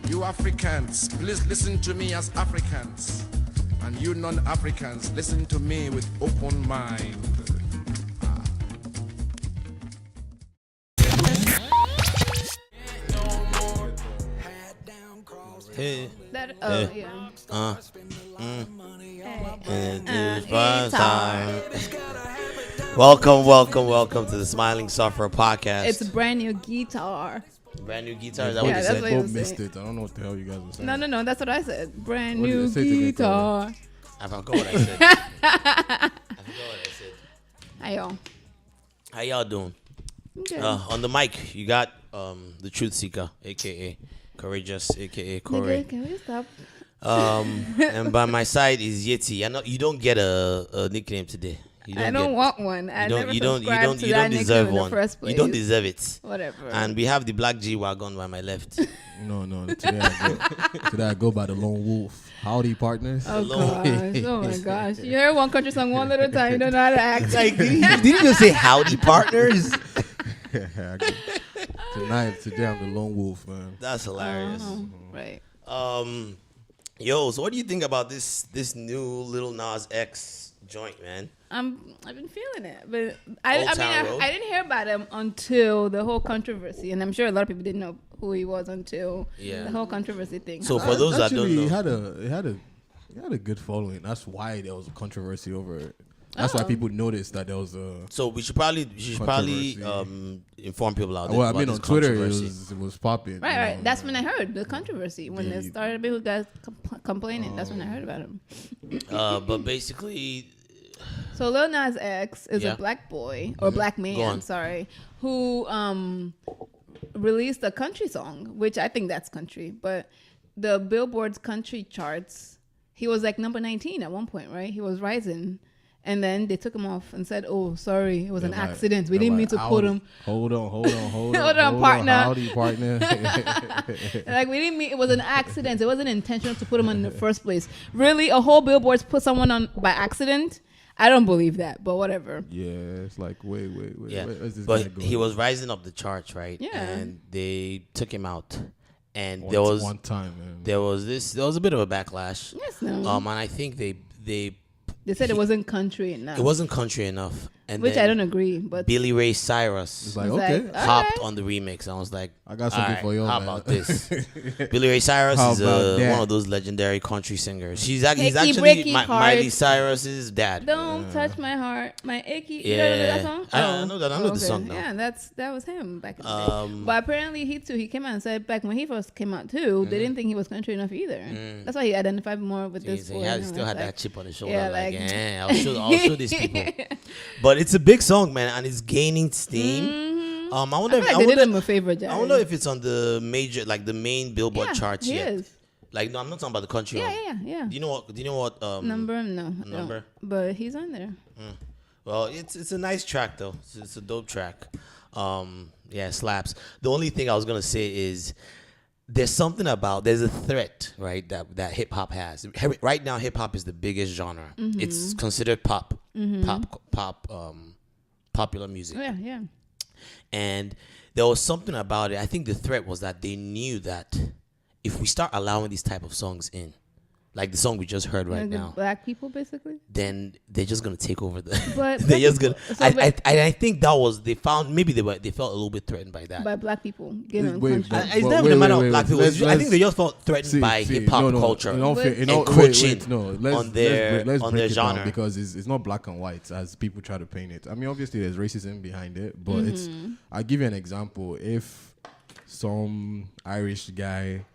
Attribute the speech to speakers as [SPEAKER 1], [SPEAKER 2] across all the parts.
[SPEAKER 1] You Africans, please listen to me as Africans. And you non-Africans, listen to me with open mind.
[SPEAKER 2] Hey.
[SPEAKER 3] That, yeah.
[SPEAKER 2] Welcome to the Smiling Sufferer podcast.
[SPEAKER 3] It's a brand new guitar.
[SPEAKER 2] Brand new guitar. Is that what you
[SPEAKER 3] that's
[SPEAKER 2] said?
[SPEAKER 3] what you
[SPEAKER 4] Both missed
[SPEAKER 3] saying.
[SPEAKER 4] it. I don't know what the hell you guys were saying.
[SPEAKER 3] No. That's what I said. Brand
[SPEAKER 4] What did
[SPEAKER 3] new
[SPEAKER 4] they say to me,
[SPEAKER 3] guitar.
[SPEAKER 2] I forgot what I said.
[SPEAKER 3] Hi, y'all.
[SPEAKER 2] How y'all doing?
[SPEAKER 3] Okay.
[SPEAKER 2] On the mic, you got the Truth Seeker, aka Courageous, aka Corey.
[SPEAKER 3] Nigga, can we stop?
[SPEAKER 2] And by my side is Yeti. I know you don't get a nickname today.
[SPEAKER 3] I don't want one. I never subscribed to
[SPEAKER 2] you
[SPEAKER 3] that
[SPEAKER 2] don't deserve
[SPEAKER 3] nickname in
[SPEAKER 2] one.
[SPEAKER 3] the first place.
[SPEAKER 2] You don't deserve it.
[SPEAKER 3] Whatever.
[SPEAKER 2] And we have the black G wagon by my left.
[SPEAKER 4] No. Today I go by the Lone Wolf. Howdy, partners.
[SPEAKER 3] Oh gosh! Oh my gosh! You heard one country song one little time. You don't know how to act.
[SPEAKER 2] Like, did you just say howdy, partners?
[SPEAKER 4] Today I'm the Lone Wolf, man.
[SPEAKER 2] That's hilarious.
[SPEAKER 3] Right.
[SPEAKER 2] Yo, so what do you think about this new Lil Nas X joint, man?
[SPEAKER 3] I've been feeling it, but I
[SPEAKER 2] Town Road?
[SPEAKER 3] didn't hear about him until the whole controversy, and I'm sure a lot of people didn't know who he was until the whole controversy thing.
[SPEAKER 2] So for those that don't know,
[SPEAKER 4] he had a good following. That's why there was a controversy over it. That's why people noticed that there was a.
[SPEAKER 2] So we should probably inform people out there.
[SPEAKER 4] Well, I
[SPEAKER 2] about
[SPEAKER 4] mean,
[SPEAKER 2] this
[SPEAKER 4] on Twitter
[SPEAKER 2] controversy.
[SPEAKER 4] it was popping.
[SPEAKER 3] Right.
[SPEAKER 4] you know.
[SPEAKER 3] That's when I heard the controversy when it started. People guys complaining. That's when I heard about him.
[SPEAKER 2] But basically,
[SPEAKER 3] So Lil Nas X is a black boy or black man, who released a country song, which I think that's country, but the Billboard's country charts, he was like number 19 at one point, right? He was rising. And then they took him off and said, "Oh, sorry, it was an accident. We didn't mean to put him."
[SPEAKER 4] Hold on,
[SPEAKER 3] Hold on, partner.
[SPEAKER 4] Howdy, partner.
[SPEAKER 3] Like, we didn't mean it was an accident. It wasn't intentional to put him on in the first place. Really, a whole Billboard's put someone on by accident? I don't believe that, but whatever.
[SPEAKER 4] Yeah, it's like wait.
[SPEAKER 2] yeah.
[SPEAKER 4] Where's this
[SPEAKER 2] But
[SPEAKER 4] guy going?
[SPEAKER 2] he was rising up the charts, right?
[SPEAKER 3] Yeah.
[SPEAKER 2] And they took him out, and
[SPEAKER 4] one time, man.
[SPEAKER 2] there was a bit of a backlash.
[SPEAKER 3] Yes, no.
[SPEAKER 2] And I think they
[SPEAKER 3] said it wasn't country enough.
[SPEAKER 2] It wasn't country enough, and
[SPEAKER 3] Which
[SPEAKER 2] then
[SPEAKER 3] I don't agree, but
[SPEAKER 2] Billy Ray Cyrus
[SPEAKER 4] It's like,
[SPEAKER 3] was
[SPEAKER 4] okay.
[SPEAKER 3] like,
[SPEAKER 2] hopped
[SPEAKER 3] alright.
[SPEAKER 2] on the remix. I was like,
[SPEAKER 4] I got something
[SPEAKER 2] alright,
[SPEAKER 4] for you,
[SPEAKER 2] how
[SPEAKER 4] man.
[SPEAKER 2] about this? Billy Ray Cyrus
[SPEAKER 4] How
[SPEAKER 2] is
[SPEAKER 4] about that?
[SPEAKER 2] one of those legendary country singers. He's
[SPEAKER 3] Achy
[SPEAKER 2] actually
[SPEAKER 3] breaky heart.
[SPEAKER 2] Miley Cyrus's dad.
[SPEAKER 3] don't touch my heart, my achy.
[SPEAKER 2] Yeah.
[SPEAKER 3] You don't know that song?
[SPEAKER 2] I know that. I know the song now.
[SPEAKER 3] Yeah, that was him back in the day. But apparently he came out and said back when he first came out too, they didn't think he was country enough either. That's why he identified more with this.
[SPEAKER 2] He
[SPEAKER 3] boy,
[SPEAKER 2] still had that chip on his shoulder.
[SPEAKER 3] Yeah,
[SPEAKER 2] like,
[SPEAKER 3] like-
[SPEAKER 2] I'll show these people. But it's a big song, man, and it's gaining steam. I wonder.
[SPEAKER 3] They did him a favor, Jared.
[SPEAKER 2] I wonder if it's on the major, like the main Billboard charts
[SPEAKER 3] he
[SPEAKER 2] yet.
[SPEAKER 3] is.
[SPEAKER 2] Like, no, I'm not talking about the country. one.
[SPEAKER 3] Yeah.
[SPEAKER 2] Do you know what?
[SPEAKER 3] Number? No.
[SPEAKER 2] number?
[SPEAKER 3] But he's on there.
[SPEAKER 2] Well, it's a nice track though. It's a dope track. Yeah, it slaps. The only thing I was gonna say is there's a threat, right, that hip hop has. Right now, hip hop is the biggest genre. It's considered popular music.
[SPEAKER 3] Oh, yeah.
[SPEAKER 2] And there was something about it. I think the threat was that they knew that if we start allowing these type of songs in, like the song we just heard right
[SPEAKER 3] Like the
[SPEAKER 2] now,
[SPEAKER 3] black people, basically.
[SPEAKER 2] then they're just gonna take over the.
[SPEAKER 3] But
[SPEAKER 2] they're just gonna.
[SPEAKER 3] so
[SPEAKER 2] I think that was they found maybe they felt a little bit threatened by that.
[SPEAKER 3] by black people getting on
[SPEAKER 4] Wait,
[SPEAKER 3] country.
[SPEAKER 2] It's
[SPEAKER 4] But
[SPEAKER 2] never a matter of
[SPEAKER 4] wait,
[SPEAKER 2] black people.
[SPEAKER 4] let's-
[SPEAKER 2] I think they just felt threatened by hip hop culture. Encroaching on their genre.
[SPEAKER 4] Because it's not black and white as people try to paint it. I mean, obviously there's racism behind it, but I'll give you an example. If some Irish guy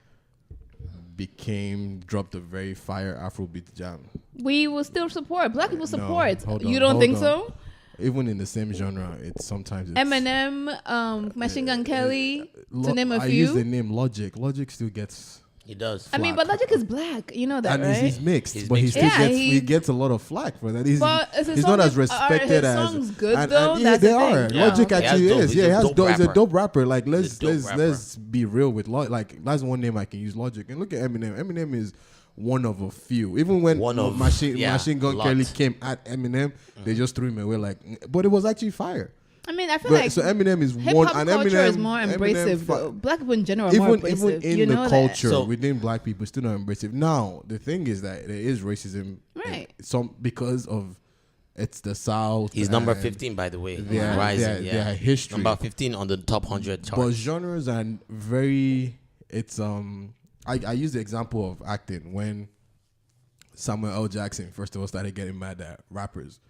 [SPEAKER 4] dropped a very fire Afrobeat jam,
[SPEAKER 3] We will still support. Black people support.
[SPEAKER 4] hold
[SPEAKER 3] You
[SPEAKER 4] on,
[SPEAKER 3] don't
[SPEAKER 4] hold
[SPEAKER 3] think
[SPEAKER 4] on.
[SPEAKER 3] so?
[SPEAKER 4] even in the same genre, it's sometimes
[SPEAKER 3] Eminem, Machine Gun Kelly, to name a
[SPEAKER 4] I
[SPEAKER 3] few.
[SPEAKER 4] use the name Logic. Logic still gets.
[SPEAKER 2] He does.
[SPEAKER 3] I mean, but Logic is black. You know that,
[SPEAKER 4] And
[SPEAKER 3] right?
[SPEAKER 4] he's mixed,
[SPEAKER 2] He's
[SPEAKER 4] but he
[SPEAKER 2] mixed.
[SPEAKER 4] still
[SPEAKER 3] Yeah,
[SPEAKER 4] he gets a lot of flack for that. He's
[SPEAKER 3] But is his
[SPEAKER 4] not
[SPEAKER 3] songs-
[SPEAKER 4] as respected
[SPEAKER 3] are his
[SPEAKER 4] as.
[SPEAKER 3] songs good
[SPEAKER 4] and
[SPEAKER 3] though?
[SPEAKER 4] yeah,
[SPEAKER 3] That's
[SPEAKER 4] they
[SPEAKER 3] the thing.
[SPEAKER 4] are.
[SPEAKER 2] Yeah.
[SPEAKER 4] Logic
[SPEAKER 2] He has
[SPEAKER 4] actually
[SPEAKER 2] dope.
[SPEAKER 4] is.
[SPEAKER 2] He's
[SPEAKER 4] Yeah,
[SPEAKER 2] a
[SPEAKER 4] he has
[SPEAKER 2] dope
[SPEAKER 4] he's a
[SPEAKER 2] rapper.
[SPEAKER 4] dope rapper. Like
[SPEAKER 2] He's a dope rapper.
[SPEAKER 4] let's be real with like that's one name I can use. Logic, and look at Eminem. Eminem is one of a few. Even when Machine Gun
[SPEAKER 2] lot.
[SPEAKER 4] Kelly came at Eminem, they just threw him away. Like, but it was actually fire.
[SPEAKER 3] I mean, I feel
[SPEAKER 4] But,
[SPEAKER 3] like
[SPEAKER 4] so Eminem is
[SPEAKER 3] hip
[SPEAKER 4] one,
[SPEAKER 3] hop
[SPEAKER 4] and
[SPEAKER 3] culture
[SPEAKER 4] Eminem
[SPEAKER 3] is more embracive. Though. Black people in general are more
[SPEAKER 4] even
[SPEAKER 3] embracive.
[SPEAKER 4] in
[SPEAKER 3] you
[SPEAKER 4] the
[SPEAKER 3] know
[SPEAKER 4] culture
[SPEAKER 2] So-
[SPEAKER 4] within black people, still not embracive. Now the thing is that there is racism,
[SPEAKER 3] Right.
[SPEAKER 4] Some because of it's the South.
[SPEAKER 2] He's number
[SPEAKER 4] and
[SPEAKER 2] 15, by the way.
[SPEAKER 4] Their,
[SPEAKER 2] Rising,
[SPEAKER 4] their history.
[SPEAKER 2] Number 15 on the top 100 chart.
[SPEAKER 4] But genres are very. It's I use the example of acting when Samuel L. Jackson first of all started getting mad that rappers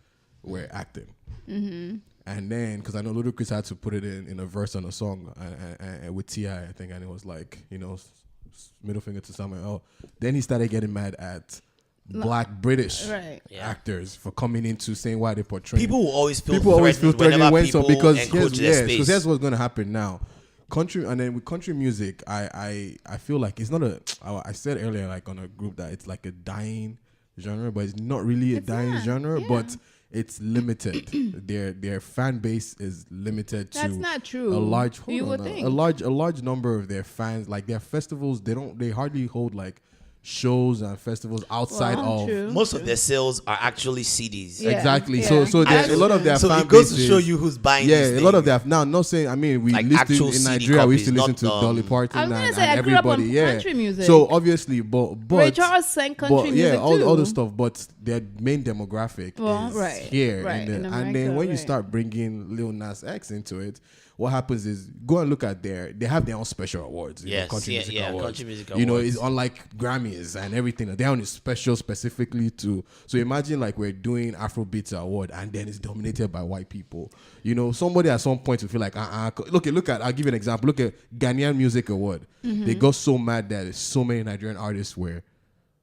[SPEAKER 4] were acting.
[SPEAKER 3] Mm-hmm.
[SPEAKER 4] And then, because I know Ludacris had to put it in a verse on a song and with T.I., I think, and it was like, middle finger to Samuel L. Then he started getting mad at black British actors for coming into saying why they portray.
[SPEAKER 2] People will always feel
[SPEAKER 4] threatened when so because
[SPEAKER 2] here's
[SPEAKER 4] here's what's going to happen now. Country, and then with country music, I feel like it's not I said earlier like on a group that it's like a dying genre, but it's not really a dying genre, but it's limited. Their fan base is limited to
[SPEAKER 3] That's not true.
[SPEAKER 4] a large
[SPEAKER 3] think.
[SPEAKER 4] a large number of their fans. Like their festivals, they hardly hold like shows and festivals outside of
[SPEAKER 3] true.
[SPEAKER 2] Most of their sales are actually CDs.
[SPEAKER 3] Yeah.
[SPEAKER 4] exactly.
[SPEAKER 3] Yeah.
[SPEAKER 4] So a lot of their
[SPEAKER 2] So
[SPEAKER 4] fan
[SPEAKER 2] it goes to
[SPEAKER 4] bases-
[SPEAKER 2] show you who's buying.
[SPEAKER 4] yeah,
[SPEAKER 2] these
[SPEAKER 4] a lot of
[SPEAKER 2] things.
[SPEAKER 4] their now. I'm not saying. I mean, we
[SPEAKER 2] Like
[SPEAKER 4] listened
[SPEAKER 2] actual
[SPEAKER 4] in
[SPEAKER 2] CD
[SPEAKER 4] Nigeria. We used to
[SPEAKER 2] copies,
[SPEAKER 4] listen to
[SPEAKER 2] not,
[SPEAKER 4] Dolly Parton
[SPEAKER 3] I was gonna
[SPEAKER 4] and,
[SPEAKER 3] say, I
[SPEAKER 4] and
[SPEAKER 3] grew up on
[SPEAKER 4] everybody. Yeah,
[SPEAKER 3] country music.
[SPEAKER 4] so obviously, but
[SPEAKER 3] Ray Charles sang country music
[SPEAKER 4] yeah, all
[SPEAKER 3] too.
[SPEAKER 4] the stuff. But their main demographic is here,
[SPEAKER 3] right, in
[SPEAKER 4] and
[SPEAKER 3] America,
[SPEAKER 4] then when you
[SPEAKER 3] right.
[SPEAKER 4] start bringing Lil Nas X into it, what happens is go and look at they have their own special awards.
[SPEAKER 2] Yes,
[SPEAKER 4] country music awards.
[SPEAKER 2] country music
[SPEAKER 4] You know,
[SPEAKER 2] awards.
[SPEAKER 4] it's unlike Grammys and everything. They're on a special specifically to. So imagine like we're doing Afrobeat award and then it's dominated by white people. You know, somebody at some point will feel like, look at. I'll give you an example. Look at Ghanaian Music Award.
[SPEAKER 3] Mm-hmm.
[SPEAKER 4] They got so mad that so many Nigerian artists were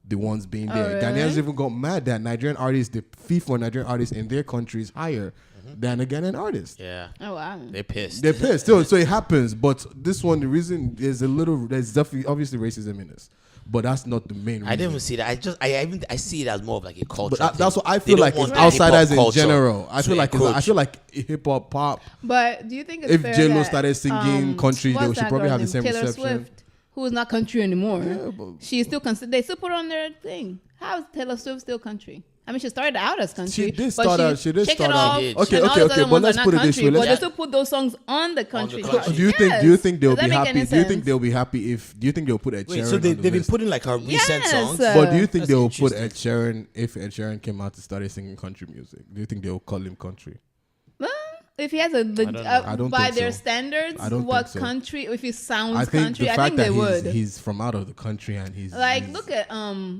[SPEAKER 4] the ones being there.
[SPEAKER 3] really?
[SPEAKER 4] Ghanaians even got mad that Nigerian artists, the fee for Nigerian artists in their country is higher than a Ghanaian artist.
[SPEAKER 2] Yeah.
[SPEAKER 3] Oh wow.
[SPEAKER 2] They're pissed.
[SPEAKER 4] They're pissed. So it happens. But this one, the reason is there's definitely obviously racism in this. But that's not the main reason.
[SPEAKER 2] I didn't even see that. I see it as more of like a culture.
[SPEAKER 4] But that's what I
[SPEAKER 2] They
[SPEAKER 4] feel
[SPEAKER 2] don't
[SPEAKER 4] like it's
[SPEAKER 2] want
[SPEAKER 4] outsiders
[SPEAKER 2] hip-hop
[SPEAKER 4] in
[SPEAKER 2] culture
[SPEAKER 4] general. I
[SPEAKER 2] to
[SPEAKER 4] feel like
[SPEAKER 2] encroach.
[SPEAKER 4] hip hop pop.
[SPEAKER 3] But do you think it's
[SPEAKER 4] If
[SPEAKER 3] fair
[SPEAKER 4] J-Lo
[SPEAKER 3] that,
[SPEAKER 4] started singing country, they
[SPEAKER 3] what's
[SPEAKER 4] should
[SPEAKER 3] that
[SPEAKER 4] probably
[SPEAKER 3] girl's
[SPEAKER 4] have the same
[SPEAKER 3] name? Taylor
[SPEAKER 4] reception.
[SPEAKER 3] Swift, who is not country anymore.
[SPEAKER 4] Yeah, but-
[SPEAKER 3] She's still they still put on their thing. How is Taylor Swift still country? I mean, she started out as country.
[SPEAKER 4] She did
[SPEAKER 3] but
[SPEAKER 4] start out- she did
[SPEAKER 3] Shake
[SPEAKER 4] start
[SPEAKER 3] It
[SPEAKER 4] out-
[SPEAKER 3] Off,
[SPEAKER 2] She did.
[SPEAKER 4] Okay,
[SPEAKER 3] and all
[SPEAKER 4] okay,
[SPEAKER 3] those
[SPEAKER 4] okay,
[SPEAKER 3] other
[SPEAKER 4] but
[SPEAKER 3] ones
[SPEAKER 4] let's
[SPEAKER 3] are not
[SPEAKER 4] put it this
[SPEAKER 3] country,
[SPEAKER 4] way.
[SPEAKER 3] But
[SPEAKER 4] Let's-
[SPEAKER 3] they still put those songs on the country.
[SPEAKER 2] country.
[SPEAKER 3] chart.
[SPEAKER 4] Do you think they'll
[SPEAKER 3] Does that
[SPEAKER 4] be
[SPEAKER 3] make
[SPEAKER 4] happy?
[SPEAKER 3] any
[SPEAKER 4] Do you think
[SPEAKER 3] sense?
[SPEAKER 4] they'll be happy if? Do you think they'll put Ed Sheeran?
[SPEAKER 2] Wait, so
[SPEAKER 4] on the
[SPEAKER 2] they've been
[SPEAKER 4] list?
[SPEAKER 2] putting like her recent
[SPEAKER 3] Yes.
[SPEAKER 2] songs.
[SPEAKER 4] But do you think
[SPEAKER 2] That's
[SPEAKER 4] they'll put
[SPEAKER 2] interesting.
[SPEAKER 4] Ed Sheeran if Ed Sheeran came out to start singing country music? Do you think they'll call him country?
[SPEAKER 3] Well, if he has
[SPEAKER 4] I don't
[SPEAKER 3] by
[SPEAKER 4] think
[SPEAKER 3] their
[SPEAKER 4] so.
[SPEAKER 3] standards,
[SPEAKER 4] I don't
[SPEAKER 3] what
[SPEAKER 4] think so.
[SPEAKER 3] country? If he sounds
[SPEAKER 4] I think
[SPEAKER 3] country,
[SPEAKER 4] the
[SPEAKER 3] I
[SPEAKER 4] fact
[SPEAKER 3] think they
[SPEAKER 4] that
[SPEAKER 3] would.
[SPEAKER 4] he's from out of the country and he's
[SPEAKER 3] Like,
[SPEAKER 4] he's-
[SPEAKER 3] look at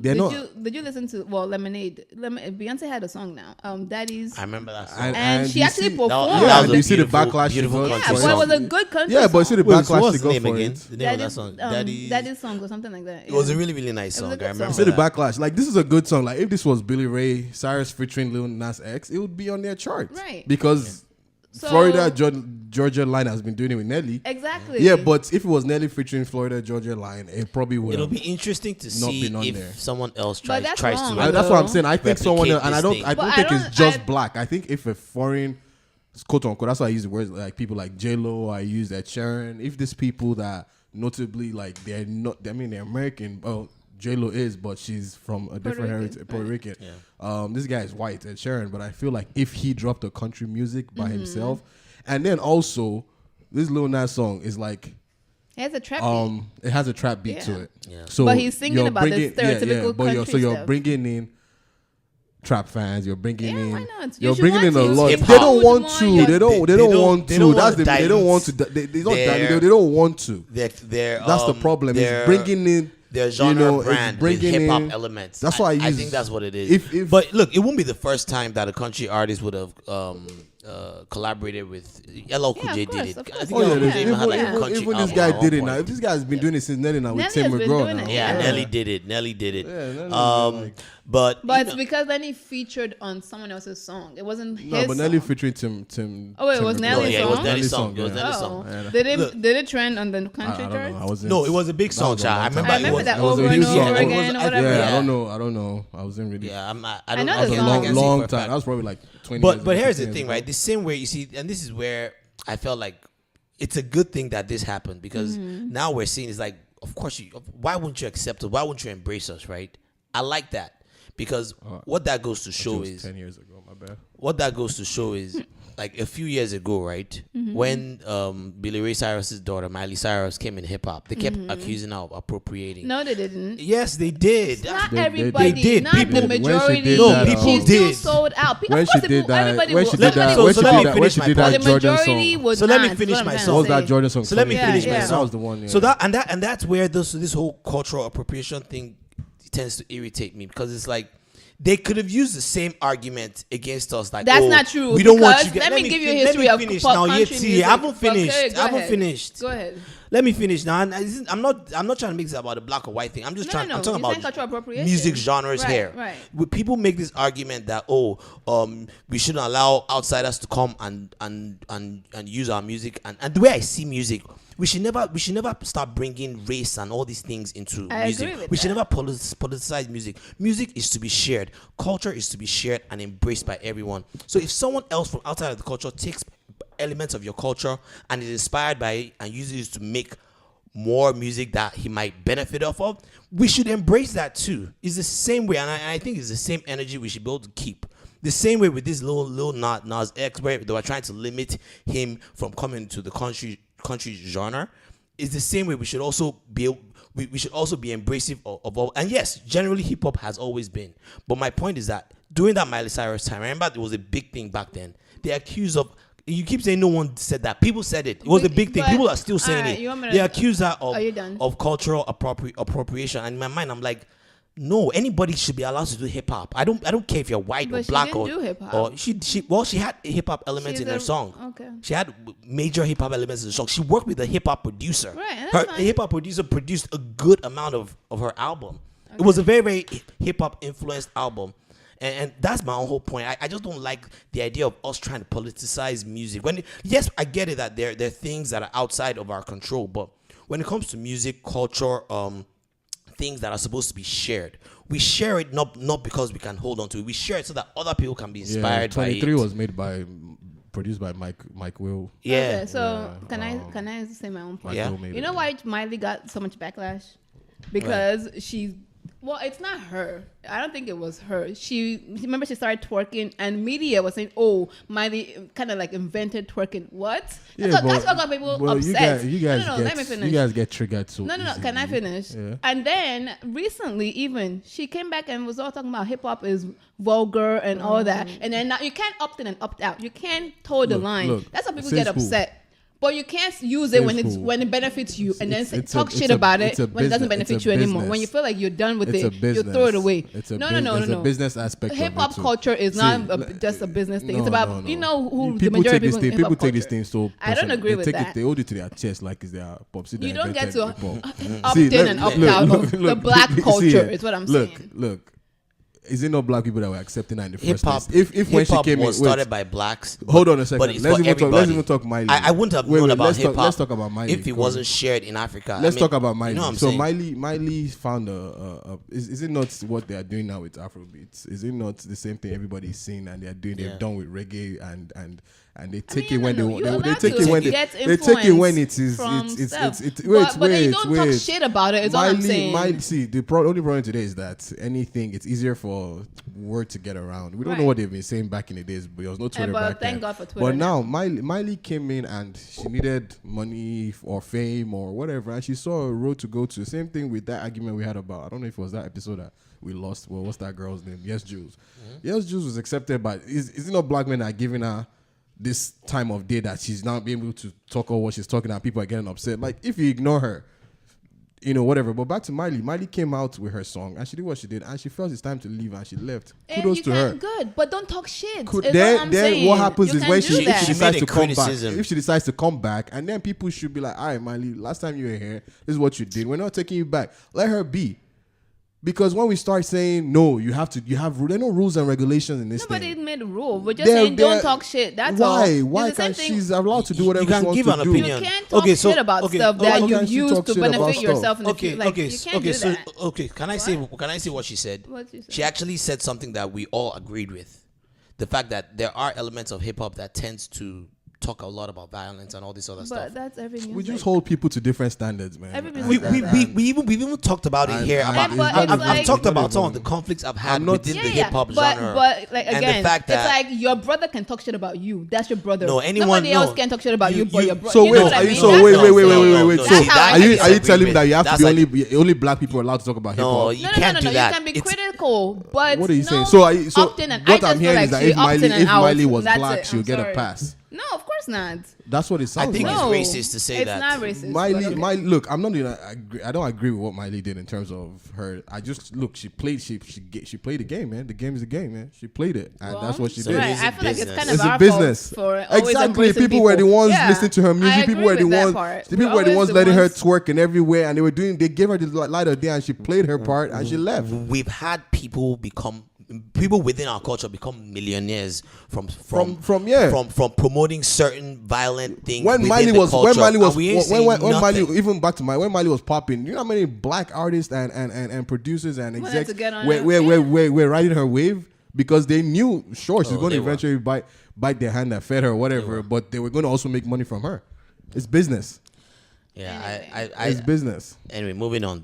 [SPEAKER 4] They're not-
[SPEAKER 3] did you listen to Lemonade? Beyonce had a song now. Daddy's.
[SPEAKER 2] I remember that song.
[SPEAKER 3] And she
[SPEAKER 4] you
[SPEAKER 3] actually
[SPEAKER 4] see-
[SPEAKER 3] performed.
[SPEAKER 2] That
[SPEAKER 4] Yeah,
[SPEAKER 2] was
[SPEAKER 4] do
[SPEAKER 2] a
[SPEAKER 4] you see the
[SPEAKER 2] beautiful-
[SPEAKER 4] backlash? she
[SPEAKER 2] beautiful
[SPEAKER 4] got
[SPEAKER 3] Yeah,
[SPEAKER 2] country
[SPEAKER 4] for
[SPEAKER 3] but it
[SPEAKER 2] song.
[SPEAKER 3] was a good country.
[SPEAKER 4] Yeah, but see the
[SPEAKER 3] song.
[SPEAKER 2] What's
[SPEAKER 4] backlash
[SPEAKER 2] the
[SPEAKER 4] they got
[SPEAKER 2] name
[SPEAKER 4] for
[SPEAKER 2] again?
[SPEAKER 4] it.
[SPEAKER 2] The name of that song.
[SPEAKER 3] Daddy's song or something like that.
[SPEAKER 2] It was a really, really nice
[SPEAKER 3] It was
[SPEAKER 2] song.
[SPEAKER 3] a
[SPEAKER 2] I
[SPEAKER 3] good
[SPEAKER 2] remember
[SPEAKER 3] song.
[SPEAKER 4] See the
[SPEAKER 2] that.
[SPEAKER 4] backlash. Like this is a good song. Like if this was Billy Ray Cyrus featuring Lil Nas X, it would be on their chart.
[SPEAKER 3] Right.
[SPEAKER 4] Because
[SPEAKER 3] So-
[SPEAKER 4] Florida Georgia Line has been doing it with Nelly.
[SPEAKER 3] Exactly.
[SPEAKER 4] Yeah, but if it was Nelly featuring Florida Georgia Line, it probably would.
[SPEAKER 2] It'll be interesting to
[SPEAKER 4] not
[SPEAKER 2] see
[SPEAKER 4] been on
[SPEAKER 2] if
[SPEAKER 4] there.
[SPEAKER 2] someone else
[SPEAKER 3] But that's
[SPEAKER 2] tries
[SPEAKER 3] wrong.
[SPEAKER 2] to.
[SPEAKER 4] That's what I'm saying. I think someone else, and I don't.
[SPEAKER 2] Replicate
[SPEAKER 4] I
[SPEAKER 2] this
[SPEAKER 4] don't
[SPEAKER 3] thing.
[SPEAKER 4] think
[SPEAKER 3] But I
[SPEAKER 4] it's just
[SPEAKER 3] don't-
[SPEAKER 4] black. I think if a foreign, quote unquote, that's why I use the words like people like J-Lo. I use Ed Sheeran. If these people that notably like they're not. I mean, they're American. Well, J-Lo is, but she's from a different
[SPEAKER 3] Rican,
[SPEAKER 4] heritage, Puerto Rican.
[SPEAKER 2] Yeah.
[SPEAKER 4] This guy is white, Ed Sheeran. But I feel like if he dropped a country music by
[SPEAKER 3] Mm-hmm.
[SPEAKER 4] himself, and then also this Lil Nas song is like.
[SPEAKER 3] It has a trap beat.
[SPEAKER 4] It has a trap beat
[SPEAKER 3] Yeah.
[SPEAKER 4] to it.
[SPEAKER 2] Yeah.
[SPEAKER 4] So
[SPEAKER 3] But he's singing
[SPEAKER 4] you're
[SPEAKER 3] about the
[SPEAKER 4] bringing-
[SPEAKER 3] stereotypical
[SPEAKER 4] but
[SPEAKER 3] country
[SPEAKER 4] you're
[SPEAKER 3] stuff.
[SPEAKER 4] bringing in trap fans. You're bringing
[SPEAKER 3] Yeah,
[SPEAKER 4] in.
[SPEAKER 3] why not?
[SPEAKER 4] You're
[SPEAKER 3] You should
[SPEAKER 4] bringing in
[SPEAKER 3] want
[SPEAKER 4] a
[SPEAKER 3] to.
[SPEAKER 4] lot.
[SPEAKER 2] Hip-hop.
[SPEAKER 4] They don't
[SPEAKER 3] Would
[SPEAKER 4] want
[SPEAKER 3] want
[SPEAKER 4] to.
[SPEAKER 3] your-
[SPEAKER 4] They don't want
[SPEAKER 2] they
[SPEAKER 4] to.
[SPEAKER 2] don't
[SPEAKER 4] That's
[SPEAKER 2] wanna
[SPEAKER 4] the. They don't want to.
[SPEAKER 2] dilute
[SPEAKER 4] They don't
[SPEAKER 2] their-
[SPEAKER 4] dilute. They don't want to.
[SPEAKER 2] Their
[SPEAKER 4] That's the problem. It's bringing in.
[SPEAKER 2] their genre
[SPEAKER 4] it's
[SPEAKER 2] brand with
[SPEAKER 4] bringing
[SPEAKER 2] hip hop
[SPEAKER 4] in-
[SPEAKER 2] elements.
[SPEAKER 4] That's why I use-
[SPEAKER 2] think that's what it is.
[SPEAKER 4] if-
[SPEAKER 2] but look, it won't be the first time that a country artist would have collaborated with LL Cool
[SPEAKER 3] Yeah,
[SPEAKER 2] J
[SPEAKER 3] of course,
[SPEAKER 2] did it.
[SPEAKER 3] of
[SPEAKER 2] I
[SPEAKER 3] course.
[SPEAKER 2] think
[SPEAKER 4] Oh yeah,
[SPEAKER 2] LL Cool J
[SPEAKER 4] even,
[SPEAKER 2] even had like a
[SPEAKER 4] even,
[SPEAKER 2] country
[SPEAKER 4] even this
[SPEAKER 2] album
[SPEAKER 4] guy
[SPEAKER 2] at one
[SPEAKER 4] did it
[SPEAKER 2] point.
[SPEAKER 4] now. If this guy's been doing it since Nelly now with
[SPEAKER 3] Nelly
[SPEAKER 4] Tim
[SPEAKER 3] has been
[SPEAKER 4] McGraw
[SPEAKER 3] doing
[SPEAKER 4] now.
[SPEAKER 3] it,
[SPEAKER 2] Yeah,
[SPEAKER 3] Yeah.
[SPEAKER 2] Nelly did it. Nelly did it.
[SPEAKER 4] Nelly did,
[SPEAKER 2] But
[SPEAKER 3] But
[SPEAKER 2] you
[SPEAKER 3] it's
[SPEAKER 2] know,
[SPEAKER 3] because then he featured on someone else's song. It wasn't his
[SPEAKER 4] No, but Nelly
[SPEAKER 3] song.
[SPEAKER 4] featuring Tim.
[SPEAKER 3] Oh, wait, it
[SPEAKER 4] Tim
[SPEAKER 3] was
[SPEAKER 4] McGraw.
[SPEAKER 3] Nelly's
[SPEAKER 2] yeah, it was
[SPEAKER 3] song?
[SPEAKER 2] Nelly's song. It was
[SPEAKER 4] yeah.
[SPEAKER 2] Nelly's
[SPEAKER 3] Oh,
[SPEAKER 2] song.
[SPEAKER 4] Yeah.
[SPEAKER 3] did it trend on the country
[SPEAKER 4] I don't
[SPEAKER 3] chart?
[SPEAKER 4] know. I wasn't.
[SPEAKER 2] No, it was a big
[SPEAKER 4] that
[SPEAKER 2] song,
[SPEAKER 4] was a
[SPEAKER 2] child.
[SPEAKER 4] long
[SPEAKER 2] I
[SPEAKER 4] time
[SPEAKER 2] remember
[SPEAKER 3] I
[SPEAKER 2] it
[SPEAKER 3] remember
[SPEAKER 2] was-
[SPEAKER 3] that
[SPEAKER 4] it was
[SPEAKER 3] over
[SPEAKER 4] a
[SPEAKER 3] and
[SPEAKER 4] huge
[SPEAKER 3] over
[SPEAKER 4] song. It
[SPEAKER 3] again
[SPEAKER 2] was-
[SPEAKER 3] or whatever.
[SPEAKER 4] Yeah,
[SPEAKER 2] Yeah.
[SPEAKER 4] I don't know. I wasn't really.
[SPEAKER 2] Yeah, I
[SPEAKER 3] know
[SPEAKER 2] don't
[SPEAKER 3] the
[SPEAKER 4] That was a
[SPEAKER 3] song.
[SPEAKER 2] I can see
[SPEAKER 4] long
[SPEAKER 2] for a
[SPEAKER 4] time.
[SPEAKER 2] fact.
[SPEAKER 4] That was probably like 20 years
[SPEAKER 2] But
[SPEAKER 4] ago,
[SPEAKER 2] here's the
[SPEAKER 4] 15
[SPEAKER 2] thing,
[SPEAKER 4] years
[SPEAKER 2] right?
[SPEAKER 4] ago.
[SPEAKER 2] The same way you see, and this is where I felt like it's a good thing that this happened because now we're seeing it's like, of course, why wouldn't you accept us? Why wouldn't you embrace us, right? I like that because what that goes to
[SPEAKER 4] It
[SPEAKER 2] show
[SPEAKER 4] was
[SPEAKER 2] is
[SPEAKER 4] 10 years ago. My bad.
[SPEAKER 2] what that goes to show is like a few years ago, right? When Billy Ray Cyrus's daughter Miley Cyrus came in hip hop, they kept accusing her of appropriating.
[SPEAKER 3] No, they didn't.
[SPEAKER 2] Yes, they did.
[SPEAKER 3] Not everybody.
[SPEAKER 2] They did.
[SPEAKER 3] Not
[SPEAKER 2] People,
[SPEAKER 3] the majority.
[SPEAKER 2] people
[SPEAKER 3] She still
[SPEAKER 2] did.
[SPEAKER 3] sold out.
[SPEAKER 4] When she did that, when she did that,
[SPEAKER 2] when she did
[SPEAKER 4] that
[SPEAKER 3] the
[SPEAKER 4] Jordan
[SPEAKER 3] majority
[SPEAKER 4] song.
[SPEAKER 3] was
[SPEAKER 2] So let me
[SPEAKER 3] not,
[SPEAKER 2] finish
[SPEAKER 3] what
[SPEAKER 2] my
[SPEAKER 3] I'm
[SPEAKER 2] song.
[SPEAKER 3] trying
[SPEAKER 4] What
[SPEAKER 3] to
[SPEAKER 4] was that
[SPEAKER 3] say.
[SPEAKER 4] Jordan song?
[SPEAKER 2] So let me finish my
[SPEAKER 3] yeah.
[SPEAKER 2] song.
[SPEAKER 4] That was the one. Yeah.
[SPEAKER 2] So that's where this whole cultural appropriation thing tends to irritate me, because it's like they could have used the same argument against us. Like,
[SPEAKER 3] That's not true.
[SPEAKER 2] We don't want you.
[SPEAKER 3] Let me give you a history of
[SPEAKER 2] finish
[SPEAKER 3] pop
[SPEAKER 2] now.
[SPEAKER 3] country music.
[SPEAKER 2] I haven't finished.
[SPEAKER 3] Okay,
[SPEAKER 2] I haven't finished.
[SPEAKER 3] Go ahead.
[SPEAKER 2] Let me finish now. And I'm not trying to make this about a black or white thing. I'm just I'm talking about
[SPEAKER 3] cultural appropriation.
[SPEAKER 2] music genres here.
[SPEAKER 3] Right.
[SPEAKER 2] People make this argument that we shouldn't allow outsiders to come and use our music. And the way I see music, we should never start bringing race and all these things into music.
[SPEAKER 3] Agree with
[SPEAKER 2] we should
[SPEAKER 3] that.
[SPEAKER 2] never politicize music. Music is to be shared. Culture is to be shared and embraced by everyone. So if someone else from outside of the culture takes elements of your culture and is inspired by it and uses it to make more music that he might benefit off of, we should embrace that too. It's the same way, and I think it's the same energy we should be able to keep. The same way with this Lil Nas X, where they were trying to limit him from coming to the country genre. It's the same way we should also be we should also be embracing of all. And yes, generally hip hop has always been. But my point is that during that Miley Cyrus time, I remember it was a big thing back then. They accused of. You keep saying no one said that. People said it. It was a big thing. People are still saying it. They accuse her of cultural appropriation. And in my mind, I'm like, no, anybody should be allowed to do hip hop. I don't care if you're white or black
[SPEAKER 3] or hip-hop.
[SPEAKER 2] or she had hip hop elements in her song.
[SPEAKER 3] Okay.
[SPEAKER 2] She had major hip hop elements in the song. She worked with a hip hop producer.
[SPEAKER 3] Right.
[SPEAKER 2] Her hip hop producer produced a good amount of her album. Okay. It was a very, very hip hop influenced album. And that's my whole point. I just don't like the idea of us trying to politicize music. Yes, I get it that there are things that are outside of our control, but when it comes to music, culture, things that are supposed to be shared, we share it not because we can hold on to it. We share it so that other people can be inspired by it.
[SPEAKER 4] 23 was produced by Mike Will.
[SPEAKER 2] Yeah.
[SPEAKER 3] Okay, so can I say my own point?
[SPEAKER 2] Yeah.
[SPEAKER 3] You know why Miley got so much backlash? Because it's not her. I don't think it was her. Remember she started twerking and media was saying, oh, Miley kind of like invented twerking. What? That's what got people upset. Let me finish.
[SPEAKER 4] You guys get triggered so
[SPEAKER 3] No, can I finish?
[SPEAKER 4] Yeah.
[SPEAKER 3] And then recently even, she came back and was all talking about hip hop is vulgar and all that. And then now you can't opt in and opt out. You can't toe the line. That's why people get upset. But you can't use it when it benefits you and then talk shit about it when it doesn't benefit you anymore. When you feel like you're done with it, you throw it away. No.
[SPEAKER 4] It's a business aspect.
[SPEAKER 3] Hip hop culture is not just a business thing. It's about who the majority of
[SPEAKER 4] people take these things so.
[SPEAKER 3] I don't agree with that.
[SPEAKER 4] They hold it to their chest like it's their pops.
[SPEAKER 3] You don't get to opt in and opt out of the black culture. Is what I'm saying.
[SPEAKER 4] Look. Is it not black people that were accepting her in the first
[SPEAKER 2] hip-hop,
[SPEAKER 4] place? If when she came
[SPEAKER 2] was
[SPEAKER 4] in,
[SPEAKER 2] started by blacks.
[SPEAKER 4] Hold on a second.
[SPEAKER 2] Let's
[SPEAKER 4] even talk Miley.
[SPEAKER 2] I wouldn't have known about hip hop.
[SPEAKER 4] Let's talk about Miley.
[SPEAKER 2] If it wasn't shared in Africa.
[SPEAKER 4] Let's talk about Miley.
[SPEAKER 2] You know what I'm
[SPEAKER 4] so
[SPEAKER 2] saying?
[SPEAKER 4] Miley found is it not what they are doing now with Afrobeats? Is it not the same thing everybody's seeing and they are doing? They've done with reggae and they take it when they want. They take it when it is.
[SPEAKER 3] But then you don't talk shit about it. Is all I'm saying.
[SPEAKER 4] Miley, see, the only problem today is that it's easier for word to get around. We don't know what they've been saying back in the days, but there was no Twitter back then.
[SPEAKER 3] Thank God for Twitter.
[SPEAKER 4] But now Miley came in and she needed money or fame or whatever, and she saw a road to go to. Same thing with that argument we had about. I don't know if it was that episode that we lost. Well, what's that girl's name? Yes, Jules. Yes, Jules was accepted, but is it not black men that are giving her this time of day that she's not being able to talk all what she's talking about? People are getting upset. Like, if you ignore her, whatever. But back to Miley. Miley came out with her song and she did what she did and she felt it's time to leave and she left. Kudos to her.
[SPEAKER 3] Good, but don't talk shit.
[SPEAKER 4] Then what happens is when she decides to come back.
[SPEAKER 2] Criticism.
[SPEAKER 4] If she decides to come back, and then people should be like, all right, Miley, last time you were here, this is what you did. We're not taking you back. Let her be. Because when we start saying no, there are no rules and regulations in this
[SPEAKER 3] Nobody
[SPEAKER 4] thing.
[SPEAKER 3] made a rule. We're just saying don't talk shit. That's all.
[SPEAKER 4] Why can't she's allowed to do whatever she wants
[SPEAKER 2] give
[SPEAKER 4] to
[SPEAKER 2] an
[SPEAKER 4] do?
[SPEAKER 2] opinion.
[SPEAKER 3] You can't talk shit about stuff that you use to benefit yourself in the future.
[SPEAKER 2] Can I say what she said?
[SPEAKER 3] What she said?
[SPEAKER 2] She actually said something that we all agreed with. The fact that there are elements of hip hop that tends to talk a lot about violence and all this other stuff.
[SPEAKER 3] But that's every music.
[SPEAKER 4] We just hold people to different standards, man.
[SPEAKER 2] We've even talked about it here. I've talked about some of the conflicts I've had within the hip hop genre.
[SPEAKER 3] But like again,
[SPEAKER 2] and the fact that
[SPEAKER 3] it's like your brother can talk shit about you. That's your brother.
[SPEAKER 2] No,
[SPEAKER 3] Nobody else can talk shit about you, but your brother.
[SPEAKER 4] So wait, wait. So are you telling me that you have to be only black people are allowed to talk about hip hop?
[SPEAKER 2] No, you can't do that.
[SPEAKER 3] You can be critical, but
[SPEAKER 4] what are you saying? So what I'm hearing is that if Miley was black, she would get a pass.
[SPEAKER 3] No, of course not.
[SPEAKER 4] That's what it sounds like.
[SPEAKER 2] I think it's racist to say that.
[SPEAKER 3] It's not racist.
[SPEAKER 4] Miley, look, I'm not gonna agree. I don't agree with what Miley did in terms of her. I just look. She played the game, man. The game is the game, man. She played it, and that's what she did.
[SPEAKER 3] Right. I feel like it's kind of
[SPEAKER 4] it's
[SPEAKER 3] our
[SPEAKER 4] a business.
[SPEAKER 3] For
[SPEAKER 4] exactly. People were the ones listening to her music. People were the ones. People were the ones letting her twerk and everywhere, and they gave her the light of day, and she played her part, and she left.
[SPEAKER 2] We've had people within our culture become millionaires from promoting certain violent things. When Miley was popping, you know how many black artists and producers and execs were riding her wave because they knew she's going to eventually bite their hand that fed her or whatever, but they were going to also make money from her. It's business. Yeah,
[SPEAKER 4] it's business.
[SPEAKER 2] Anyway, moving on.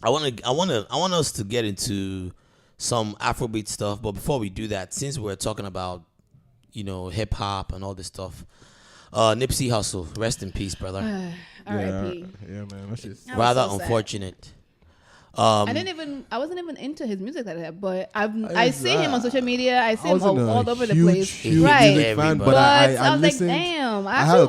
[SPEAKER 2] I want us to get into some Afrobeat stuff, but before we do that, since we're talking about, hip hop and all this stuff, Nipsey Hussle, rest in peace, brother.
[SPEAKER 3] R.I.P.
[SPEAKER 4] Yeah, man. That's just
[SPEAKER 2] rather unfortunate.
[SPEAKER 3] I wasn't even into his music like that, but I see him on social media. I see him all over the place.
[SPEAKER 4] Huge music fan, but I
[SPEAKER 3] was
[SPEAKER 4] listened.
[SPEAKER 3] like, damn,
[SPEAKER 4] I had a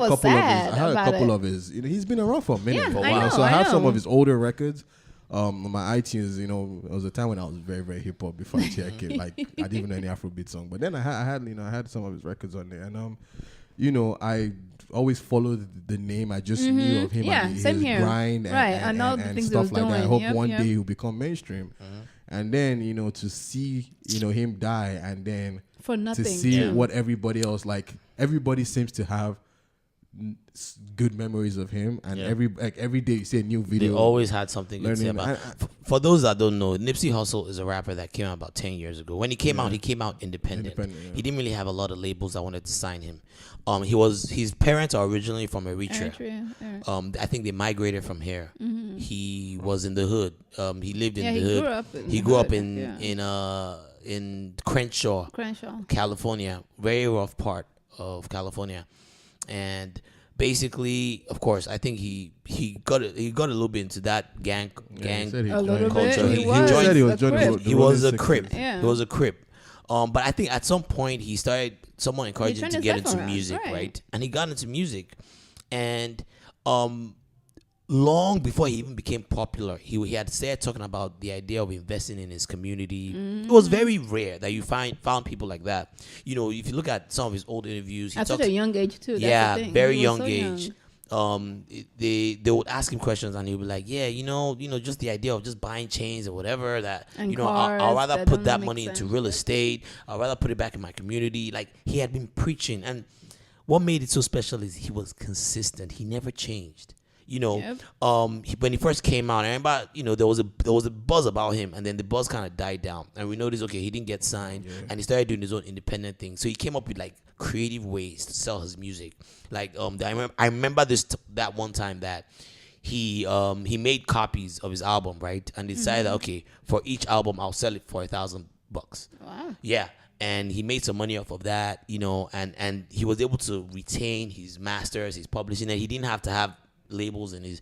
[SPEAKER 4] couple of his. He's been around for a minute. I have some of his older records. My iTunes, it was a time when I was very, very hip hop before I checked it. Like I didn't even know any Afrobeat song, but then I had some of his records on there, and I always followed the name. I just knew of him and his grind and stuff like that. I hope one day he'll become mainstream, and then to see him die, and then
[SPEAKER 3] for nothing
[SPEAKER 4] to see what everybody else everybody seems to have good memories of him, and every day you see a new video.
[SPEAKER 2] They always had something to say about. For those that don't know, Nipsey Hussle is a rapper that came out about 10 years ago. When he came out independent. He didn't really have a lot of labels that wanted to sign him. His parents are originally from Eritrea. I think they migrated from here. Mm-hmm. He was in the hood. He lived in the hood. He grew up in Crenshaw, California, very rough part of California. And basically, of course, I think he got a little bit into that gang culture. He was a Crip. Yeah. He was a Crip. But I think at some point someone encouraged him to get into music, right? And he got into music, and long before he even became popular, he had started talking about the idea of investing in his community. Mm-hmm. It was very rare that you found people like that. If you look at some of his old interviews,
[SPEAKER 3] at such a young age too.
[SPEAKER 2] That's very young age. They would ask him questions, and he'd be like, just the idea of just buying chains or whatever that, and I'll rather put that money into real estate. I'd rather put it back in my community. Like, he had been preaching, and what made it so special is he was consistent. He never changed. When he first came out, I remember, there was a buzz about him, and then the buzz kind of died down, and we noticed, okay, he didn't get signed, and he started doing his own independent thing. So he came up with creative ways to sell his music. I remember that one time that he made copies of his album, right, and decided that, okay, for each album I'll sell it for $1,000.
[SPEAKER 3] Wow.
[SPEAKER 2] Yeah. And he made some money off of that, and he was able to retain his masters, his publishing, and he didn't have to have labels in his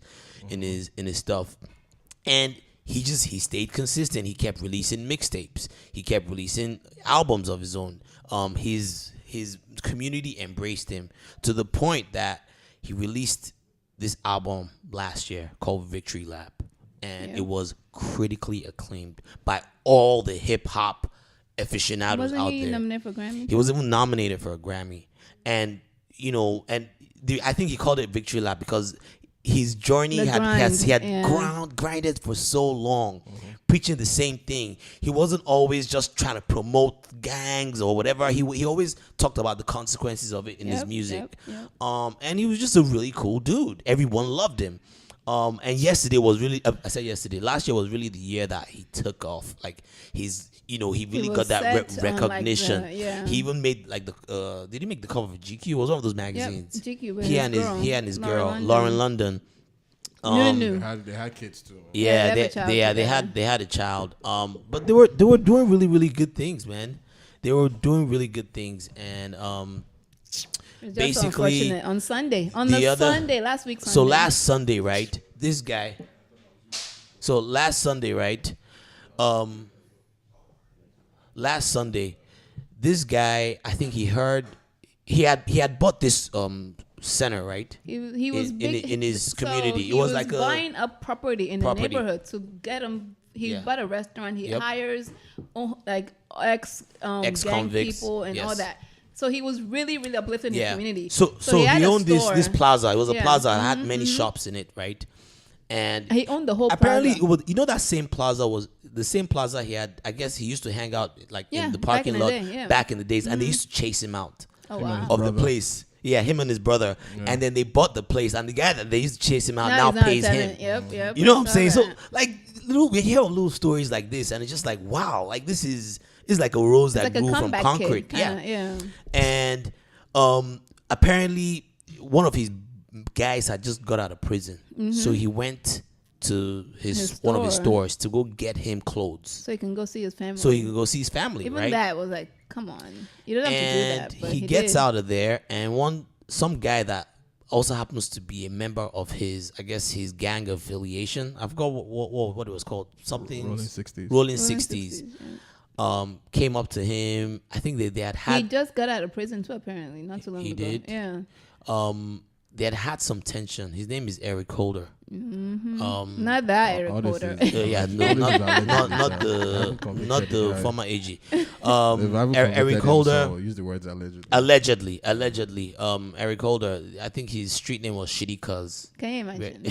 [SPEAKER 2] stuff, and he stayed consistent. He kept releasing mixtapes. He kept releasing albums of his own. His community embraced him to the point that he released this album last year called Victory Lap, and it was critically acclaimed by all the hip hop aficionados out there.
[SPEAKER 3] Wasn't he nominated for Grammy?
[SPEAKER 2] He was even nominated for a Grammy, and I think he called it Victory Lap because his journey he had grinded for so long, preaching the same thing. He wasn't always just trying to promote gangs or whatever. He always talked about the consequences of it in his music. And he was just a really cool dude. Everyone loved him. And yesterday was really, I said yesterday, last year was really the year that he took off. Like he really got that recognition. He even made like did he make the cover of GQ? It was one of those magazines.
[SPEAKER 3] Yep, GQ with
[SPEAKER 2] he and his girl, Lauren London.
[SPEAKER 4] They had kids too.
[SPEAKER 2] Yeah, they had a child. But they were doing really, really good things, man. They were doing really good things, and basically
[SPEAKER 3] on Sunday, last week. Sunday.
[SPEAKER 2] So last Sunday, right? This guy. So last Sunday, right? Last Sunday, this guy, I think he had bought this center, right?
[SPEAKER 3] He was big
[SPEAKER 2] in his community.
[SPEAKER 3] He
[SPEAKER 2] it was like
[SPEAKER 3] buying up property in the neighborhood to get him. He bought a restaurant. He hires like ex gang people and all that. So he was really, really uplifting his community.
[SPEAKER 2] So he owned this plaza. It was a plaza that had many shops in it, right? And
[SPEAKER 3] he owned the whole
[SPEAKER 2] apparently
[SPEAKER 3] plaza.
[SPEAKER 2] It was, that same plaza was the same plaza he had. I guess he used to hang out like in the parking lot back in the days, and they used to chase him out of the place. Yeah, him and his brother, and then they bought the place, and the guy that they used to chase him out now pays him.
[SPEAKER 3] Yep.
[SPEAKER 2] You know what I'm saying? So like, we hear little stories like this, and it's just like, wow, like this is like a rose that grew from concrete.
[SPEAKER 3] Yeah.
[SPEAKER 2] And apparently one of his guys had just got out of prison, so he went to one of his stores to go get him clothes,
[SPEAKER 3] so he can go see his family.
[SPEAKER 2] Even
[SPEAKER 3] right? That was like, come on, you don't have to do that. But
[SPEAKER 2] he gets out of there, and some guy that also happens to be a member of his gang affiliation. I forgot what it was called. Something Rolling 60s. Came up to him. I think they had.
[SPEAKER 3] He just got out of prison too, apparently, not too long ago.
[SPEAKER 2] He did.
[SPEAKER 3] Yeah.
[SPEAKER 2] They had some tension. His name is Eric Holder.
[SPEAKER 3] Not that Eric Holder.
[SPEAKER 2] Not the former AG. Eric Holder.
[SPEAKER 4] So use the words allegedly.
[SPEAKER 2] Allegedly. Eric Holder. I think his street name was Shitty Cuz.
[SPEAKER 3] Can you imagine?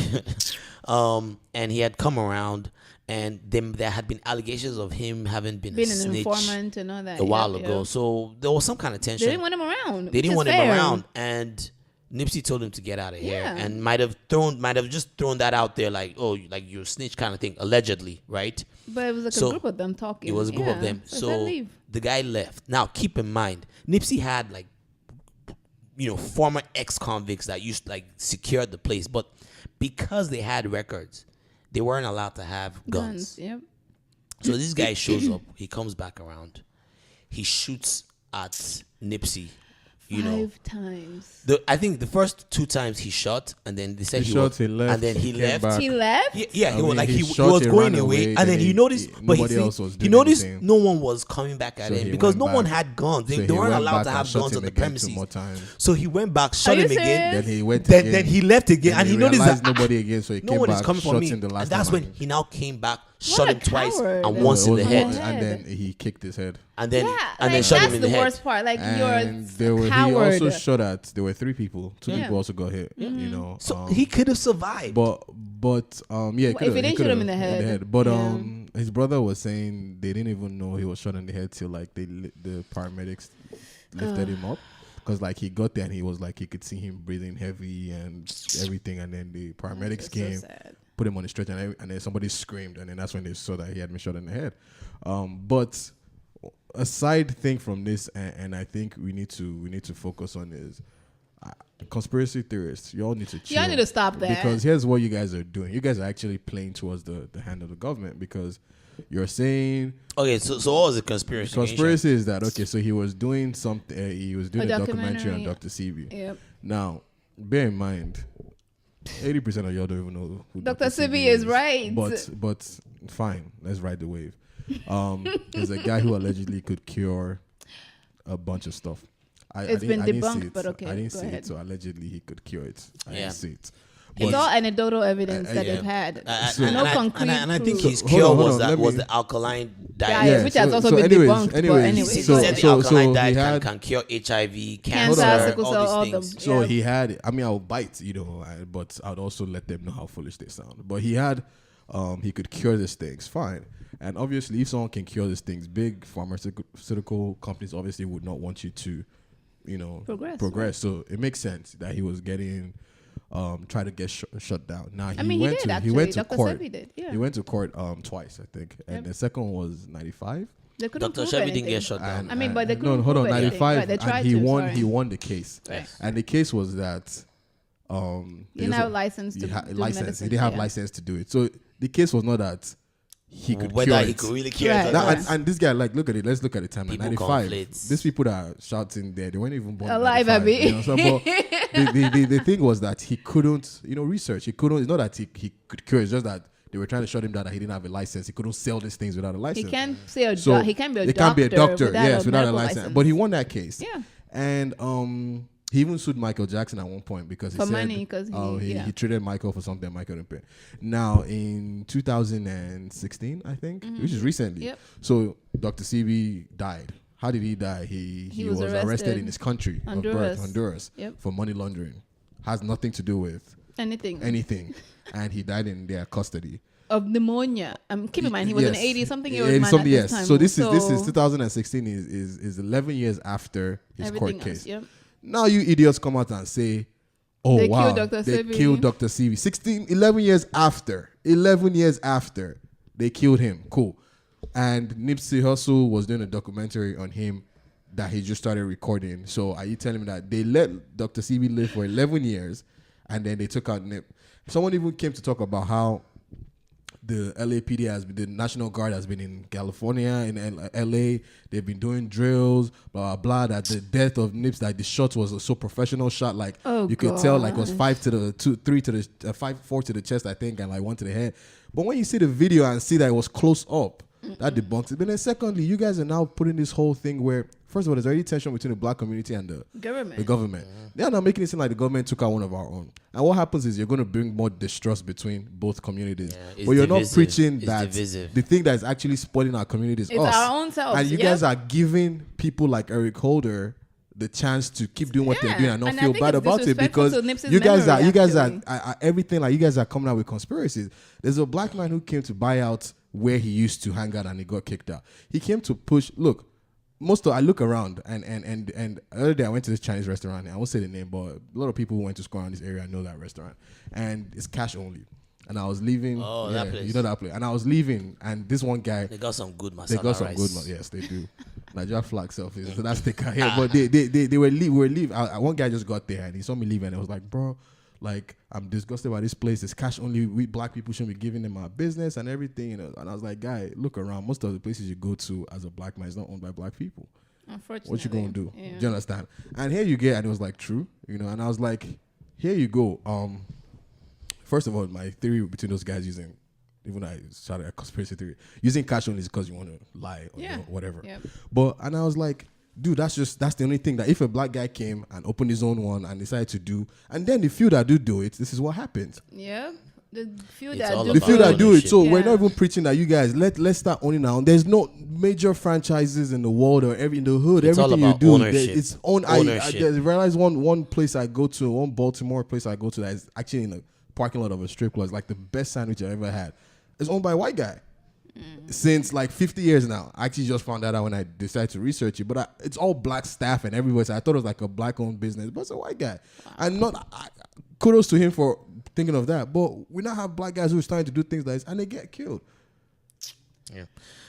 [SPEAKER 2] And he had come around, and there had been allegations of him having been a snitch,
[SPEAKER 3] an informant and all that
[SPEAKER 2] a while ago. So there was some kind of tension.
[SPEAKER 3] They didn't want him around.
[SPEAKER 2] And Nipsey told him to get out of here, and might have just thrown that out there, like, oh, like you're a snitch kind of thing, allegedly, right?
[SPEAKER 3] But it was like a group of them talking.
[SPEAKER 2] It was a group of them. So the guy left. Now keep in mind, Nipsey had like, former ex-convicts that used to like secure the place, but because they had records, they weren't allowed to have guns.
[SPEAKER 3] Yep.
[SPEAKER 2] So this guy shows up. He comes back around. He shoots at Nipsey.
[SPEAKER 3] 5 times.
[SPEAKER 2] I think the first 2 times he shot, and then they said he left, and then he left.
[SPEAKER 3] He left.
[SPEAKER 2] Yeah, he was going away, and then he noticed, but he noticed no one was coming back at him because no one had guns. They weren't allowed to have guns on the premises. So he went back, shot him again.
[SPEAKER 4] Then he went.
[SPEAKER 2] Then he left again, and he noticed that
[SPEAKER 4] nobody again. So he
[SPEAKER 2] no
[SPEAKER 4] came
[SPEAKER 2] one
[SPEAKER 4] back,
[SPEAKER 2] is coming for me, and that's when he now came back, shot him twice, and once in the head,
[SPEAKER 4] and then he kicked his head.
[SPEAKER 2] And then shot him in the head.
[SPEAKER 3] That's the worst part. Like, you're a
[SPEAKER 4] he
[SPEAKER 3] coward.
[SPEAKER 4] also shot at. There were 3 people. 2 people also got hit.
[SPEAKER 2] So he could have survived.
[SPEAKER 4] But
[SPEAKER 3] if he didn't shoot him in the head.
[SPEAKER 4] But his brother was saying they didn't even know he was shot in the head till like the paramedics lifted him up. Because like he got there and he was like, he could see him breathing heavy and everything, and then the paramedics came, put him on the stretcher, and then somebody screamed, and then that's when they saw that he had been shot in the head. But a side thing from this, and I think we need to focus on is conspiracy theorists. You all need to chill.
[SPEAKER 3] Y'all need to stop that.
[SPEAKER 4] Because here's what you guys are doing. You guys are actually playing towards the hand of the government, because you're saying...
[SPEAKER 2] Okay, so what was the conspiracy?
[SPEAKER 4] Conspiracy is that, okay, so he was doing something, he was doing a documentary on Dr. Sebi.
[SPEAKER 3] Yep.
[SPEAKER 4] Now, bear in mind, 80% of y'all don't even know who
[SPEAKER 3] Dr. Sebi is. Right.
[SPEAKER 4] But fine, let's ride the wave. There's a guy who allegedly could cure a bunch of stuff.
[SPEAKER 3] It's been debunked, but okay.
[SPEAKER 4] I didn't see it, so allegedly he could cure it. I didn't see it.
[SPEAKER 3] It's all anecdotal evidence that they've had. No concrete
[SPEAKER 2] and I think
[SPEAKER 3] proof.
[SPEAKER 2] his cure was the alkaline diet.
[SPEAKER 3] Which has also been debunked.
[SPEAKER 2] He said the alkaline diet can cure HIV, cancer,
[SPEAKER 3] sickle cell,
[SPEAKER 2] all these things.
[SPEAKER 4] So he had, I'll bite, but I'd also let them know how foolish they sound. But he had, he could cure these things, fine. And obviously, if someone can cure these things, big pharmaceutical companies obviously would not want you to, progress. So it makes sense that he was getting try to get shut down. Now
[SPEAKER 3] he went to
[SPEAKER 4] Dr. court.
[SPEAKER 3] Sebi did. Yeah.
[SPEAKER 4] He went to court twice, I think, and the second one was 95.
[SPEAKER 2] Dr. Sebi didn't get shut down.
[SPEAKER 3] But they couldn't
[SPEAKER 4] hold on,
[SPEAKER 3] prove
[SPEAKER 4] 95,
[SPEAKER 3] anything. Right,
[SPEAKER 4] and he won the case.
[SPEAKER 3] Right.
[SPEAKER 4] And the case was that
[SPEAKER 3] you didn't have license to do medicine.
[SPEAKER 4] He didn't have license to do it. So the case was not that he could
[SPEAKER 2] whether
[SPEAKER 4] cure
[SPEAKER 2] he
[SPEAKER 4] it.
[SPEAKER 2] could really cure
[SPEAKER 3] Right.
[SPEAKER 2] it.
[SPEAKER 4] And this guy, like, look at it. Let's look at the time.
[SPEAKER 2] People
[SPEAKER 4] 95.
[SPEAKER 2] conflates.
[SPEAKER 4] These people that are shouting there, they weren't even born
[SPEAKER 3] Alive,
[SPEAKER 4] in 95,
[SPEAKER 3] Abby.
[SPEAKER 4] you know, so, but the thing was that he couldn't, research. He couldn't. It's not that he could cure. It's just that they were trying to shut him down that he didn't have a license. He couldn't sell these things without a license.
[SPEAKER 3] He can't say he can't be a
[SPEAKER 4] he
[SPEAKER 3] doctor.
[SPEAKER 4] can't be a doctor,
[SPEAKER 3] without
[SPEAKER 4] a license. But he won that case.
[SPEAKER 3] Yeah.
[SPEAKER 4] And he even sued Michael Jackson at one point because he said
[SPEAKER 3] money, because
[SPEAKER 4] he treated Michael for something Michael didn't pay. Now in 2016, I think, which is recently.
[SPEAKER 3] Yep.
[SPEAKER 4] So Dr. CB died. How did he die? He was arrested in his country of birth, Honduras, for money laundering. Has nothing to do with anything, and he died in their custody
[SPEAKER 3] of pneumonia. Keep in mind he was an 80-something year old man at
[SPEAKER 4] yes.
[SPEAKER 3] this time.
[SPEAKER 4] So this is 2016 is 11 years after his court case.
[SPEAKER 3] Yep.
[SPEAKER 4] Now you idiots come out and say, "Oh
[SPEAKER 3] they
[SPEAKER 4] wow,
[SPEAKER 3] killed
[SPEAKER 4] Dr. CB." 11 years after they killed him. Cool. And Nipsey Hussle was doing a documentary on him that he just started recording. So are you telling me that they let Dr. CB live for 11 years and then they took out Nip? Someone even came to talk about how the LAPD the National Guard has been in California, in LA. They've been doing drills, blah, blah, blah. That the death of Nips, like the shot was a so professional shot. Like you could tell, like it was 4 to the chest, I think, and like 1 to the head. But when you see the video and see that it was close up, that debunks it. But then secondly, you guys are now putting this whole thing where, first of all, there's already tension between the black community and the government. They are now making it seem like the government took out one of our own. And what happens is you're going to bring more distrust between both communities. But you're not preaching that the thing that is actually spoiling our communities
[SPEAKER 3] it's
[SPEAKER 4] us.
[SPEAKER 3] Our own selves.
[SPEAKER 4] And you guys are giving people like Eric Holder the chance to keep doing what they're doing and not feel bad about it, because you guys are everything, like you guys are coming out with conspiracies. There's a black man who came to buy out where he used to hang out and he got kicked out. He came to push. Look, I look around and the other day I went to this Chinese restaurant. I won't say the name, but a lot of people who went to school around this area know that restaurant, and it's cash only. And I was leaving.
[SPEAKER 2] Oh, that place.
[SPEAKER 4] You know that place. And I was leaving, and this one guy.
[SPEAKER 2] They got some good masala rice.
[SPEAKER 4] Yes, they do. Nigeria flag selfies. So that's the guy here. But they were leaving. One guy just got there and he saw me leaving and it was like, bro, like I'm disgusted by this place. It's cash only. We black people shouldn't be giving them our business and everything. And I was like, guy, look around. Most of the places you go to as a black man is not owned by black people.
[SPEAKER 3] Unfortunately.
[SPEAKER 4] What you gonna do? Yeah. Do you understand? And here you get, and it was like true, and I was like, here you go. First of all, my theory between those guys using, even I started a conspiracy theory, using cash only is because you want to lie or whatever. Yep. And I was like, dude, that's the only thing, that if a black guy came and opened his own one and decided to do, and then the few that do it, this is what happens.
[SPEAKER 3] Yeah. The few
[SPEAKER 4] that do it. So we're not even preaching that you guys let's start owning now. There's no major franchises in the world or in the hood.
[SPEAKER 2] It's
[SPEAKER 4] everything
[SPEAKER 2] all about
[SPEAKER 4] you do,
[SPEAKER 2] ownership.
[SPEAKER 4] It's own. I realized one place I go to, one Baltimore place I go to that is actually in the parking lot of a strip club. It's like the best sandwich I ever had. It's owned by a white guy. Since like 50 years now. I actually just found that out when I decided to research it. But it's all black staff and everybody. So I thought it was like a black-owned business, but it's a white guy. And kudos to him for thinking of that. But we now have black guys who are starting to do things like this and they get killed.
[SPEAKER 2] Yeah.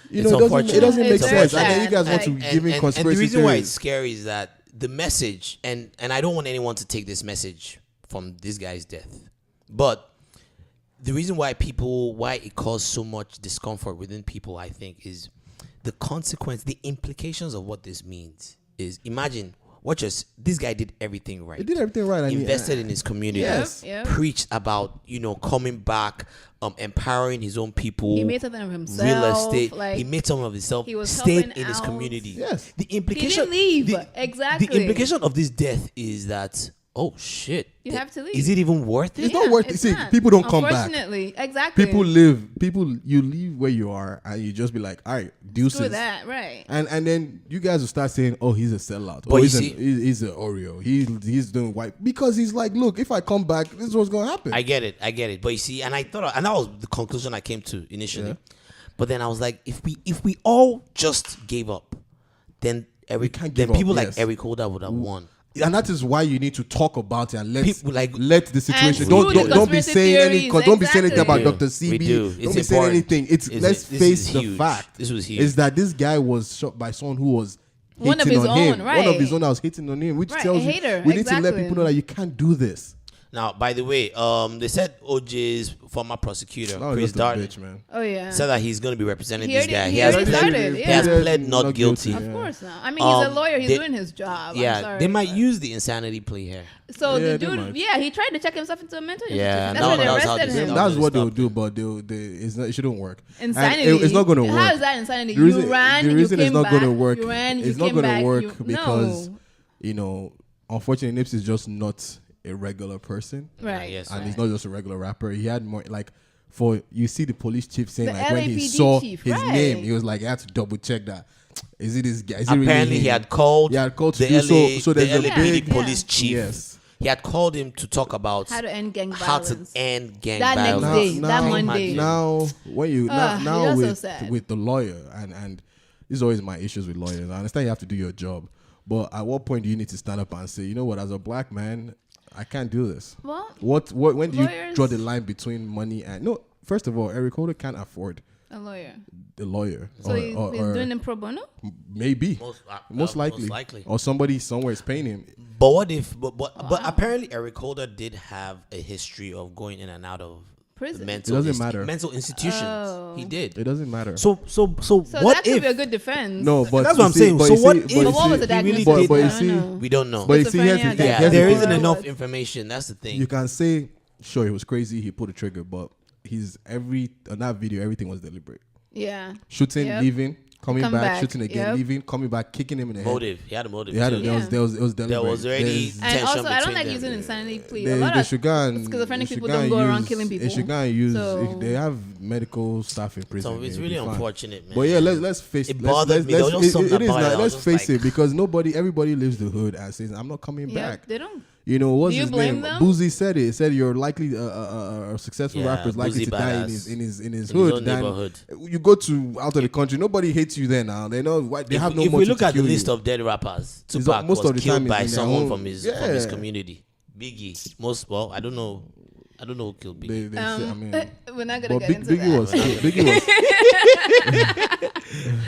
[SPEAKER 4] It doesn't make sense. And then you guys want to give in conspiracy
[SPEAKER 2] and the reason
[SPEAKER 4] theories.
[SPEAKER 2] why it's scary is that the message, and I don't want anyone to take this message from this guy's death, but the reason why it caused so much discomfort within people, I think, is the consequence, the implications of what this means. Is imagine this guy did everything right.
[SPEAKER 4] He did everything right.
[SPEAKER 2] Invested in his community.
[SPEAKER 4] Yes.
[SPEAKER 2] Preached about, coming back, empowering his own people.
[SPEAKER 3] He made something of himself.
[SPEAKER 2] Real estate. He made something of himself.
[SPEAKER 3] He was
[SPEAKER 2] stayed in
[SPEAKER 3] out.
[SPEAKER 2] his community.
[SPEAKER 4] Yes.
[SPEAKER 2] The implication.
[SPEAKER 3] He didn't leave. Exactly.
[SPEAKER 2] The implication of this death is that, oh shit,
[SPEAKER 3] you have to leave.
[SPEAKER 2] Is it even worth it?
[SPEAKER 4] It's not worth it. See, people don't come back.
[SPEAKER 3] Unfortunately, exactly.
[SPEAKER 4] You leave where you are and you just be like, all right, deuces.
[SPEAKER 3] Screw that, right.
[SPEAKER 4] And then you guys will start saying, oh, he's a sellout.
[SPEAKER 2] But
[SPEAKER 4] he's an Oreo. He's doing white. Because he's like, look, if I come back, this is what's going to happen.
[SPEAKER 2] I get it. But you see, and that was the conclusion I came to initially. Yeah. But then I was like, if we all just gave up, then people like Eric Holder would have won.
[SPEAKER 4] And that is why you need to talk about it and let
[SPEAKER 2] People
[SPEAKER 4] let the situation.
[SPEAKER 3] And
[SPEAKER 4] Don't be saying anything. Don't be saying anything about Dr. CB. Don't be saying anything. Let's face the fact.
[SPEAKER 2] This was huge.
[SPEAKER 4] Is that this guy was shot by someone who was
[SPEAKER 3] one of
[SPEAKER 4] hating
[SPEAKER 3] his
[SPEAKER 4] on him.
[SPEAKER 3] own, right?
[SPEAKER 4] One of his own that was hating on him, which tells you we need to let people know that you can't do this.
[SPEAKER 2] Now, by the way, they said OJ's former prosecutor, Chris Darden,
[SPEAKER 4] bitch, man.
[SPEAKER 3] Oh yeah.
[SPEAKER 2] said that he's going to be representing this guy.
[SPEAKER 3] He has
[SPEAKER 2] pled not guilty.
[SPEAKER 3] Of course not. I mean, he's a lawyer. He's doing his job.
[SPEAKER 2] Yeah,
[SPEAKER 3] I'm sorry,
[SPEAKER 2] they might use the insanity plea here.
[SPEAKER 3] So the dude, he tried to check himself into a mental institution. That's
[SPEAKER 2] no,
[SPEAKER 3] why they
[SPEAKER 2] that's
[SPEAKER 3] arrested him.
[SPEAKER 4] That's what they'll do, but it shouldn't work.
[SPEAKER 3] Insanity.
[SPEAKER 4] It's not going to work.
[SPEAKER 3] How is that insanity?
[SPEAKER 4] The reason,
[SPEAKER 3] you ran.
[SPEAKER 4] The reason
[SPEAKER 3] you
[SPEAKER 4] it's not going to work.
[SPEAKER 3] You ran.
[SPEAKER 4] It's not going to work because unfortunately, Nipsey is just not a regular person,
[SPEAKER 3] right?
[SPEAKER 2] Yes,
[SPEAKER 4] and he's not just a regular rapper. He had more you see the police chief saying
[SPEAKER 3] The
[SPEAKER 4] when he
[SPEAKER 3] LAPD
[SPEAKER 4] saw
[SPEAKER 3] chief,
[SPEAKER 4] his
[SPEAKER 3] right.
[SPEAKER 4] name, he was like, I had to double check that. Is it this guy? Is
[SPEAKER 2] apparently
[SPEAKER 4] it really
[SPEAKER 2] he had called
[SPEAKER 4] to
[SPEAKER 2] the
[SPEAKER 4] do so
[SPEAKER 2] the
[SPEAKER 4] there's a
[SPEAKER 2] LAPD
[SPEAKER 4] big
[SPEAKER 2] police chief.
[SPEAKER 4] Yes.
[SPEAKER 2] He had called him to talk about
[SPEAKER 3] how to end gang
[SPEAKER 2] How
[SPEAKER 3] violence.
[SPEAKER 2] to end gang
[SPEAKER 3] That next
[SPEAKER 2] violence.
[SPEAKER 3] day, that Monday.
[SPEAKER 4] Now when you now
[SPEAKER 3] so sad.
[SPEAKER 4] with the lawyer and this is always my issues with lawyers. I understand you have to do your job, but at what point do you need to stand up and say, you know what, as a black man, I can't do this.
[SPEAKER 3] Well,
[SPEAKER 4] when do you draw the line between money and first of all, Eric Holder can't afford
[SPEAKER 3] a lawyer.
[SPEAKER 4] The lawyer.
[SPEAKER 3] So he's doing it pro bono?
[SPEAKER 4] Maybe. Most likely. Or somebody somewhere is paying him.
[SPEAKER 2] But what if but apparently Eric Holder did have a history of going in and out of
[SPEAKER 3] prison.
[SPEAKER 4] It doesn't matter.
[SPEAKER 2] Mental institutions. He did.
[SPEAKER 4] It doesn't matter.
[SPEAKER 2] So what
[SPEAKER 3] that could
[SPEAKER 2] if
[SPEAKER 3] be a good defense.
[SPEAKER 4] No, but
[SPEAKER 2] that's what I'm saying. So what if
[SPEAKER 3] what was the diagnosis?
[SPEAKER 4] But you see,
[SPEAKER 2] we don't know.
[SPEAKER 4] But you see, here's the thing.
[SPEAKER 2] There isn't enough information. That's the thing.
[SPEAKER 4] You can say, sure, he was crazy. He pulled the trigger, but on that video, everything was deliberate.
[SPEAKER 3] Yeah.
[SPEAKER 4] Shooting, leaving, coming back, shooting again, leaving, coming back, kicking him in the head.
[SPEAKER 2] Motive. He had a motive.
[SPEAKER 4] It was deliberate.
[SPEAKER 2] There was already tension
[SPEAKER 3] and also, I don't
[SPEAKER 2] between
[SPEAKER 3] like
[SPEAKER 2] them.
[SPEAKER 3] using insanity plea. A lot of schizophrenic people don't go around killing people.
[SPEAKER 4] They have medical staff in prison.
[SPEAKER 2] So it's really unfortunate, man.
[SPEAKER 4] But yeah, let's face it. Let's face it, because everybody lives the hood and says, I'm not coming back.
[SPEAKER 3] They don't.
[SPEAKER 4] What's his name?
[SPEAKER 3] Them?
[SPEAKER 4] Boozy said it. He said you're likely a successful rapper is likely to die in his hood.
[SPEAKER 2] Neighborhood.
[SPEAKER 4] You go out of the country, nobody hates you there now. They know why they have no.
[SPEAKER 2] If we look at the
[SPEAKER 4] you.
[SPEAKER 2] list of dead rappers, Tupac was killed by someone from his community. Biggie, I don't know who killed Biggie.
[SPEAKER 3] We're not gonna get into
[SPEAKER 4] Biggie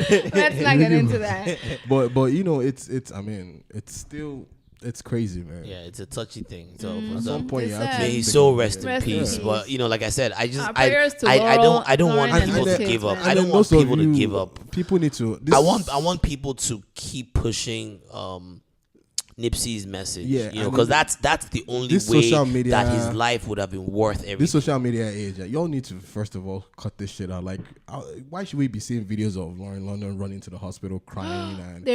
[SPEAKER 3] that. Let's not get into that.
[SPEAKER 4] But it's still. It's crazy, man.
[SPEAKER 2] Yeah, it's a touchy thing. So
[SPEAKER 4] at some point,
[SPEAKER 2] he's so rest in peace. But like I said, I don't want people to give up. I don't want people to give up.
[SPEAKER 4] People need to.
[SPEAKER 2] I want people to keep pushing Nipsey's message. Because that's the only way that his life would have been worth everything.
[SPEAKER 4] This social media age, y'all need to first of all cut this shit out. Like, why should we be seeing videos of Lauren London running to the hospital crying? And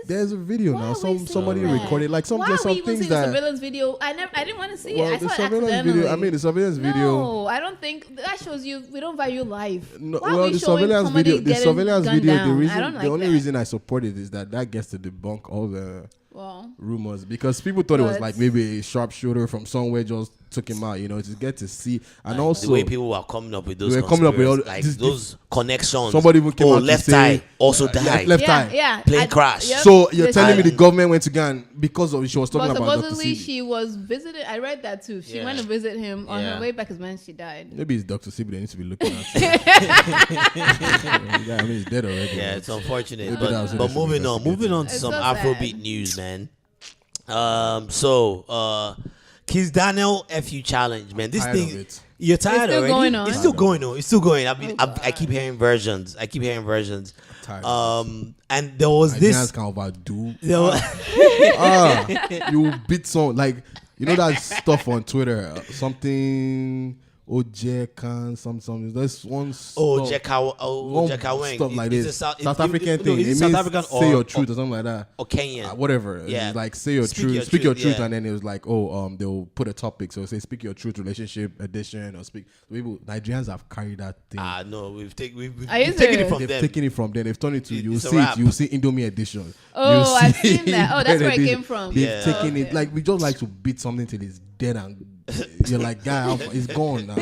[SPEAKER 4] there's a video now. Somebody recorded some things that
[SPEAKER 3] surveillance video. I didn't want to see it. I
[SPEAKER 4] the
[SPEAKER 3] saw
[SPEAKER 4] surveillance video. The surveillance video.
[SPEAKER 3] No, I don't think that shows you we don't value life.
[SPEAKER 4] No, the surveillance video. The only reason I support it is that gets to debunk all the rumors, because people thought it was like maybe a sharpshooter from somewhere just took him out, to get to see. And also
[SPEAKER 2] the way people were coming up with those those connections.
[SPEAKER 4] Somebody even came out
[SPEAKER 2] left
[SPEAKER 4] to say,
[SPEAKER 2] eye also died.
[SPEAKER 4] Left eye.
[SPEAKER 2] Plane crash.
[SPEAKER 4] So you're telling me the government went to go and because of she was talking about Dr.
[SPEAKER 3] supposedly
[SPEAKER 4] CB.
[SPEAKER 3] she was visited. I read that too. She went to visit him on her way back, when she died.
[SPEAKER 4] Maybe it's Dr. CB they need to be looking at. He's dead already.
[SPEAKER 2] Yeah, it's unfortunate. But moving on to some Afrobeat news, man. Kiss Daniel FU challenge, man. This thing, you're tired already. It's still going on. It's still going. I keep hearing versions. And there was this.
[SPEAKER 4] Kind of overdo. You beat some that stuff on Twitter. Something. Something. There's one stuff like this. South African thing. It means say your truth or something like that.
[SPEAKER 2] Or Kenyan.
[SPEAKER 4] Whatever. Yeah. Like say your truth. Speak your truth, and then it was like, they'll put a topic. So say speak your truth relationship edition or speak. Nigerians have carried that thing.
[SPEAKER 2] No, we've taken
[SPEAKER 3] it
[SPEAKER 2] from them.
[SPEAKER 4] They've taken it from them. They've turned it to you see Indomie edition.
[SPEAKER 3] I've seen that. That's where it came from.
[SPEAKER 4] They've taken it. Like we just like to beat something till it's dead and you're like, guy, it's gone now.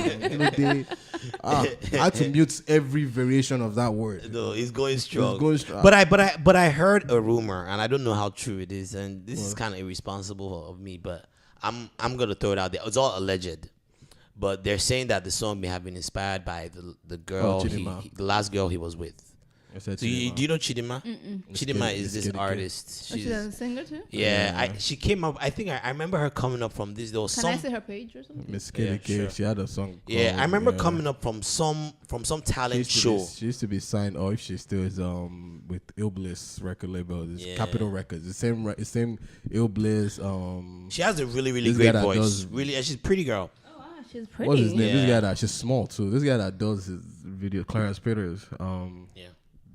[SPEAKER 4] I had to mute every variation of that word.
[SPEAKER 2] No, it's going strong.
[SPEAKER 4] It's going strong.
[SPEAKER 2] But I heard a rumor, and I don't know how true it is, and this is kind of irresponsible of me, but I'm gonna throw it out there. It's all alleged, but they're saying that the song may have been inspired by the girl, the last girl he was with. Do you know Chidima? Chidima is this artist.
[SPEAKER 3] She's a singer too?
[SPEAKER 2] Yeah, she came up. I think I remember her coming up from this.
[SPEAKER 3] Can I see her page or something?
[SPEAKER 4] Miss Kitty K. She had a song.
[SPEAKER 2] Yeah, I remember coming up from some talent show.
[SPEAKER 4] She used to be signed, or if she still is, with Ill Bliss record label. It's Capitol Records. The same Ill Bliss.
[SPEAKER 2] She has a really great voice. Really, and she's a pretty girl.
[SPEAKER 3] Oh, wow, she's pretty.
[SPEAKER 4] What's his name? This guy she's small too. This guy that does his video, Clarence Peters.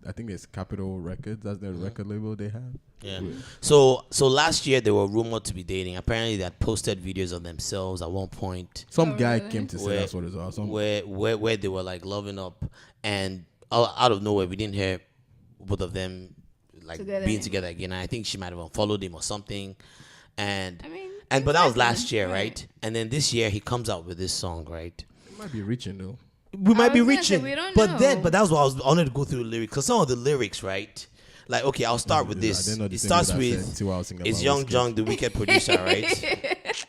[SPEAKER 4] I think it's Capitol Records. That's their record label they have.
[SPEAKER 2] Yeah. So last year they were rumored to be dating. Apparently they had posted videos of themselves at one point.
[SPEAKER 4] Some guy came to say that's what it's all.
[SPEAKER 2] Where they were like loving up, and out of nowhere we didn't hear both of them like being together again. I think she might have unfollowed him or something. But that was last year, right? And then this year he comes out with this song, right?
[SPEAKER 4] It might be reaching though.
[SPEAKER 2] We might be reaching,
[SPEAKER 3] we don't
[SPEAKER 2] but
[SPEAKER 3] know.
[SPEAKER 2] that's what I wanted to go through the lyrics, because some of the lyrics, right? Like, okay, I'll start with this. It starts with, "It's Young Jung, the wicked producer," right?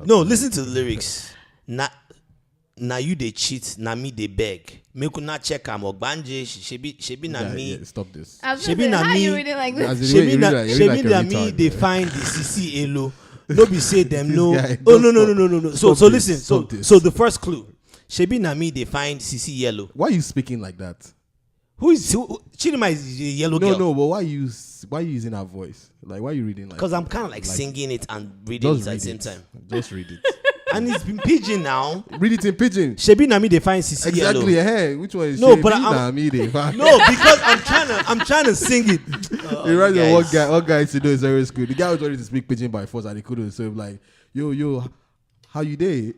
[SPEAKER 2] No, listen to the lyrics. Na you they cheat, na me they beg. Me could not check am ogbanje. She be na me.
[SPEAKER 4] Stop this.
[SPEAKER 3] She be na me. How you reading like this?
[SPEAKER 2] She be na me. They find the CC Elo. No be say them no. Oh no. So listen. So the first clue. Shebi na me they find CC Yellow.
[SPEAKER 4] Why are you speaking like that?
[SPEAKER 2] Chidima is a yellow girl.
[SPEAKER 4] No, but why you using her voice? Like, why are you reading like?
[SPEAKER 2] Because I'm kind of like singing it and reading it at the same time.
[SPEAKER 4] Just read it.
[SPEAKER 2] And it's been pidgin now.
[SPEAKER 4] Read it in pidgin.
[SPEAKER 2] Shebi na me they find CC Yellow.
[SPEAKER 4] Exactly. Hey, which one is
[SPEAKER 2] no?
[SPEAKER 4] Shebi
[SPEAKER 2] But
[SPEAKER 4] na me they find?
[SPEAKER 2] No, because I'm trying to sing it.
[SPEAKER 4] You realize what guy to do is very good. The guy was ready to speak pidgin by force and he couldn't. So like, yo. How you day?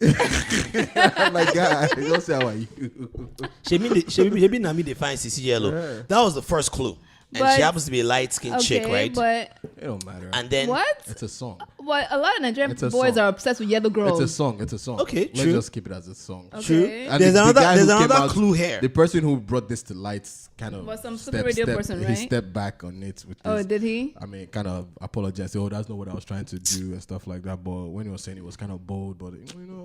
[SPEAKER 4] I'm like, God, don't say how are you.
[SPEAKER 2] Shebi na me they find CC Yellow. Yeah. That was the first clue. And she happens to be a light-skinned chick, right?
[SPEAKER 3] But
[SPEAKER 4] it don't matter.
[SPEAKER 2] And then
[SPEAKER 3] what?
[SPEAKER 4] It's a song.
[SPEAKER 3] Well, a lot of Nigerian boys are obsessed with yellow girls.
[SPEAKER 4] It's a song.
[SPEAKER 2] Okay,
[SPEAKER 4] Let's just keep it as a song.
[SPEAKER 3] Okay.
[SPEAKER 2] True.
[SPEAKER 4] And
[SPEAKER 2] there's another clue here.
[SPEAKER 4] The person who brought this to light kind of
[SPEAKER 3] was some super radio person, right?
[SPEAKER 4] He stepped back on it with this.
[SPEAKER 3] Oh, did he?
[SPEAKER 4] I mean, kind of apologized. Oh, that's not what I was trying to do and stuff like that. But when he was saying it was kind of bold, but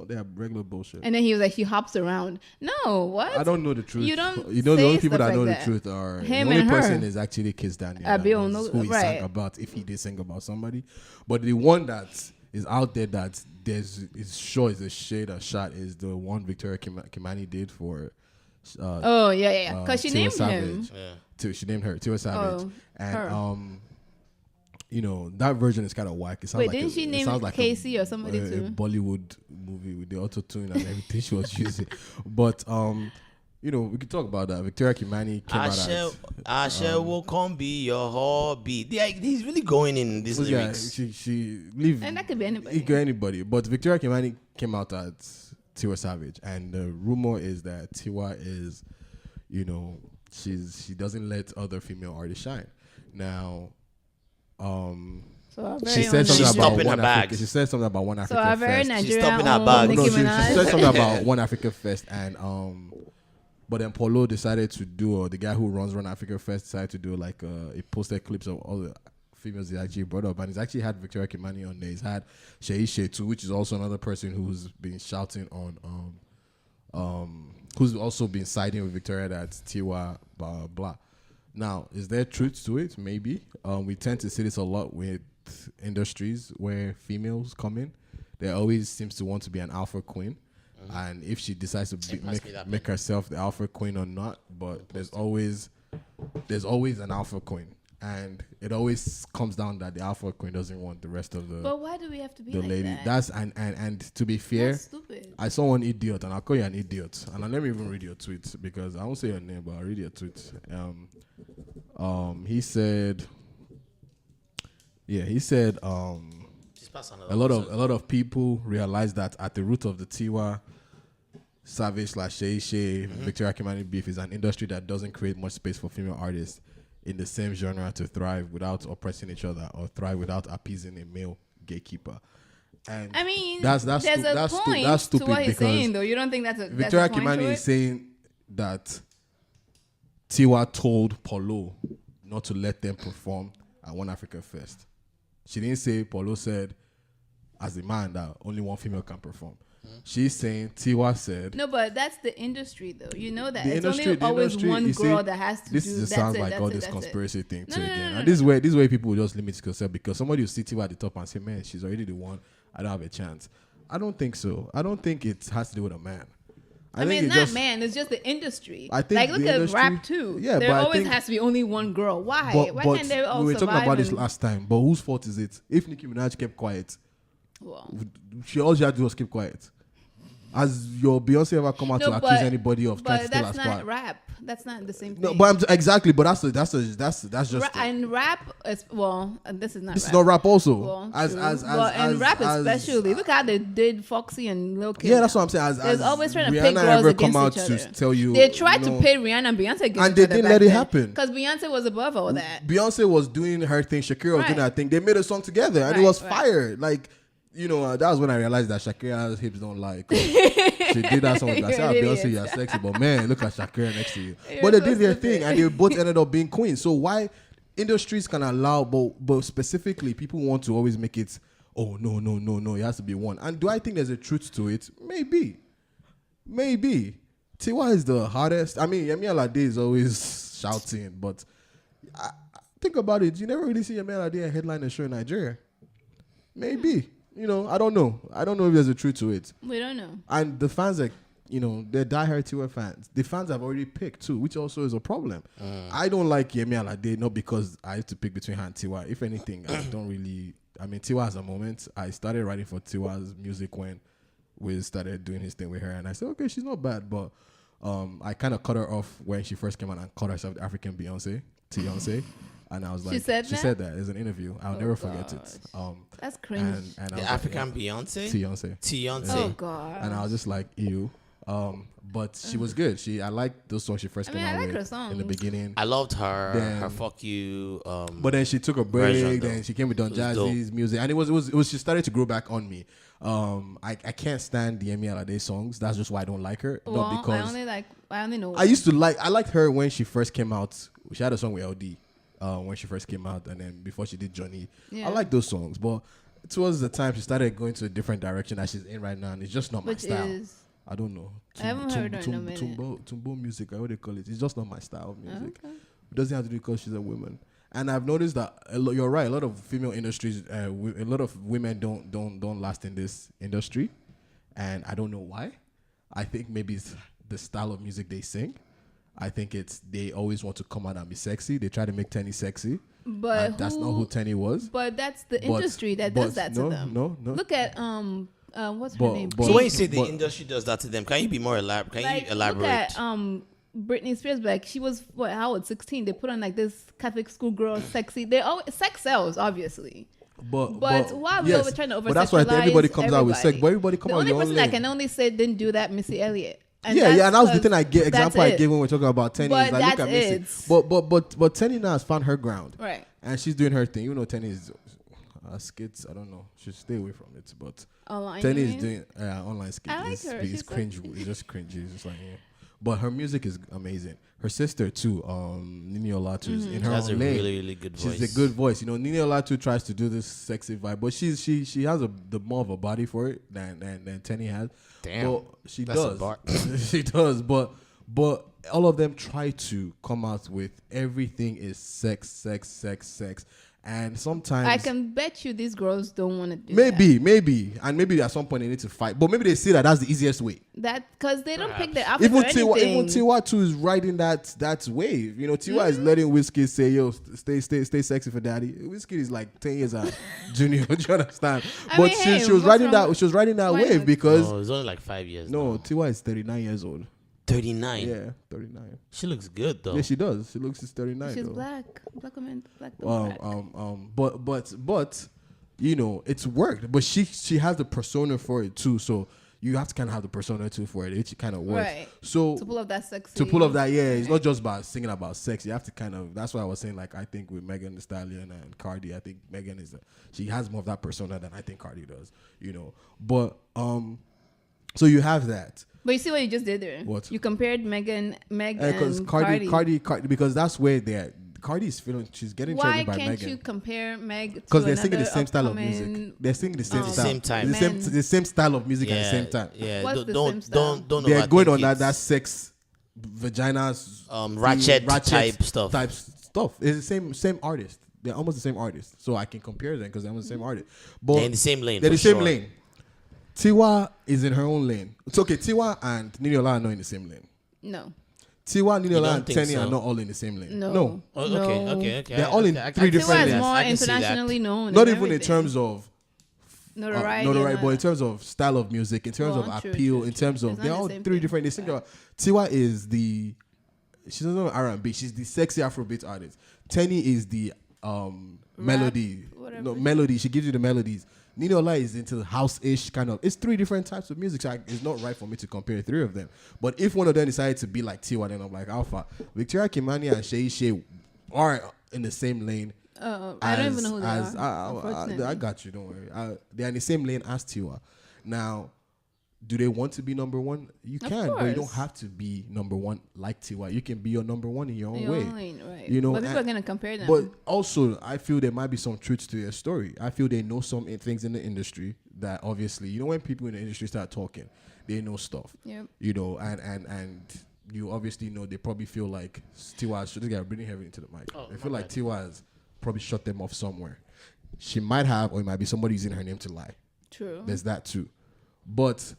[SPEAKER 4] they have regular bullshit.
[SPEAKER 3] And then he was like, he hops around. No, what?
[SPEAKER 4] I don't know the truth.
[SPEAKER 3] You don't.
[SPEAKER 4] You know, the only people that
[SPEAKER 3] like
[SPEAKER 4] know
[SPEAKER 3] that.
[SPEAKER 4] the truth are
[SPEAKER 3] him
[SPEAKER 4] the only
[SPEAKER 3] and
[SPEAKER 4] person
[SPEAKER 3] her.
[SPEAKER 4] is actually Kiss Daniel.
[SPEAKER 3] Who
[SPEAKER 4] he sang about, if he did sing about somebody. But the one that is out there that is sure is a shade or shot is the one Victoria Kimani did for.
[SPEAKER 3] Because she named him.
[SPEAKER 4] She named her Tiwa Savage, and
[SPEAKER 3] her.
[SPEAKER 4] You know, that version is kind of whack. It sounds
[SPEAKER 3] Wait, didn't she name Casey or somebody too?
[SPEAKER 4] A Bollywood movie with the auto tune and everything she was using, but you know, we could talk about that. Victoria Kimani came out as
[SPEAKER 2] will come be your hobby. He's really going in these lyrics.
[SPEAKER 4] She leave,
[SPEAKER 3] and that could be anybody.
[SPEAKER 4] It could be anybody. But Victoria Kimani came out as Tiwa Savage, and the rumor is that Tiwa is, you know, she doesn't let other female artists shine. Now, she said something about one Africa. She said something about one Africa Fest.
[SPEAKER 2] She's stopping her bag.
[SPEAKER 4] No, she said something about one Africa Fest, and but then Polo decided to do, or the guy who runs One Africa Fest decided to do like he posted clips of all the females he actually brought up, and he's actually had Victoria Kimani on there. He's had Seyi Shay too, which is also another person who's been shouting on who's also been siding with Victoria that Tiwa blah. Now, is there truth to it? Maybe. We tend to see this a lot with industries where females come in. There always seems to want to be an alpha queen. And if she decides to make herself the alpha queen or not, but there's always an alpha queen. And it always comes down that the alpha queen doesn't want the rest of the.
[SPEAKER 3] But why do we have to be
[SPEAKER 4] the
[SPEAKER 3] like
[SPEAKER 4] lady?
[SPEAKER 3] that?
[SPEAKER 4] That's and to be fair,
[SPEAKER 3] that's stupid.
[SPEAKER 4] I saw one idiot, and I'll call you an idiot. And I'll never even read your tweet because I won't say your name, but I'll read your tweet. He said, a lot of people realize that at the root of the Tiwa Savage / Seyi Shay Victoria Kimani beef is an industry that doesn't create much space for female artists in the same genre to thrive without oppressing each other or thrive without appeasing a male gatekeeper. And
[SPEAKER 3] I mean,
[SPEAKER 4] that's
[SPEAKER 3] there's
[SPEAKER 4] stupid
[SPEAKER 3] to what he's
[SPEAKER 4] because
[SPEAKER 3] saying, though. You don't think that's a
[SPEAKER 4] Victoria
[SPEAKER 3] that's a point
[SPEAKER 4] Kimani
[SPEAKER 3] to
[SPEAKER 4] is
[SPEAKER 3] it?
[SPEAKER 4] saying that Tiwa told Polo not to let them perform at One Africa Fest. She didn't say Polo said as a man that only one female can perform. She's saying Tiwa said.
[SPEAKER 3] No, but that's the industry, though. You know that
[SPEAKER 4] The
[SPEAKER 3] it's
[SPEAKER 4] industry,
[SPEAKER 3] only always one girl that has to
[SPEAKER 4] this
[SPEAKER 3] do.
[SPEAKER 4] just
[SPEAKER 3] That's
[SPEAKER 4] sounds
[SPEAKER 3] it,
[SPEAKER 4] like
[SPEAKER 3] that's
[SPEAKER 4] all
[SPEAKER 3] it,
[SPEAKER 4] this
[SPEAKER 3] that's
[SPEAKER 4] conspiracy
[SPEAKER 3] it.
[SPEAKER 4] thing
[SPEAKER 3] No,
[SPEAKER 4] too
[SPEAKER 3] no, no,
[SPEAKER 4] again.
[SPEAKER 3] no,
[SPEAKER 4] And
[SPEAKER 3] no,
[SPEAKER 4] this way people will just limit themselves because somebody will see Tiwa at the top and say, man, she's already the one. I don't have a chance. I don't think so. I don't think it has to do with a man.
[SPEAKER 3] I mean, it's not man. It's just the industry.
[SPEAKER 4] I think
[SPEAKER 3] like, look
[SPEAKER 4] the
[SPEAKER 3] at
[SPEAKER 4] industry,
[SPEAKER 3] rap too.
[SPEAKER 4] Yeah,
[SPEAKER 3] there
[SPEAKER 4] but
[SPEAKER 3] always
[SPEAKER 4] I think,
[SPEAKER 3] has to be only one girl. Why? Why
[SPEAKER 4] but
[SPEAKER 3] can't they all
[SPEAKER 4] we were talking
[SPEAKER 3] survive
[SPEAKER 4] about this
[SPEAKER 3] and-
[SPEAKER 4] last time. But whose fault is it? If Nicki Minaj kept quiet,
[SPEAKER 3] Well,
[SPEAKER 4] all she had to do was keep quiet. Has your Beyonce ever come out to accuse anybody of trying to steal her
[SPEAKER 3] But
[SPEAKER 4] spot?
[SPEAKER 3] that's not rap. That's not the same thing.
[SPEAKER 4] No, but exactly. But that's just
[SPEAKER 3] and rap is this is not.
[SPEAKER 4] this
[SPEAKER 3] rap.
[SPEAKER 4] is not rap also.
[SPEAKER 3] Well,
[SPEAKER 4] as
[SPEAKER 3] rap especially. Look how they did Foxy and Lil Kim.
[SPEAKER 4] Yeah, that's what I'm saying.
[SPEAKER 3] There's always trying to
[SPEAKER 4] Rihanna
[SPEAKER 3] pit girls
[SPEAKER 4] ever
[SPEAKER 3] against
[SPEAKER 4] come out
[SPEAKER 3] each other.
[SPEAKER 4] to tell you
[SPEAKER 3] They tried
[SPEAKER 4] you know,
[SPEAKER 3] to pit Rihanna and Beyonce against each
[SPEAKER 4] and they
[SPEAKER 3] other
[SPEAKER 4] didn't
[SPEAKER 3] back
[SPEAKER 4] let it
[SPEAKER 3] then.
[SPEAKER 4] happen
[SPEAKER 3] Because Beyonce was above all that.
[SPEAKER 4] Beyonce was doing her thing. Shakira was doing her thing. They made a song together, and it was fire. Like, you know, that was when I realized that Shakira's hips don't lie. She did that song. I said, Beyonce, you're sexy, but man, look at Shakira next to you. But they did their thing, and they both ended up being queens. So why industries can allow, but specifically people want to always make it, oh, no, it has to be one. And do I think there's a truth to it? Maybe. Tiwa is the hardest. I mean, Yemi Alade is always shouting, but think about it. You never really see Yemi Alade headline a show in Nigeria. Maybe. You know, I don't know. I don't know if there's a truth to it.
[SPEAKER 3] We don't know.
[SPEAKER 4] And the fans are, you know, they're diehard Tiwa fans. The fans have already picked too, which also is a problem. I don't like Yemi Alade, not because I have to pick between her and Tiwa. If anything, I don't really. I mean, Tiwa has a moment. I started writing for Tiwa's music when we started doing his thing with her, and I said, okay, she's not bad, but I kind of cut her off when she first came out and called herself the African Beyonce. And I was like, she said that. There's an interview. I'll never forget it.
[SPEAKER 3] That's cringe.
[SPEAKER 2] And the African Beyonce? Beyonce.
[SPEAKER 3] Oh, God.
[SPEAKER 4] And I was just like, ew. But she was good. I liked those songs she first came out with in the beginning.
[SPEAKER 2] I loved her Fuck You.
[SPEAKER 4] But then she took a break. Then she came with Don Jazzy's music. And it was she started to grow back on me. I can't stand the Yemi Alade songs. That's just why I don't like her.
[SPEAKER 3] Well,
[SPEAKER 4] Not because
[SPEAKER 3] I only know.
[SPEAKER 4] I liked her when she first came out. She had a song with LD. When she first came out, and then before she did Johnny. I like those songs, but towards the time she started going to a different direction that she's in right now, and it's just not my style. I don't know.
[SPEAKER 3] I haven't heard her in a minute.
[SPEAKER 4] Tumbo music, what do they call it? It's just not my style of music. Okay. It doesn't have to do because she's a woman. And I've noticed that you're right. A lot of female industries, a lot of women don't last in this industry, and I don't know why. I think maybe it's the style of music they sing. I think they always want to come out and be sexy. They try to make Tenny sexy. But that's not who Tenny was.
[SPEAKER 3] But that's the industry that does that to them.
[SPEAKER 4] No.
[SPEAKER 3] Look at what's her name?
[SPEAKER 2] So when you say the industry does that to them, can you be more elaborate? Can you elaborate?
[SPEAKER 3] Look at Britney Spears. Like, she was how old? 16. They put on like this Catholic schoolgirl sexy. They always sex sells, obviously. But why are we always trying to over-sexualize?
[SPEAKER 4] But that's why everybody comes out with sex. But everybody come out with
[SPEAKER 3] the only person that can only say didn't do that, Missy Elliott. And
[SPEAKER 4] that was the thing I gave when we're talking about Tenny.
[SPEAKER 3] But
[SPEAKER 4] like, look at Missy. But Tenny now has found her ground,
[SPEAKER 3] right?
[SPEAKER 4] And she's doing her thing. Even though Tenny is skits, I don't know. She should stay away from it. But Tenny is doing online skits.
[SPEAKER 3] I like her.
[SPEAKER 4] It's cringe. It's just cringy. It's just like But her music is amazing. Her sister too, Nini Olatu, is in her own lane.
[SPEAKER 2] Really, really good voice.
[SPEAKER 4] She's a good voice. You know, Nini Olatu tries to do this sexy vibe, but she has the more of a body for it than Tenny has.
[SPEAKER 2] Damn,
[SPEAKER 4] but she does. She does. But all of them try to come out with everything is sex. And sometimes
[SPEAKER 3] I can bet you these girls don't want to do
[SPEAKER 4] maybe, and maybe at some point they need to fight. But maybe they see that's the easiest way.
[SPEAKER 3] That because they don't pick their outfit
[SPEAKER 4] even
[SPEAKER 3] or anything.
[SPEAKER 4] Even Tiwa too is riding that wave. You know, Tiwa is letting Whiskey say, "Yo, stay sexy for daddy." Whiskey is like 10 years out junior. Do you understand? But she was riding that. She was riding that wave because
[SPEAKER 2] it's only like 5 years.
[SPEAKER 4] No, Tiwa is 39 years old.
[SPEAKER 2] 39.
[SPEAKER 4] Yeah, 39.
[SPEAKER 2] She looks good though.
[SPEAKER 4] Yeah, she does. She looks 39.
[SPEAKER 3] She's
[SPEAKER 4] though.
[SPEAKER 3] black women, black.
[SPEAKER 4] But you know, it's worked. But she has the persona for it too. So you have to kind of have the persona too for it. It kind of works.
[SPEAKER 3] Right.
[SPEAKER 4] So
[SPEAKER 3] to pull off that sexy.
[SPEAKER 4] To pull off that, yeah, it's not just about singing about sex. You have to kind of. That's why I was saying, like, I think with Megan Thee Stallion and Cardi, I think Megan she has more of that persona than I think Cardi does. You know, but so you have that.
[SPEAKER 3] But you see what you just did there.
[SPEAKER 4] What?
[SPEAKER 3] You compared Meg and
[SPEAKER 4] Cardi, because that's where they're. Cardi's feeling she's getting trended by Megan.
[SPEAKER 3] Why can't you compare Meg to
[SPEAKER 4] because they're singing the same style of music. They're singing the same style.
[SPEAKER 2] Same time.
[SPEAKER 4] The same style of music at the same time.
[SPEAKER 2] Yeah.
[SPEAKER 3] What's the same style?
[SPEAKER 2] Don't.
[SPEAKER 4] They're going on that sex, vaginas,
[SPEAKER 2] ratchet type stuff.
[SPEAKER 4] It's the same artist. They're almost the same artist. So I can compare them because they're almost the same artist. But
[SPEAKER 2] they're in the same lane.
[SPEAKER 4] They're the same lane. Tiwa is in her own lane. It's okay. Tiwa and Niniola are not in the same lane.
[SPEAKER 3] No.
[SPEAKER 4] Tiwa, Niniola, and Tenny are not all in the same lane.
[SPEAKER 3] No.
[SPEAKER 2] Okay.
[SPEAKER 4] They're all in three different lanes.
[SPEAKER 3] Tiwa is more internationally known.
[SPEAKER 4] Not even in terms of
[SPEAKER 3] notoriety,
[SPEAKER 4] but in terms of style of music, in terms of appeal, in terms of they're all three different. They sing about Tiwa is she's not R&B. She's the sexy Afrobeat artist. Tenny is the melody. Melody. She gives you the melodies. Niniola is into the house-ish kind of. It's three different types of music. So it's not right for me to compare three of them. But if one of them decided to be like Tiwa, then I'm like Alpha. Victoria Kimani and Seyi Shay are in the same lane.
[SPEAKER 3] I don't even know who they are.
[SPEAKER 4] I got you. Don't worry. They're in the same lane as Tiwa. Now, do they want to be number one? You can, but you don't have to be number one like Tiwa. You can be your number one in your own way.
[SPEAKER 3] Right.
[SPEAKER 4] You know,
[SPEAKER 3] but people are gonna compare them.
[SPEAKER 4] But also, I feel there might be some truth to their story. I feel they know some things in the industry that obviously, you know, when people in the industry start talking, they know stuff.
[SPEAKER 3] Yep.
[SPEAKER 4] You know, and you obviously know they probably feel like Tiwa should get really heavy into the mic. They feel like Tiwa has probably shut them off somewhere. She might have, or it might be somebody using her name to lie.
[SPEAKER 3] True.
[SPEAKER 4] There's that too. But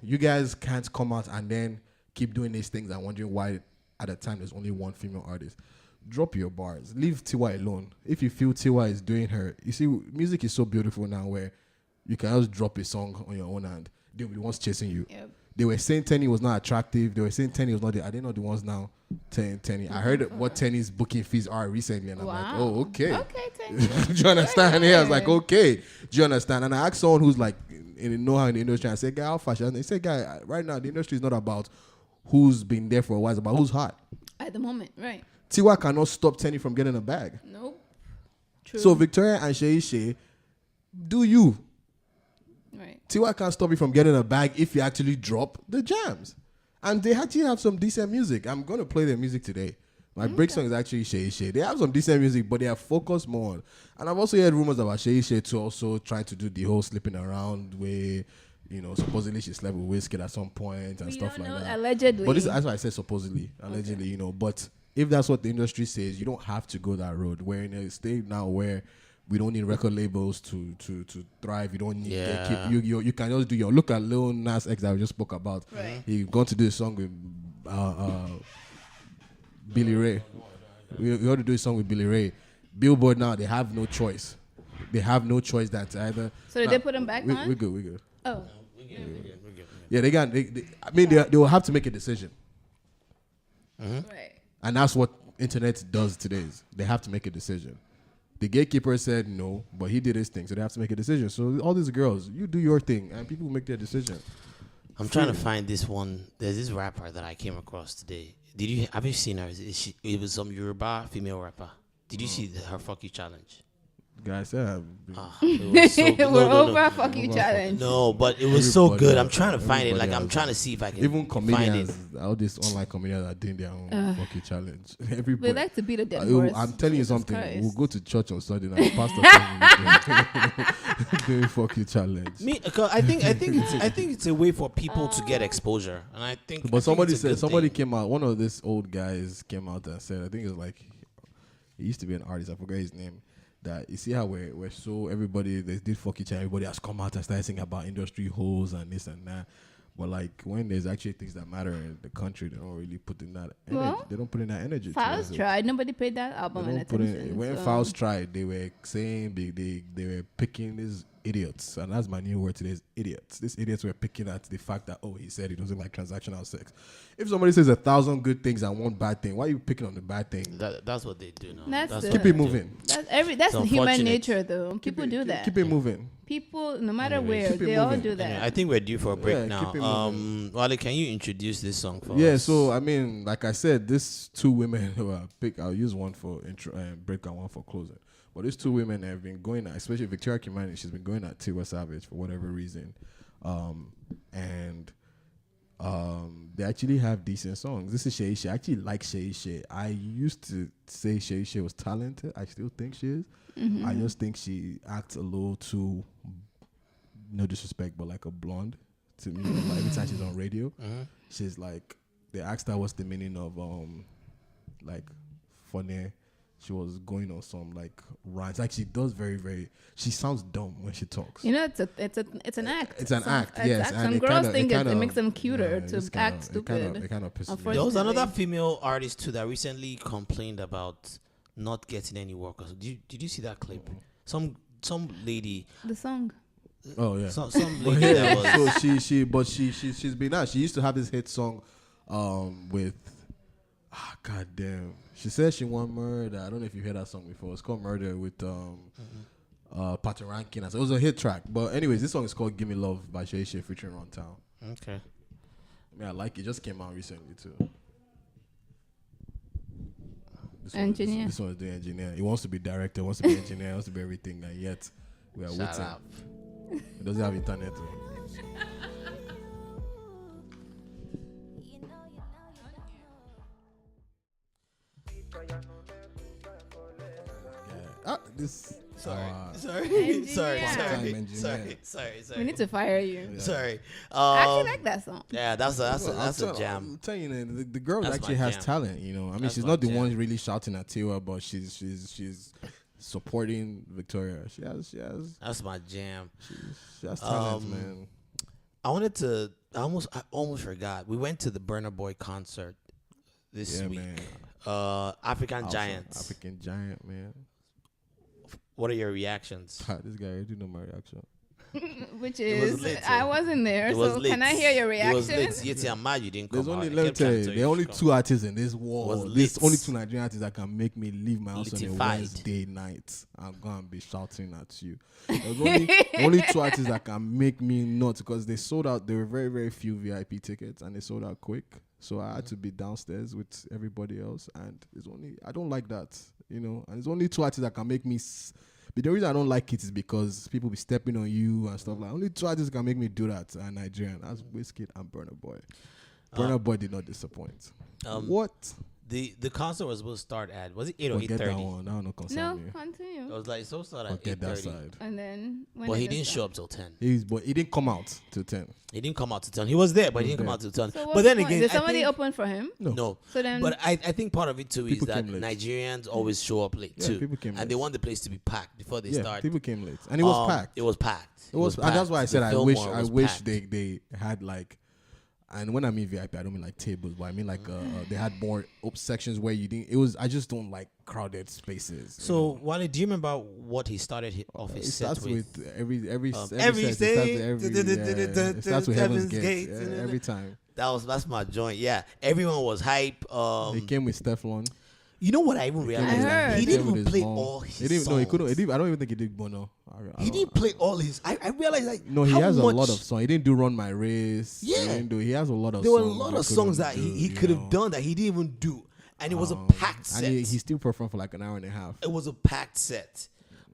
[SPEAKER 4] you guys can't come out and then keep doing these things and wondering why at a time there's only one female artist. Drop your bars. Leave Tiwa alone. If you feel Tiwa is doing her, you see, music is so beautiful now where you can just drop a song on your own and they'll be the ones chasing you.
[SPEAKER 3] Yep.
[SPEAKER 4] They were saying Tenny was not attractive. They were saying Tenny was not there. Are they not the ones now? Tenny. I heard what Tenny's booking fees are recently, and I'm like, oh, okay.
[SPEAKER 3] Okay, Tenny.
[SPEAKER 4] Do you understand? Yeah, I was like, okay. Do you understand? And I asked someone who's like know how in the industry, I said, guy, how fashion? And they said, guy, right now the industry is not about who's been there for a while, it's about who's hot.
[SPEAKER 3] At the moment, right.
[SPEAKER 4] Tiwa cannot stop Tenny from getting a bag.
[SPEAKER 3] Nope. True.
[SPEAKER 4] So Victoria and Seyi Shay, do you?
[SPEAKER 3] Right.
[SPEAKER 4] Tiwa can't stop you from getting a bag if you actually drop the jams. And they actually have some decent music. I'm going to play their music today. My break song is actually Seyi Shay. They have some decent music, but they are focused more on. And I've also heard rumors about Seyi Shay to also try to do the whole slipping around where, you know, supposedly she slept with Wizkid at some point and stuff like that.
[SPEAKER 3] Allegedly.
[SPEAKER 4] But that's why I said supposedly. Allegedly, you know. But if that's what the industry says, you don't have to go that road. We're in a state now where we don't need record labels to thrive. You don't need you can just do your look at Lil Nas X that we just spoke about.
[SPEAKER 3] Right.
[SPEAKER 4] He's going to do a song with Billy Ray. We ought to do a song with Billy Ray. Billboard now, they have no choice. They have no choice that either.
[SPEAKER 3] So did they put him back on?
[SPEAKER 4] We're good.
[SPEAKER 3] Oh.
[SPEAKER 2] We're good.
[SPEAKER 4] Yeah, they will have to make a decision.
[SPEAKER 3] Mm-hmm. Right.
[SPEAKER 4] And that's what internet does today. They have to make a decision. The gatekeeper said no, but he did his thing, so they have to make a decision. So all these girls, you do your thing, and people make their decision.
[SPEAKER 2] I'm trying to find this one. There's this rapper that I came across today. Have you seen her? It was some Yoruba female rapper. Did you see her fuck you challenge?
[SPEAKER 4] Guys, it
[SPEAKER 2] was so good.
[SPEAKER 3] We're over a fuck you challenge.
[SPEAKER 2] No, but it was so good. I'm trying to find it. Like, I'm trying to see if I can
[SPEAKER 4] even comedians,
[SPEAKER 2] find it.
[SPEAKER 4] all these online comedians are doing their own fuck you challenge. Everybody.
[SPEAKER 3] They like to beat a dead horse.
[SPEAKER 4] I'm telling you something.
[SPEAKER 3] Christ.
[SPEAKER 4] We'll go to church on Sunday night. Pastor doing fuck you challenge.
[SPEAKER 2] I think it's a way for people to get exposure, and I think.
[SPEAKER 4] But somebody came out. One of these old guys came out and said, I think it was like, he used to be an artist. I forgot his name. That you see how we're so everybody they did fuck each other. Everybody has come out and started singing about industry holes and this and that. But like when there's actually things that matter in the country, they don't really put in that energy.
[SPEAKER 3] Well,
[SPEAKER 4] they don't put in that energy.
[SPEAKER 3] Fowls tried. Nobody paid that album any attention.
[SPEAKER 4] When Fowls tried, they were saying they were picking these idiots, and that's my new word today is idiots. These idiots were picking at the fact that, he said he doesn't like transactional sex. If somebody says 1,000 good things and one bad thing, why are you picking on the bad thing?
[SPEAKER 2] That's what they do now.
[SPEAKER 4] Keep it moving.
[SPEAKER 3] That's human nature, though. People do that.
[SPEAKER 4] Keep it moving.
[SPEAKER 3] People, no matter where, they all do that.
[SPEAKER 2] Anyway, I think we're due for a break now. Wale, can you introduce this song for us?
[SPEAKER 4] Yeah, so I mean, like I said, these two women who are I'll use one for intro and break and one for closing. But these two women have been going at, especially Victoria Kimani, she's been going at Tiwa Savage for whatever reason. They actually have decent songs. This is Seyi Shay. I actually like Seyi Shay. I used to say Seyi Shay was talented. I still think she is. I just think she acts a little too, no disrespect, but like a blonde to me. Like every time she's on radio, she's like, they asked her what's the meaning of like funny. She was going on some like rants. Like she does she sounds dumb when she talks.
[SPEAKER 3] You know, it's an act.
[SPEAKER 4] It's an act, yes.
[SPEAKER 3] Some girls think it makes them cuter to act stupid.
[SPEAKER 4] It kind of pisses me
[SPEAKER 2] There
[SPEAKER 4] off.
[SPEAKER 2] was another female artist too that recently complained about not getting any work. Did you see that clip? Some lady.
[SPEAKER 3] The song.
[SPEAKER 4] Oh yeah.
[SPEAKER 2] Some lady that was.
[SPEAKER 4] So she's been out. She used to have this hit song with God damn. She said she want murder. I don't know if you heard that song before. It's called Murder with Patoranking. So it was a hit track. But anyways, this song is called Gimme Love by Seyi Shay featuring Runtown.
[SPEAKER 2] Okay.
[SPEAKER 4] I mean, I like it. It just came out recently too. This one is the engineer. He wants to be director, wants to be engineer, wants to be everything, and yet we are waiting.
[SPEAKER 2] Up.
[SPEAKER 4] He doesn't have internet too. Sorry.
[SPEAKER 3] We need to fire you.
[SPEAKER 4] Yeah.
[SPEAKER 2] Sorry.
[SPEAKER 3] I actually like that song.
[SPEAKER 2] Yeah, that's a jam.
[SPEAKER 4] I'm telling you, the girl
[SPEAKER 2] That's
[SPEAKER 4] actually has talent. You know, I mean, she's not the one really shouting at Tiwa, but she's supporting Victoria. She has.
[SPEAKER 2] That's my jam.
[SPEAKER 4] She has talent, man.
[SPEAKER 2] I almost forgot. We went to the Burna Boy concert this week.
[SPEAKER 4] Man.
[SPEAKER 2] African Giant,
[SPEAKER 4] man.
[SPEAKER 2] What are your reactions?
[SPEAKER 4] This guy, I do know my reaction.
[SPEAKER 3] Which is, I wasn't there, so can I hear your reaction?
[SPEAKER 2] It was lit. I'm mad you didn't come out.
[SPEAKER 4] Let me tell you, there are only two artists in this world. There's only two Nigerian artists that can make me leave my house on a Wednesday night. I'm going to be shouting at you. There's only two artists that can make me not, because they sold out. There were very, very few VIP tickets, and they sold out quick. So I had to be downstairs with everybody else, and I don't like that, you know. And there's only two artists that can make me. But the reason I don't like it is because people be stepping on you and stuff like. Only two artists can make me do that. Nigerian, that's Wizkid and Burna Boy. Burna Boy did not disappoint. What?
[SPEAKER 2] The concert was supposed to start at, was it 8 or 8:30?
[SPEAKER 4] That one. That no concern.
[SPEAKER 3] No,
[SPEAKER 4] me.
[SPEAKER 3] continue.
[SPEAKER 2] It was like so start at 8:30.
[SPEAKER 4] That side.
[SPEAKER 3] And then
[SPEAKER 2] But he didn't show up till 10.
[SPEAKER 4] But he didn't come out till 10.
[SPEAKER 2] He didn't come out till 10. He was there, but he didn't come out till 10.
[SPEAKER 3] So
[SPEAKER 2] but then again,
[SPEAKER 3] did somebody open for him?
[SPEAKER 2] No.
[SPEAKER 3] So then,
[SPEAKER 2] but I think part of it too is
[SPEAKER 4] People
[SPEAKER 2] that
[SPEAKER 4] came late.
[SPEAKER 2] Nigerians always show up late too,
[SPEAKER 4] people came
[SPEAKER 2] and
[SPEAKER 4] late.
[SPEAKER 2] they want the place to be packed before they start.
[SPEAKER 4] People came late, and it was packed.
[SPEAKER 2] It was packed.
[SPEAKER 4] And that's why I said I wish
[SPEAKER 2] packed.
[SPEAKER 4] they had like. And when I mean VIP, I don't mean like tables, but I mean like they had more sections where you didn't. It was. I just don't like crowded spaces.
[SPEAKER 2] So Wale, do you remember what he started off his set with?
[SPEAKER 4] Every
[SPEAKER 2] day.
[SPEAKER 4] It starts with Heaven's Gate every time.
[SPEAKER 2] That's my joint. Yeah, everyone was hype.
[SPEAKER 4] He came with Steflon.
[SPEAKER 2] You know what I even realized? That he didn't even play all his songs.
[SPEAKER 4] No, he couldn't. I don't even think he did Bono.
[SPEAKER 2] He didn't play all his. I realized like
[SPEAKER 4] no, he has a lot of songs. He didn't do Run My Race.
[SPEAKER 2] Yeah,
[SPEAKER 4] he has a lot of.
[SPEAKER 2] There were a lot of songs that he could have done that he didn't even do, and it was a packed set.
[SPEAKER 4] And he still performed for like an hour and a half.
[SPEAKER 2] It was a packed set.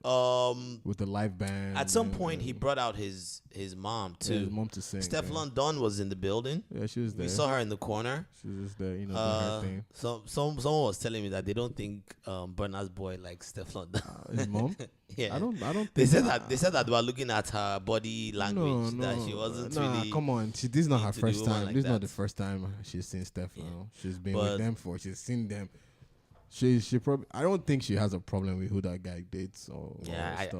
[SPEAKER 4] With the live band.
[SPEAKER 2] At some point, he brought out his mom too.
[SPEAKER 4] His mom to sing.
[SPEAKER 2] Steflon Don was in the building.
[SPEAKER 4] Yeah, she was there.
[SPEAKER 2] We saw her in the corner.
[SPEAKER 4] She was just there, doing her thing.
[SPEAKER 2] Someone was telling me that they don't think Burna's boy likes Steflon Don.
[SPEAKER 4] His mom.
[SPEAKER 2] Yeah,
[SPEAKER 4] I don't.
[SPEAKER 2] They said that they were looking at her body language that she wasn't really.
[SPEAKER 4] Come on, this is not her first time.
[SPEAKER 2] Like
[SPEAKER 4] this is not the first time she's seen Steflon. Yeah. She's been with them she's seen them. She probably. I don't think she has a problem with who that guy dates or.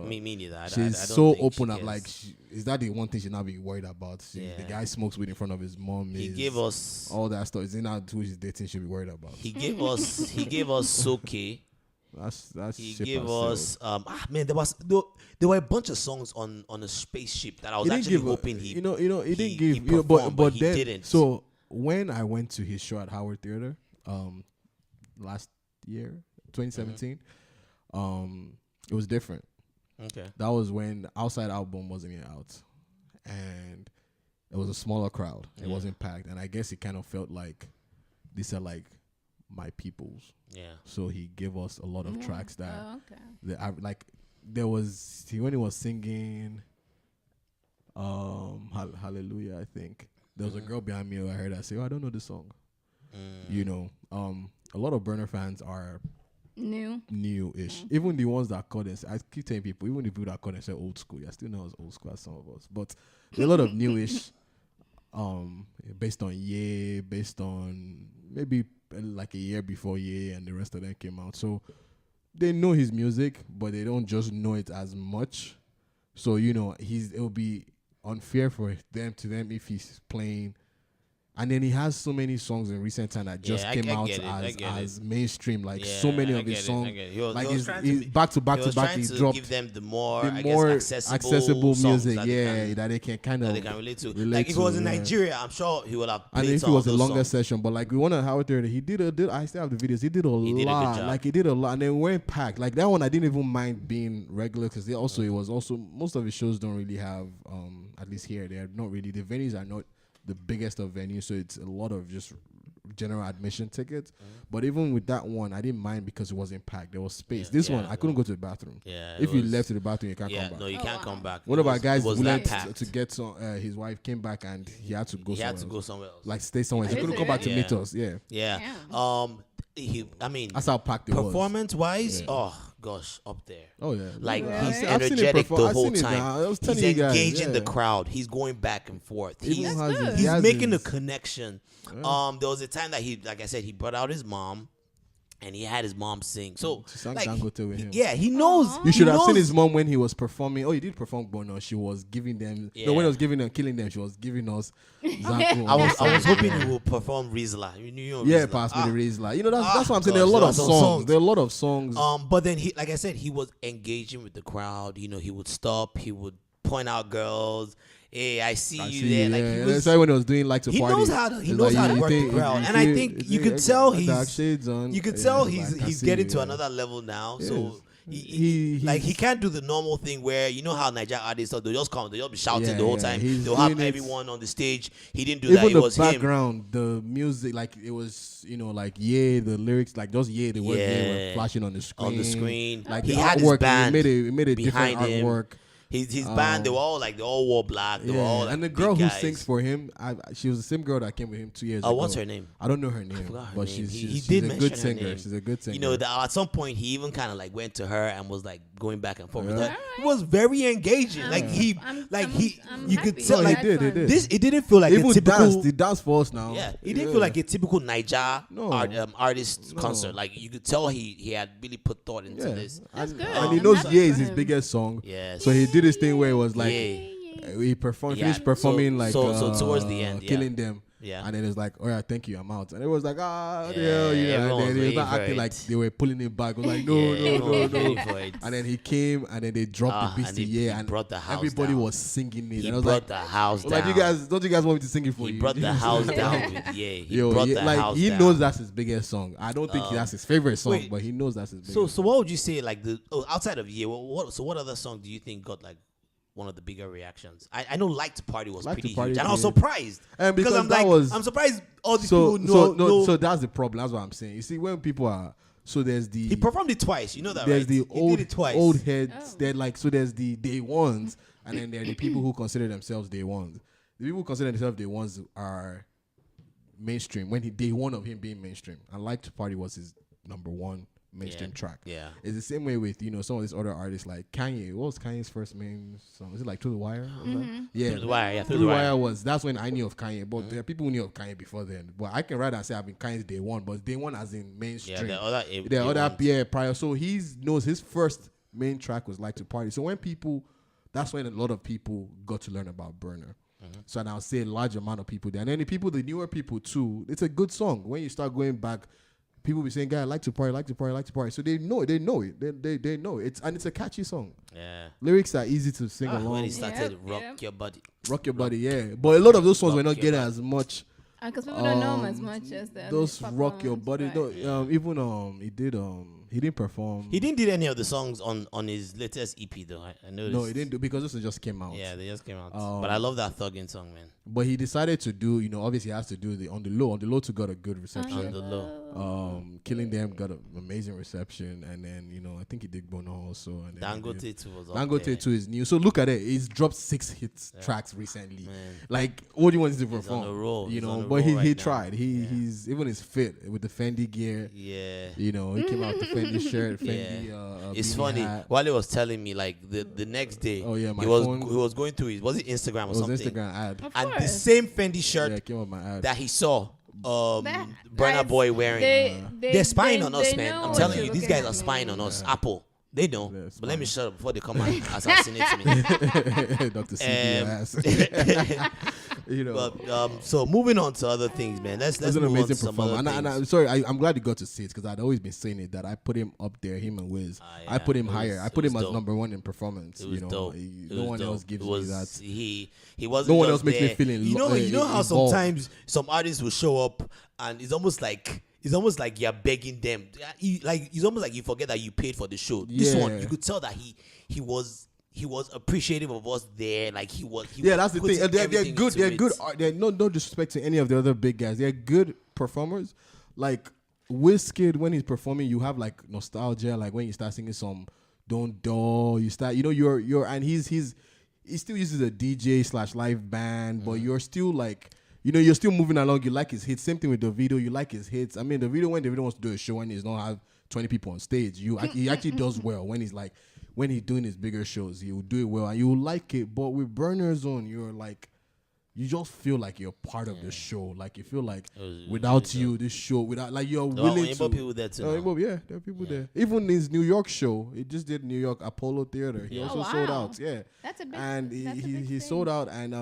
[SPEAKER 2] Me neither.
[SPEAKER 4] She's so open up. Like, is that the one thing she's not be worried about? The guy smokes weed in front of his mom.
[SPEAKER 2] He gave us
[SPEAKER 4] all that stuff. Is it not who she's dating? She'll be worried about.
[SPEAKER 2] He gave us Soke.
[SPEAKER 4] That's
[SPEAKER 2] He
[SPEAKER 4] ship
[SPEAKER 2] gave
[SPEAKER 4] has
[SPEAKER 2] us
[SPEAKER 4] sailed.
[SPEAKER 2] man, there were a bunch of songs on a spaceship that I was
[SPEAKER 4] He didn't
[SPEAKER 2] actually
[SPEAKER 4] give
[SPEAKER 2] hoping he
[SPEAKER 4] he didn't
[SPEAKER 2] he
[SPEAKER 4] give
[SPEAKER 2] performed,
[SPEAKER 4] but
[SPEAKER 2] he
[SPEAKER 4] then
[SPEAKER 2] didn't.
[SPEAKER 4] so when I went to his show at Howard Theater last year 2017 it was different.
[SPEAKER 2] Okay.
[SPEAKER 4] That was when the Outside album wasn't yet out, and it was a smaller crowd. It wasn't packed, and I guess it kind of felt like these are like my peoples.
[SPEAKER 2] Yeah.
[SPEAKER 4] So he gave us a lot of tracks that
[SPEAKER 3] Okay.
[SPEAKER 4] there was when he was singing Hallelujah, I think. There was a girl behind me who I heard her say, "Oh, I don't know this song." You know, a lot of Burna fans are new-ish. Even the ones that call themselves, I keep telling people, even the people that call themselves old school, you're still not as old school as some of us. But there are a lot of newish, based on Ye, based on maybe like a year before Ye, and the rest of them came out. So they know his music, but they don't just know it as much. So it will be unfair for them if he's playing. And then he has so many songs in recent time that just came out as mainstream. Like so many of his songs, like he's back to back. He dropped
[SPEAKER 2] give them the more
[SPEAKER 4] accessible music, that they can kind of
[SPEAKER 2] that they can relate to. Like if it was in Nigeria, I'm sure he would have played.
[SPEAKER 4] And if it was a longer session, but like we want to Howard Theater, he did. I still have the videos. He did a lot. Like he did a lot, and then weren't packed. Like that one, I didn't even mind being regular because it was also most of his shows don't really have at least here they're not really, the venues are not the biggest of venues, so it's a lot of just general admission tickets. But even with that one, I didn't mind because it wasn't packed. There was space. This one, I couldn't go to the bathroom. If you left to the bathroom, you can't come back.
[SPEAKER 2] No, you can't come back.
[SPEAKER 4] One of our guys went to get some. His wife came back and he had to go.
[SPEAKER 2] Somewhere else.
[SPEAKER 4] Like stay somewhere. He couldn't come back to meet us. Yeah.
[SPEAKER 2] That's
[SPEAKER 4] how packed it was.
[SPEAKER 2] Performance-wise, oh gosh, up there.
[SPEAKER 4] Oh yeah,
[SPEAKER 2] like
[SPEAKER 3] yeah.
[SPEAKER 2] he's energetic the whole time. He's engaging the
[SPEAKER 4] guys,
[SPEAKER 2] crowd. He's going back and forth. He's
[SPEAKER 3] He's
[SPEAKER 2] making a connection. Yeah. There was a time that like I said, he brought out his mom. And he had his mom sing. So, like,
[SPEAKER 4] with him.
[SPEAKER 2] He knows.
[SPEAKER 4] You should have seen his mom when he was performing. Oh, he did perform Burna. She was giving them. No, when he was giving them, killing them, she was giving us.
[SPEAKER 2] I was hoping he would perform Rizla.
[SPEAKER 4] Yeah, pass me the Rizla. That's what I'm saying. There are a lot of songs. There are a lot of songs.
[SPEAKER 2] But then like I said, he was engaging with the crowd. He would stop. He would point out girls. Hey, I see you there. Like
[SPEAKER 4] that's why when he was doing like to party,
[SPEAKER 2] he knows how to work the crowd, and I think you could tell he's getting to another level now. So he can't do the normal thing where how Nigerian artists they'll just come, they'll be shouting the whole time. They'll have everyone on the stage. He didn't do that. It was
[SPEAKER 4] background, the music, like it was the lyrics, like those the word were flashing on the screen. Like
[SPEAKER 2] he had his band.
[SPEAKER 4] He made a different artwork.
[SPEAKER 2] His band, they all wore black. They were all like,
[SPEAKER 4] and the girl who sings for him, she was the same girl that came with him 2 years ago.
[SPEAKER 2] What's her name?
[SPEAKER 4] I don't know her name, but she's a good singer. She's a good singer.
[SPEAKER 2] At some point he even kind of like went to her and was like going back and forth with her. It was very engaging. You could tell
[SPEAKER 4] he did.
[SPEAKER 2] It didn't feel like
[SPEAKER 4] even
[SPEAKER 2] a typical
[SPEAKER 4] the dance for us now.
[SPEAKER 2] Yeah, it didn't feel like a typical Niger artist concert. Like you could tell he had really put thought into this.
[SPEAKER 3] That's good.
[SPEAKER 4] And he knows is his biggest song.
[SPEAKER 2] Yes.
[SPEAKER 4] So he did this thing where it was like he finished performing
[SPEAKER 2] so towards the end,
[SPEAKER 4] killing them.
[SPEAKER 2] Yeah.
[SPEAKER 4] And then it's like, oh yeah, thank you, I'm out. And it was like, and then he was not acting like they were pulling him back. It was like, no. And then he came and then they dropped the beastie, and
[SPEAKER 2] brought the house
[SPEAKER 4] everybody
[SPEAKER 2] down.
[SPEAKER 4] was singing it.
[SPEAKER 2] He
[SPEAKER 4] and I was
[SPEAKER 2] brought
[SPEAKER 4] like,
[SPEAKER 2] the house
[SPEAKER 4] like,
[SPEAKER 2] down.
[SPEAKER 4] don't you guys want me to sing it for you?
[SPEAKER 2] He brought the house down. He brought the house
[SPEAKER 4] he
[SPEAKER 2] down.
[SPEAKER 4] knows that's his biggest song. I don't think that's his favorite song, but he knows that's his biggest song.
[SPEAKER 2] So what would you say, like outside of Ye, what other song do you think got like one of the bigger reactions? I know Like to Party was pretty huge, and I was surprised because I'm surprised all these people know.
[SPEAKER 4] So that's the problem. That's what I'm saying. You see, when people are he
[SPEAKER 2] performed it twice. You know that,
[SPEAKER 4] there's
[SPEAKER 2] right?
[SPEAKER 4] the old heads. They're like, so there's the day ones, and then there are the people who consider themselves day ones. The people who consider themselves day ones are mainstream. When day one of him being mainstream, and Like to Party was his number one mainstream track.
[SPEAKER 2] Yeah.
[SPEAKER 4] It's the same way with, some of these other artists like Kanye. What was Kanye's first main song? Was it like Through the Wire? Yeah.
[SPEAKER 2] Through the Wire, yeah.
[SPEAKER 4] Through the Wire that's when I knew of Kanye. But there are people who knew of Kanye before then. But I can rather say I've been Kanye's day one, but day one as in mainstream.
[SPEAKER 2] Yeah, the other
[SPEAKER 4] prior. So he knows his first main track was Like to Party. So that's when a lot of people got to learn about Burna. So I'll say a large amount of people there. And then the newer people too, it's a good song. When you start going back people be saying, "Guy, I like to party, like to party, like to party." So they know it. They know it. They know it. It's a catchy song.
[SPEAKER 2] Yeah.
[SPEAKER 4] Lyrics are easy to sing along.
[SPEAKER 2] When he started rock your body.
[SPEAKER 4] Rock your body, yeah. But a lot of those songs were not getting as much.
[SPEAKER 3] Because people don't know him as much as that.
[SPEAKER 4] Those rock your body.
[SPEAKER 3] Right.
[SPEAKER 4] No, even he didn't perform.
[SPEAKER 2] He didn't do any of the songs on his latest EP though. I noticed.
[SPEAKER 4] No, he didn't do because this one just came out.
[SPEAKER 2] Yeah, they just came out. But I love that thugging song, man.
[SPEAKER 4] But he decided to do, obviously he has to do the on the low. On the low got a good reception.
[SPEAKER 2] On the low.
[SPEAKER 4] Killing Them got an amazing reception, and then I think he did Burna also. And then
[SPEAKER 2] Dangote too was up
[SPEAKER 4] Dangote
[SPEAKER 2] there.
[SPEAKER 4] too is new. So look at it. He's dropped 6 hits tracks recently.
[SPEAKER 2] Man.
[SPEAKER 4] Like all he wants to perform.
[SPEAKER 2] On a roll.
[SPEAKER 4] But he tried. He's even his fit with the Fendi gear.
[SPEAKER 2] Yeah.
[SPEAKER 4] He came out with the Fendi shirt, Fendi.
[SPEAKER 2] It's funny.
[SPEAKER 4] Hat.
[SPEAKER 2] Wale was telling me like the next day.
[SPEAKER 4] Oh yeah,
[SPEAKER 2] he was going through was it Instagram or something?
[SPEAKER 4] Instagram ad.
[SPEAKER 2] And the same Fendi shirt
[SPEAKER 4] came up my ad.
[SPEAKER 2] that he saw Burna Boy wearing. They're spying on us, man. I'm telling you, these guys are spying on us. Apple. They know. But let me shut up before they come and assassinate me.
[SPEAKER 4] Dr. CBS.
[SPEAKER 2] But, so moving on to other things, man. Let's
[SPEAKER 4] an
[SPEAKER 2] move
[SPEAKER 4] amazing
[SPEAKER 2] on to some other
[SPEAKER 4] performer. And I'm sorry, I'm glad you got to see it because I'd always been saying it that I put him up there, him and Wiz. I put him higher. I put him as number one in performance.
[SPEAKER 2] It was dope.
[SPEAKER 4] No one else gives me that.
[SPEAKER 2] He wasn't.
[SPEAKER 4] No one
[SPEAKER 2] just
[SPEAKER 4] else makes me
[SPEAKER 2] there.
[SPEAKER 4] feeling.
[SPEAKER 2] You know how
[SPEAKER 4] involved.
[SPEAKER 2] sometimes some artists will show up and it's almost like you're begging them. It's almost like you forget that you paid for the show. This one, you could tell that he was appreciative of us there. Like he was.
[SPEAKER 4] That's the thing. They're good. They're good. They're no disrespect to any of the other big guys. They're good performers. Like Wizkid, when he's performing, you have like nostalgia. Like when you start singing some "Don't Do," you start. You're and he still uses a DJ / live band, but you're still like. You're still moving along. You like his hits. Same thing with Davido. You like his hits. I mean, Davido, when Davido wants to do a show and he's not have 20 people on stage, he actually does well. When he's doing his bigger shows, he will do it well and you will like it. But with Burner's on, you're like, you just feel like you're part of the show. Like you feel like without you, this show, without you're willing to.
[SPEAKER 2] People there too.
[SPEAKER 4] There are people there. Even his New York show, he just did New York Apollo Theater. He also sold out. Yeah,
[SPEAKER 3] that's a big.
[SPEAKER 4] And he sold out, and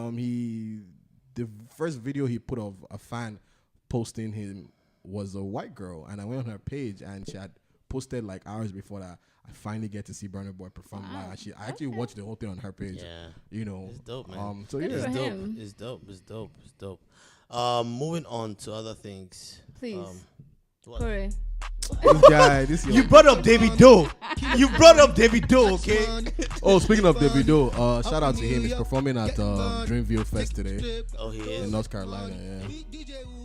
[SPEAKER 4] the first video he put of a fan posting him was a white girl, and I went on her page and she had posted like hours before that. I finally get to see Burna Boy perform live. I actually watched the whole thing on her page.
[SPEAKER 2] Yeah,
[SPEAKER 4] it's
[SPEAKER 2] dope, man.
[SPEAKER 4] So
[SPEAKER 3] Good
[SPEAKER 4] yeah,
[SPEAKER 3] for
[SPEAKER 2] It's dope. Moving on to other things.
[SPEAKER 3] Please,
[SPEAKER 2] What? You brought up Davido. Okay.
[SPEAKER 4] Oh, speaking of Davido, shout out to him. He's performing at Dreamville Fest today.
[SPEAKER 2] Oh, he is
[SPEAKER 4] in North Carolina. Yeah.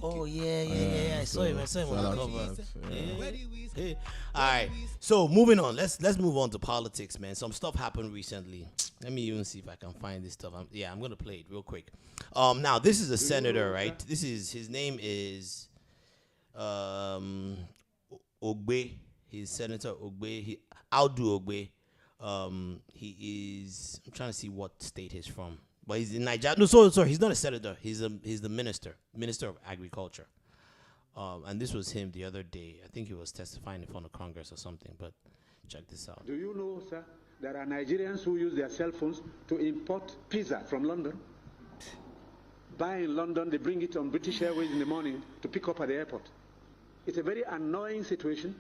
[SPEAKER 2] Oh yeah. I saw him on the cover. Yeah. All right. So moving on. Let's move on to politics, man. Some stuff happened recently. Let me even see if I can find this stuff. I'm gonna play it real quick. Now this is a senator, right? His name is Ogbe. He's Senator Ogbe. Audu Ogbe. He is. I'm trying to see what state he's from, but he's in Nigeria. No, sorry. He's not a senator. He's the Minister of Agriculture. And this was him the other day. I think he was testifying in front of Congress or something. But check this out.
[SPEAKER 5] Do you know, sir, there are Nigerians who use their cell phones to import pizza from London? Buy in London, they bring it on British Airways in the morning to pick up at the airport. It's a very annoying situation,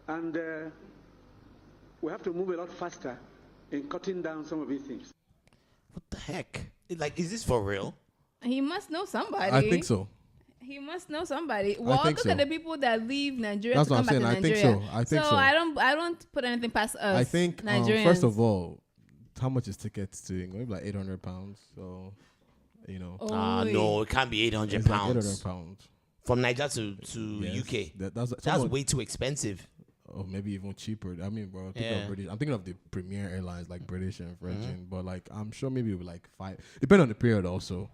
[SPEAKER 5] and we have to move a lot faster in cutting down some of these things.
[SPEAKER 2] What the heck? Is this for real?
[SPEAKER 3] He must know somebody.
[SPEAKER 4] I think so.
[SPEAKER 3] He must know somebody. Well, look at the people that leave Nigeria
[SPEAKER 4] That's
[SPEAKER 3] to come
[SPEAKER 4] what I'm
[SPEAKER 3] back
[SPEAKER 4] saying.
[SPEAKER 3] to Nigeria.
[SPEAKER 4] I think so.
[SPEAKER 3] I don't put anything past us.
[SPEAKER 4] I think
[SPEAKER 3] Nigerians.
[SPEAKER 4] first of all, how much is tickets to England? Maybe like £800. So,
[SPEAKER 2] no, it can't be £800.
[SPEAKER 4] Like £800.
[SPEAKER 2] From Nigeria to UK. That's way too expensive.
[SPEAKER 4] Or maybe even cheaper. I mean, bro, I'm thinking of the premier airlines like British and Virgin, but like I'm sure maybe it would like depending on the period also.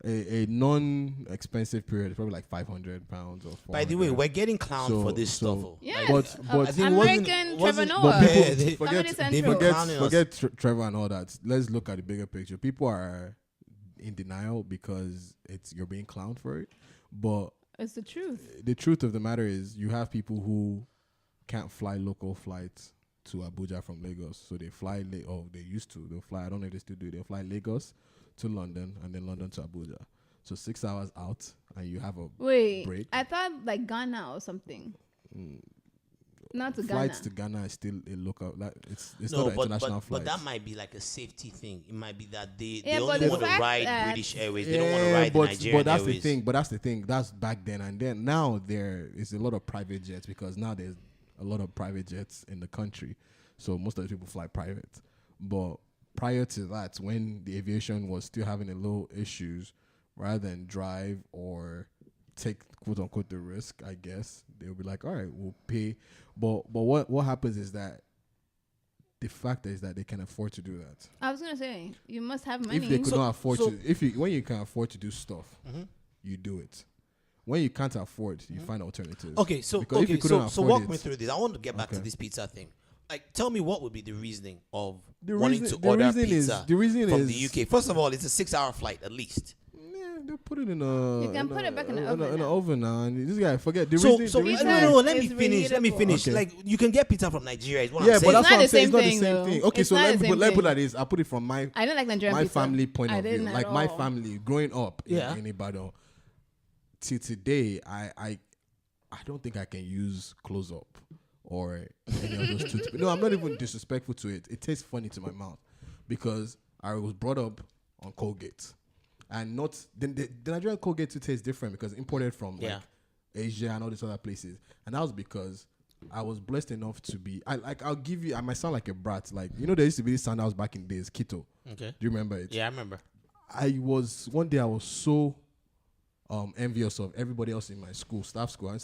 [SPEAKER 4] A non-expensive period is probably like £500 or $400.
[SPEAKER 2] By the way, we're getting clowned for this stuff.
[SPEAKER 3] Yeah,
[SPEAKER 4] but
[SPEAKER 3] American Trevor Noah.
[SPEAKER 4] Forget Trevor and all that. Let's look at the bigger picture. People are in denial because you're being clowned for it, but
[SPEAKER 3] it's the truth.
[SPEAKER 4] The truth of the matter is you have people who can't fly local flights to Abuja from Lagos. So they fly, they used to. They'll fly, I don't know if they still do. They'll fly Lagos to London and then London to Abuja. So 6 hours out and you have a break.
[SPEAKER 3] I thought like Ghana or something. Not to
[SPEAKER 4] flights
[SPEAKER 3] Ghana.
[SPEAKER 4] to Ghana is still a local. Like it's
[SPEAKER 2] No,
[SPEAKER 4] not an
[SPEAKER 2] but
[SPEAKER 4] international flight.
[SPEAKER 2] but that might be like a safety thing. It might be that they
[SPEAKER 3] Yeah, but
[SPEAKER 2] only
[SPEAKER 3] the
[SPEAKER 2] want to
[SPEAKER 3] fact
[SPEAKER 2] ride
[SPEAKER 3] that-
[SPEAKER 2] British Airways. They don't want to ride the Nigerian
[SPEAKER 4] but that's
[SPEAKER 2] Airways.
[SPEAKER 4] the thing. But that's the thing. That's back then, and then now there is a lot of private jets because now there's a lot of private jets in the country. So most of the people fly private. But prior to that, when the aviation was still having a little issues, rather than drive or take quote unquote the risk, I guess they'll be like, all right, we'll pay. But what happens is that the fact is that they can afford to do that.
[SPEAKER 3] I was gonna say you must have money.
[SPEAKER 4] If they could not afford to, when you can afford to do stuff, you do it. When you can't afford, you find alternatives.
[SPEAKER 2] Okay, so
[SPEAKER 4] Because if you couldn't
[SPEAKER 2] so
[SPEAKER 4] afford
[SPEAKER 2] walk
[SPEAKER 4] it-
[SPEAKER 2] me through this. I want to get back to this pizza thing. Like, tell me what would be the reasoning of
[SPEAKER 4] The
[SPEAKER 2] wanting
[SPEAKER 4] reason-
[SPEAKER 2] to
[SPEAKER 4] the
[SPEAKER 2] order
[SPEAKER 4] reason
[SPEAKER 2] pizza
[SPEAKER 4] is- the reason
[SPEAKER 2] from
[SPEAKER 4] is-
[SPEAKER 2] the UK. First of all, it's a 6-hour flight at least.
[SPEAKER 4] Yeah, they put it in a.
[SPEAKER 3] You can put it back in the oven
[SPEAKER 4] In the
[SPEAKER 3] now.
[SPEAKER 4] oven now, and this guy forget the
[SPEAKER 2] So
[SPEAKER 4] reason.
[SPEAKER 2] so
[SPEAKER 4] the
[SPEAKER 2] wait,
[SPEAKER 4] reason
[SPEAKER 2] no,
[SPEAKER 3] is-
[SPEAKER 2] no, let me
[SPEAKER 3] It's
[SPEAKER 2] finish. Let me
[SPEAKER 3] reheatable.
[SPEAKER 2] finish.
[SPEAKER 4] Okay.
[SPEAKER 2] Like, you can get pizza from Nigeria. Is what
[SPEAKER 4] Yeah,
[SPEAKER 2] I'm
[SPEAKER 4] but
[SPEAKER 2] saying.
[SPEAKER 4] that's
[SPEAKER 3] not
[SPEAKER 4] what I'm
[SPEAKER 3] the
[SPEAKER 4] saying. It's not the
[SPEAKER 3] same
[SPEAKER 4] same
[SPEAKER 3] thing,
[SPEAKER 4] thing.
[SPEAKER 3] though.
[SPEAKER 4] Okay,
[SPEAKER 3] It's
[SPEAKER 4] so
[SPEAKER 3] not
[SPEAKER 4] let
[SPEAKER 3] the
[SPEAKER 4] me
[SPEAKER 3] same
[SPEAKER 4] put it
[SPEAKER 3] thing.
[SPEAKER 4] like this. I put it from my
[SPEAKER 3] I don't like Nigerian
[SPEAKER 4] my
[SPEAKER 3] pizza.
[SPEAKER 4] family point
[SPEAKER 3] I
[SPEAKER 4] of view.
[SPEAKER 3] didn't at
[SPEAKER 4] Like my
[SPEAKER 3] all.
[SPEAKER 4] family growing up
[SPEAKER 2] Yeah.
[SPEAKER 4] in Ibadan till today, I don't think I can use Close Up or any of those toothpaste. No, I'm not even disrespectful to it. It tastes funny to my mouth because I was brought up on Colgate, and not the Nigerian Colgate toothpaste tastes different because imported from like Asia and all these other places, and that was because I was blessed enough to be. I'll give you. I might sound like a brat. Like, you know, there used to be this sandals back in the days, Keto.
[SPEAKER 2] Okay.
[SPEAKER 4] Do you remember it?
[SPEAKER 2] Yeah, I remember.
[SPEAKER 4] One day I was so envious of everybody else in my school, staff school at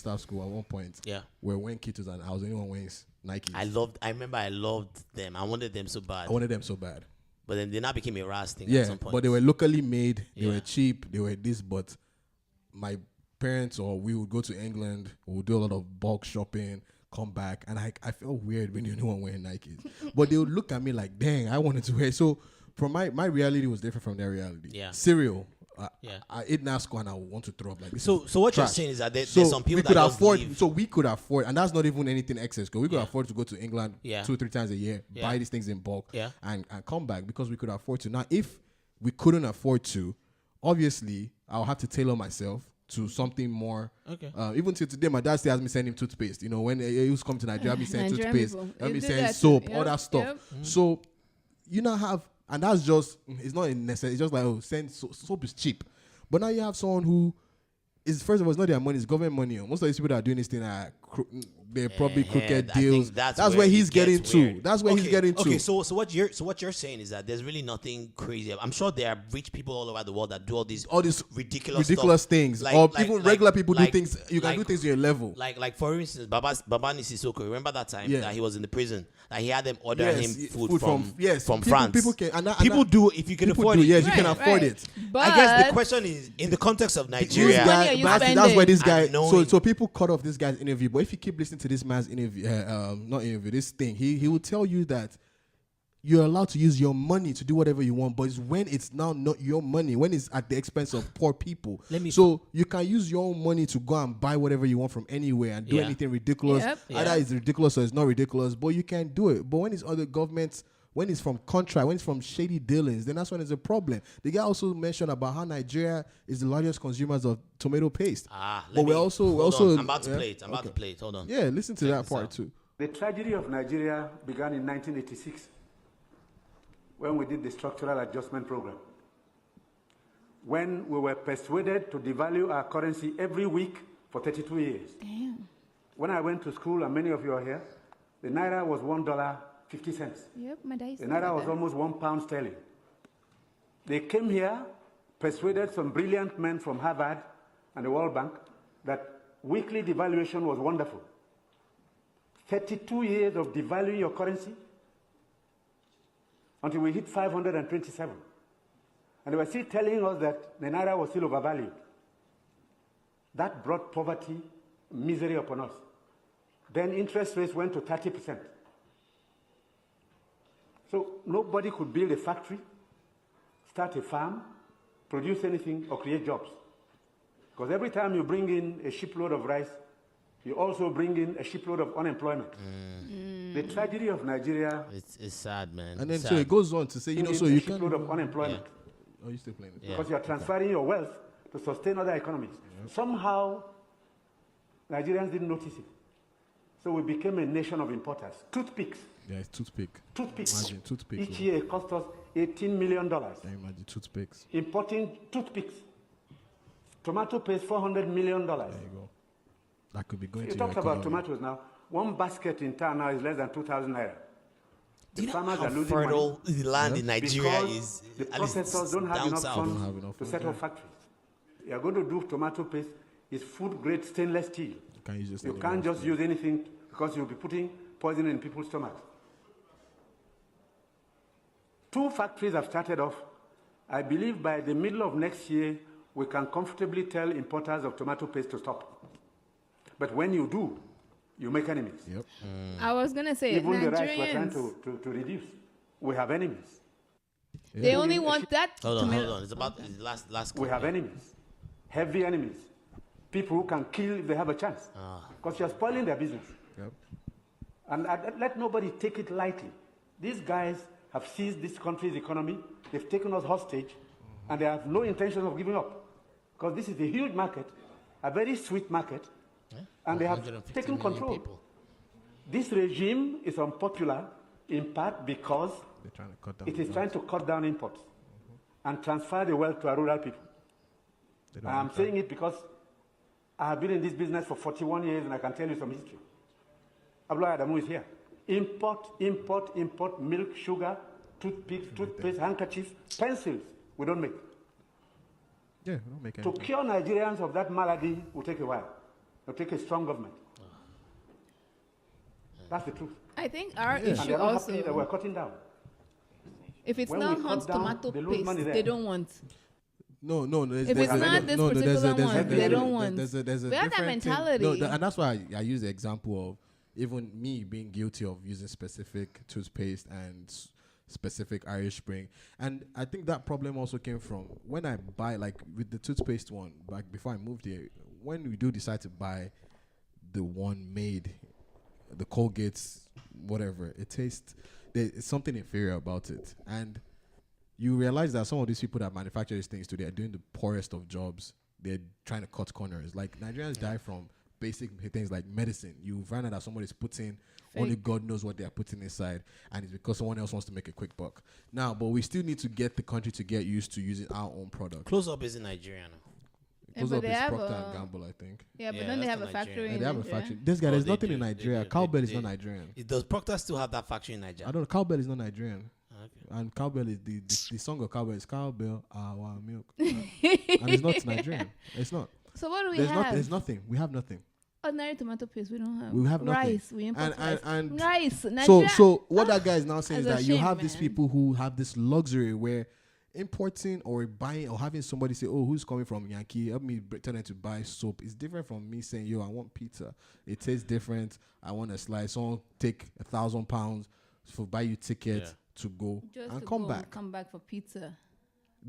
[SPEAKER 4] one point.
[SPEAKER 2] Yeah.
[SPEAKER 4] Were wearing Ketos and I was the only one wearing Nikes.
[SPEAKER 2] I remember I loved them. I wanted them so bad.
[SPEAKER 4] I wanted them so bad.
[SPEAKER 2] But then they now became a Ras thing
[SPEAKER 4] Yeah,
[SPEAKER 2] at some point.
[SPEAKER 4] but they were locally made. They
[SPEAKER 2] Yeah.
[SPEAKER 4] were cheap. They were this, but my parents or we would go to England. We would do a lot of bulk shopping, come back, and I felt weird when you're the one wearing Nikes. But they would look at me like, dang, I wanted to wear. So from my reality was different from their reality.
[SPEAKER 2] Yeah.
[SPEAKER 4] Cereal.
[SPEAKER 2] Yeah.
[SPEAKER 4] I ate NASCO and I want to throw up like this.
[SPEAKER 2] So
[SPEAKER 4] is
[SPEAKER 2] what you're
[SPEAKER 4] trash.
[SPEAKER 2] saying is that there's
[SPEAKER 4] So
[SPEAKER 2] some people
[SPEAKER 4] we
[SPEAKER 2] that
[SPEAKER 4] could
[SPEAKER 2] just
[SPEAKER 4] afford.
[SPEAKER 2] believe-
[SPEAKER 4] So we could afford, and that's not even anything excess. Because we could
[SPEAKER 2] Yeah.
[SPEAKER 4] afford to go to England
[SPEAKER 2] Yeah.
[SPEAKER 4] 2 or 3 times a year,
[SPEAKER 2] Yeah.
[SPEAKER 4] buy these things in bulk,
[SPEAKER 2] Yeah.
[SPEAKER 4] and come back because we could afford to. Now, if we couldn't afford to, obviously I'll have to tailor myself to something more.
[SPEAKER 2] Okay.
[SPEAKER 4] Even till today, my dad still has me sending him toothpaste. You know, when he used to come to Nigeria, I'll be sending
[SPEAKER 3] Nigerian
[SPEAKER 4] toothpaste,
[SPEAKER 3] people.
[SPEAKER 4] I'll
[SPEAKER 3] You
[SPEAKER 4] be
[SPEAKER 3] do
[SPEAKER 4] sending
[SPEAKER 3] that too.
[SPEAKER 4] soap, all
[SPEAKER 3] Yep,
[SPEAKER 4] that stuff.
[SPEAKER 3] yep.
[SPEAKER 4] So you now have, and that's just, it's not necessary. It's just like, oh, soap is cheap. But now you have someone who is, first of all, it's not their money, it's government money. Most of these people that are doing this thing are they're probably crooked
[SPEAKER 2] I think
[SPEAKER 4] deals.
[SPEAKER 2] that's
[SPEAKER 4] where
[SPEAKER 2] where
[SPEAKER 4] he's
[SPEAKER 2] it
[SPEAKER 4] getting
[SPEAKER 2] gets
[SPEAKER 4] to.
[SPEAKER 2] weird.
[SPEAKER 4] That's where he's getting to.
[SPEAKER 2] Okay, so what you're saying is that there's really nothing crazy. I'm sure there are rich people all over the world that do all these ridiculous stuff.
[SPEAKER 4] things.
[SPEAKER 2] Like-
[SPEAKER 4] or
[SPEAKER 2] like-
[SPEAKER 4] even
[SPEAKER 2] like-
[SPEAKER 4] regular people
[SPEAKER 2] like-
[SPEAKER 4] do things. You can
[SPEAKER 2] like-
[SPEAKER 4] do things to your level.
[SPEAKER 2] Like for instance, Babani Sissoko. Remember that time
[SPEAKER 4] Yeah.
[SPEAKER 2] that he was in the prison? That he had them order
[SPEAKER 4] Yes,
[SPEAKER 2] him
[SPEAKER 4] food
[SPEAKER 2] food
[SPEAKER 4] from-
[SPEAKER 2] from
[SPEAKER 4] yes,
[SPEAKER 2] from
[SPEAKER 4] people-
[SPEAKER 2] France.
[SPEAKER 4] people can- and that-
[SPEAKER 2] people do if you can
[SPEAKER 4] People
[SPEAKER 2] afford
[SPEAKER 4] do,
[SPEAKER 2] it.
[SPEAKER 4] yes, you can
[SPEAKER 3] Right,
[SPEAKER 4] afford
[SPEAKER 3] right.
[SPEAKER 4] it.
[SPEAKER 3] But
[SPEAKER 2] I guess the question is in the context of
[SPEAKER 4] This
[SPEAKER 2] Nigeria.
[SPEAKER 3] money are
[SPEAKER 4] guy,
[SPEAKER 3] you
[SPEAKER 4] that's
[SPEAKER 3] spending?
[SPEAKER 4] where this guy.
[SPEAKER 2] And knowing-
[SPEAKER 4] So people cut off this guy's interview. But if you keep listening to this man's interview, not interview, this thing, he will tell you that you're allowed to use your money to do whatever you want. But it's when it's now not your money, when it's at the expense of poor people. So you can use your own money to go and buy whatever you want from anywhere and do
[SPEAKER 2] Yeah.
[SPEAKER 4] anything ridiculous.
[SPEAKER 3] Yep.
[SPEAKER 4] Either it's ridiculous or it's not ridiculous. But you can do it. But when it's other governments. When it's from contract, when it's from shady dealings, then that's when it's a problem. The guy also mentioned about how Nigeria is the largest consumers of tomato paste.
[SPEAKER 2] But
[SPEAKER 4] we're also
[SPEAKER 2] I'm about to
[SPEAKER 4] yeah?
[SPEAKER 2] play it. I'm about to
[SPEAKER 4] Okay.
[SPEAKER 2] play it. Hold on.
[SPEAKER 4] Yeah, listen to that
[SPEAKER 2] this
[SPEAKER 4] part
[SPEAKER 2] out.
[SPEAKER 4] too.
[SPEAKER 5] The tragedy of Nigeria began in 1986 when we did the structural adjustment program. When we were persuaded to devalue our currency every week for 32 years.
[SPEAKER 3] Damn.
[SPEAKER 5] When I went to school, and many of you are here, the naira was $1.50.
[SPEAKER 3] Yep, my dad used
[SPEAKER 5] The
[SPEAKER 3] to
[SPEAKER 5] naira
[SPEAKER 3] do
[SPEAKER 5] was
[SPEAKER 3] that.
[SPEAKER 5] almost £1 sterling. They came here, persuaded some brilliant men from Harvard and the World Bank that weekly devaluation was wonderful. 32 years of devaluing your currency until we hit 527. And they were still telling us that the naira was still overvalued. That brought poverty, misery upon us. Then interest rates went to 30%. So nobody could build a factory, start a farm, produce anything, or create jobs. Because every time you bring in a shipload of rice, you also bring in a shipload of unemployment. The tragedy of Nigeria
[SPEAKER 2] It's sad, man.
[SPEAKER 4] And then
[SPEAKER 2] It's
[SPEAKER 4] so
[SPEAKER 2] sad.
[SPEAKER 4] it goes on to say,
[SPEAKER 5] is
[SPEAKER 4] so
[SPEAKER 5] a
[SPEAKER 4] you
[SPEAKER 5] shipload
[SPEAKER 4] can.
[SPEAKER 5] of unemployment.
[SPEAKER 4] Oh, you still playing it?
[SPEAKER 2] Yeah.
[SPEAKER 5] Because you are transferring your wealth to sustain other economies. Somehow, Nigerians didn't notice it. So we became a nation of importers. Toothpicks.
[SPEAKER 4] Yeah, it's toothpick.
[SPEAKER 5] Toothpicks.
[SPEAKER 4] Imagine toothpicks.
[SPEAKER 5] Each year it cost us $18 million.
[SPEAKER 4] Yeah, imagine toothpicks.
[SPEAKER 5] Importing toothpicks. Tomato paste, $400 million.
[SPEAKER 4] There you go. That could be going
[SPEAKER 5] You
[SPEAKER 4] to
[SPEAKER 5] talked
[SPEAKER 4] your
[SPEAKER 5] about
[SPEAKER 4] economy.
[SPEAKER 5] tomatoes now. One basket in town now is less than 2,000 naira.
[SPEAKER 2] Do you know
[SPEAKER 5] farmers
[SPEAKER 2] how
[SPEAKER 5] are losing
[SPEAKER 2] fertile
[SPEAKER 5] money
[SPEAKER 2] the land in Nigeria
[SPEAKER 5] because
[SPEAKER 2] is?
[SPEAKER 5] the
[SPEAKER 2] At least
[SPEAKER 5] processors don't have
[SPEAKER 2] down
[SPEAKER 5] enough
[SPEAKER 2] south.
[SPEAKER 5] funds
[SPEAKER 4] Don't have enough
[SPEAKER 5] to
[SPEAKER 4] funds,
[SPEAKER 5] set up
[SPEAKER 4] yeah.
[SPEAKER 5] factories. You are going to do tomato paste. It's food-grade stainless steel. You can't just use anything because you'll be putting poison in people's stomachs. 2 factories have started off. I believe by the middle of next year, we can comfortably tell importers of tomato paste to stop. But when you do, you make enemies.
[SPEAKER 4] Yep.
[SPEAKER 3] I was gonna say
[SPEAKER 5] Even the rice we're trying
[SPEAKER 3] Nigerians,
[SPEAKER 5] to reduce. We have enemies.
[SPEAKER 3] they only want that.
[SPEAKER 2] Hold
[SPEAKER 3] tomato.
[SPEAKER 2] on. It's about it's last.
[SPEAKER 5] We have
[SPEAKER 2] comment.
[SPEAKER 5] enemies, heavy enemies, people who can kill if they have a chance. Because you're spoiling their business.
[SPEAKER 4] Yep.
[SPEAKER 5] And let nobody take it lightly. These guys have seized this country's economy. They've taken us hostage, and they have no intention of giving up. Because this is a huge market, a very sweet market, and they have
[SPEAKER 2] 150
[SPEAKER 5] taken
[SPEAKER 2] million
[SPEAKER 5] control.
[SPEAKER 2] people.
[SPEAKER 5] This regime is unpopular in part because
[SPEAKER 4] They're trying to cut down.
[SPEAKER 5] it is trying to cut down imports and transfer the wealth to our rural people.
[SPEAKER 4] They don't
[SPEAKER 5] I'm
[SPEAKER 4] want
[SPEAKER 5] saying it because I have been in this business for 41 years and I can tell you some history. Abdullah Adamu is here. Import milk, sugar, toothpicks, toothpaste, handkerchiefs, pencils. We don't make.
[SPEAKER 4] Yeah, we don't make
[SPEAKER 5] To
[SPEAKER 4] anything.
[SPEAKER 5] cure Nigerians of that malady will take a while. It will take a strong government. That's the truth.
[SPEAKER 3] I think our
[SPEAKER 5] And
[SPEAKER 3] issue
[SPEAKER 5] they're not happy that
[SPEAKER 3] also,
[SPEAKER 5] we're cutting down.
[SPEAKER 3] if it's
[SPEAKER 5] when
[SPEAKER 3] not
[SPEAKER 5] we cut
[SPEAKER 3] Hunt's
[SPEAKER 5] down,
[SPEAKER 3] tomato
[SPEAKER 5] they lose money
[SPEAKER 3] paste,
[SPEAKER 5] there.
[SPEAKER 3] they don't want.
[SPEAKER 4] No.
[SPEAKER 3] If it's not this particular one, they don't want.
[SPEAKER 4] There's a
[SPEAKER 3] We have that
[SPEAKER 4] different thing.
[SPEAKER 3] mentality.
[SPEAKER 4] No, and that's why I use the example of even me being guilty of using specific toothpaste and specific Irish Spring. And I think that problem also came from when I buy, like with the toothpaste one, back before I moved here, when we do decide to buy the one made, the Colgate's, whatever, it tastes, there's something inferior about it. And you realize that some of these people that manufacture these things today are doing the poorest of jobs. They're trying to cut corners. Like Nigerians die from basic things like medicine. You find out that somebody's putting, only God knows what they're putting inside, and it's because someone else wants to make a quick buck. Now, but we still need to get the country to get used to using our own product.
[SPEAKER 2] Close Up is in Nigeria now.
[SPEAKER 4] Close
[SPEAKER 3] but
[SPEAKER 4] up
[SPEAKER 3] they
[SPEAKER 4] is
[SPEAKER 3] have
[SPEAKER 4] Procter
[SPEAKER 3] a-
[SPEAKER 4] and Gamble, I think.
[SPEAKER 3] Yeah, but
[SPEAKER 2] Yeah,
[SPEAKER 3] then they
[SPEAKER 2] that's
[SPEAKER 3] have a
[SPEAKER 2] the
[SPEAKER 3] factory
[SPEAKER 2] Nigerian.
[SPEAKER 3] in
[SPEAKER 4] They have a
[SPEAKER 3] Nigeria.
[SPEAKER 4] factory. This guy,
[SPEAKER 2] Oh,
[SPEAKER 4] there's
[SPEAKER 2] they
[SPEAKER 4] nothing
[SPEAKER 2] do,
[SPEAKER 4] in
[SPEAKER 2] they
[SPEAKER 4] Nigeria.
[SPEAKER 2] do,
[SPEAKER 4] Cowbell is
[SPEAKER 2] they-
[SPEAKER 4] not Nigerian.
[SPEAKER 2] Does Procter still have that factory in Nigeria?
[SPEAKER 4] I don't know. Cowbell is not Nigerian.
[SPEAKER 2] Okay.
[SPEAKER 4] And Cowbell is the song of Cowbell is Cowbell, our milk. And it's not Nigerian. It's not.
[SPEAKER 3] So what do we
[SPEAKER 4] There's
[SPEAKER 3] have?
[SPEAKER 4] there's nothing. We have nothing.
[SPEAKER 3] Ordinary tomato paste, we don't have.
[SPEAKER 4] We have nothing.
[SPEAKER 3] Rice, we import rice.
[SPEAKER 4] And
[SPEAKER 3] rice.
[SPEAKER 4] So
[SPEAKER 3] Nigeria,
[SPEAKER 4] what that guy is now saying is
[SPEAKER 3] That's
[SPEAKER 4] that
[SPEAKER 3] a
[SPEAKER 4] you
[SPEAKER 3] shame,
[SPEAKER 4] have these
[SPEAKER 3] man.
[SPEAKER 4] people who have this luxury where importing or buying or having somebody say, oh, who's coming from Yankee, help me tell them to buy soap. It's different from me saying, yo, I want pizza. It tastes different. I want a slice. Someone take £1,000 for buy you ticket to go
[SPEAKER 3] just
[SPEAKER 4] and
[SPEAKER 3] to
[SPEAKER 4] come
[SPEAKER 3] go
[SPEAKER 4] back.
[SPEAKER 3] and come back for pizza.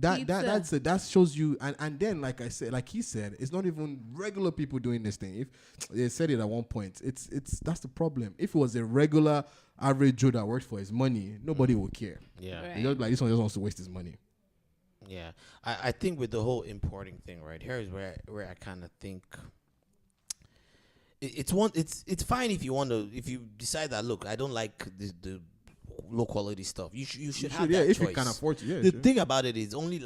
[SPEAKER 4] That shows you, and then like I said, like he said, it's not even regular people doing this thing. If they said it at one point, it's that's the problem. If it was a regular average Joe that worked for his money, nobody would care.
[SPEAKER 2] Yeah.
[SPEAKER 3] Right.
[SPEAKER 4] It's just like this one just wants to waste his money.
[SPEAKER 2] Yeah. I think with the whole importing thing, right, here is where I kind of think it's fine if you decide that, look, I don't like the low quality stuff. You should have that
[SPEAKER 4] if
[SPEAKER 2] choice.
[SPEAKER 4] you can afford to. Yeah,
[SPEAKER 2] The
[SPEAKER 4] sure.
[SPEAKER 2] thing about it is only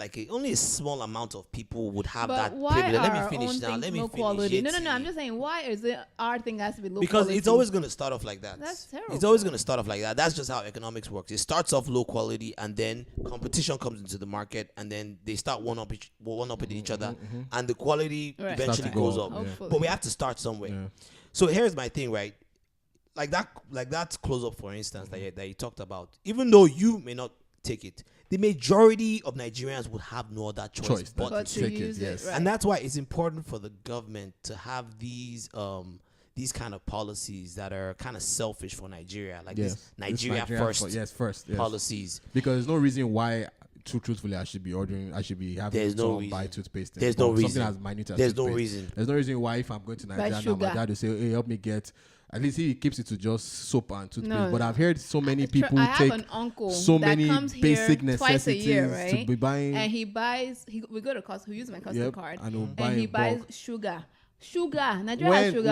[SPEAKER 2] a small amount of people would have
[SPEAKER 3] But
[SPEAKER 2] that
[SPEAKER 3] why
[SPEAKER 2] privilege.
[SPEAKER 3] are
[SPEAKER 2] Let me
[SPEAKER 3] our
[SPEAKER 2] finish
[SPEAKER 3] own
[SPEAKER 2] now.
[SPEAKER 3] things
[SPEAKER 2] Let me
[SPEAKER 3] low
[SPEAKER 2] finish.
[SPEAKER 3] quality?
[SPEAKER 2] it.
[SPEAKER 3] No. I'm just saying, why is it our thing has to be low
[SPEAKER 2] Because
[SPEAKER 3] quality?
[SPEAKER 2] it's always going to start off like that.
[SPEAKER 3] That's terrible.
[SPEAKER 2] It's always going to start off like that. That's just how economics works. It starts off low quality, and then competition comes into the market, and then they start one up with each other, and the quality
[SPEAKER 3] Right.
[SPEAKER 2] eventually
[SPEAKER 4] Start to
[SPEAKER 2] goes
[SPEAKER 4] go
[SPEAKER 2] up.
[SPEAKER 4] up, yeah.
[SPEAKER 3] Hopefully.
[SPEAKER 2] But we have to start somewhere.
[SPEAKER 4] Yeah.
[SPEAKER 2] So here's my thing, right? Like that close up, for instance, that you talked about. Even though you may not take it, the majority of Nigerians would have no other choice but
[SPEAKER 3] But
[SPEAKER 2] to
[SPEAKER 3] to
[SPEAKER 4] take it,
[SPEAKER 3] use
[SPEAKER 4] yes.
[SPEAKER 3] it, right.
[SPEAKER 2] and that's why it's important for the government to have these kind of policies that are kind of selfish for Nigeria, like
[SPEAKER 4] Yes.
[SPEAKER 2] this Nigeria first
[SPEAKER 4] Yes, first. Yes.
[SPEAKER 2] policies.
[SPEAKER 4] Because there's no reason why. Truthfully, I should be having
[SPEAKER 2] There's no
[SPEAKER 4] someone buy
[SPEAKER 2] reason.
[SPEAKER 4] toothpaste.
[SPEAKER 2] There's no
[SPEAKER 4] Something
[SPEAKER 2] reason.
[SPEAKER 4] as minute as
[SPEAKER 2] There's no
[SPEAKER 4] toothpaste.
[SPEAKER 2] reason.
[SPEAKER 4] There's no reason why if I'm going to Nigeria now, my
[SPEAKER 3] sugar.
[SPEAKER 4] dad will say, hey, help me get. At least he keeps it to just soap and toothpaste.
[SPEAKER 3] No.
[SPEAKER 4] But I've heard so many people
[SPEAKER 3] I have
[SPEAKER 4] take
[SPEAKER 3] an uncle
[SPEAKER 4] so
[SPEAKER 3] that
[SPEAKER 4] many
[SPEAKER 3] comes
[SPEAKER 4] basic
[SPEAKER 3] here twice a
[SPEAKER 4] necessities
[SPEAKER 3] year,
[SPEAKER 4] to
[SPEAKER 3] right?
[SPEAKER 4] be buying.
[SPEAKER 3] And he buys. We go to Costco. He uses my Costco
[SPEAKER 4] Yep,
[SPEAKER 3] card,
[SPEAKER 4] and he'll buy
[SPEAKER 3] and he
[SPEAKER 4] in
[SPEAKER 3] buys
[SPEAKER 4] bulk.
[SPEAKER 3] sugar. Sugar. Nigeria has sugar.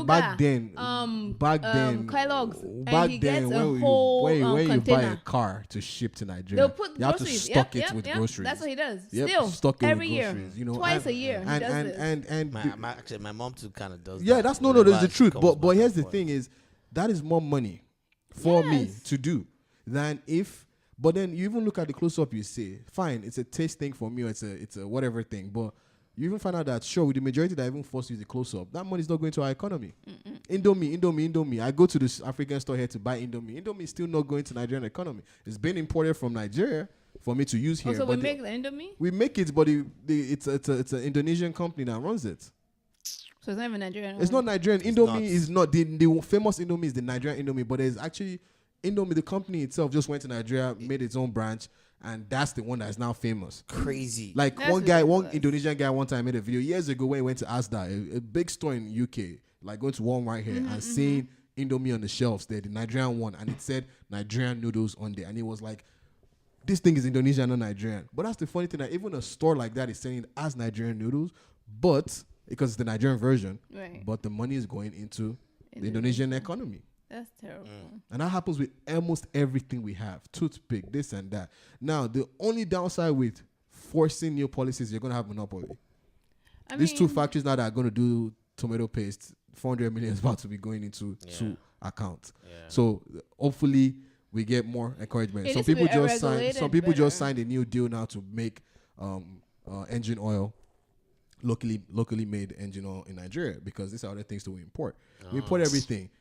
[SPEAKER 4] Back then,
[SPEAKER 3] Kellogg's,
[SPEAKER 4] back
[SPEAKER 3] and he
[SPEAKER 4] then,
[SPEAKER 3] gets a whole
[SPEAKER 4] when you buy a
[SPEAKER 3] container.
[SPEAKER 4] car to ship to Nigeria,
[SPEAKER 3] They'll put
[SPEAKER 4] you have to
[SPEAKER 3] groceries.
[SPEAKER 4] stock it with groceries.
[SPEAKER 3] That's what he does.
[SPEAKER 4] Yep,
[SPEAKER 3] Still,
[SPEAKER 4] stock it
[SPEAKER 3] every
[SPEAKER 4] with
[SPEAKER 3] year,
[SPEAKER 4] groceries, you know,
[SPEAKER 3] twice a year. He does this.
[SPEAKER 4] And
[SPEAKER 2] actually, my mom too kind of does.
[SPEAKER 4] yeah,
[SPEAKER 2] that.
[SPEAKER 4] that's no, there's the truth. But here's the thing: is that is more money for me to do than if. But then you even look at the close up, you say, fine, it's a taste thing for me, or it's a whatever thing, but. You even find out that, sure, with the majority that even forced to use the close-up, that money is not going to our economy. Indomie. I go to this African store here to buy Indomie. Indomie is still not going to Nigerian economy. It's been imported from Nigeria for me to use here.
[SPEAKER 3] So we make the Indomie? We
[SPEAKER 4] make it, but it's an Indonesian company that runs it.
[SPEAKER 3] So it's not even Nigerian?
[SPEAKER 4] It's not Nigerian. Indomie is not. The famous Indomie is the Nigerian Indomie, but there's actually Indomie, the company itself just went to Nigeria, made its own branch, and that's the one that is now famous.
[SPEAKER 2] Crazy.
[SPEAKER 4] Like that's one Indonesian guy one time made a video years ago when he went to Asda, a big store in UK, like going to Walmart here and seeing Indomie on the shelves there, the Nigerian one, and it said Nigerian noodles on there, and it was like, this thing is Indonesian, not Nigerian. But that's the funny thing, that even a store like that is selling it as Nigerian noodles, but because it's the Nigerian version, but the money is going into the Indonesian economy.
[SPEAKER 3] That's terrible.
[SPEAKER 4] And that happens with almost everything we have. Toothpick, this and that. Now, the only downside with forcing new policies, you're going to have monopoly. These two factories now that are going to do tomato paste, 400 million is about to be going into two accounts. Yeah. So hopefully we get more encouragement. Some people just signed a new deal now to make engine oil, locally made engine oil in Nigeria, because these are other things that we import. We import everything.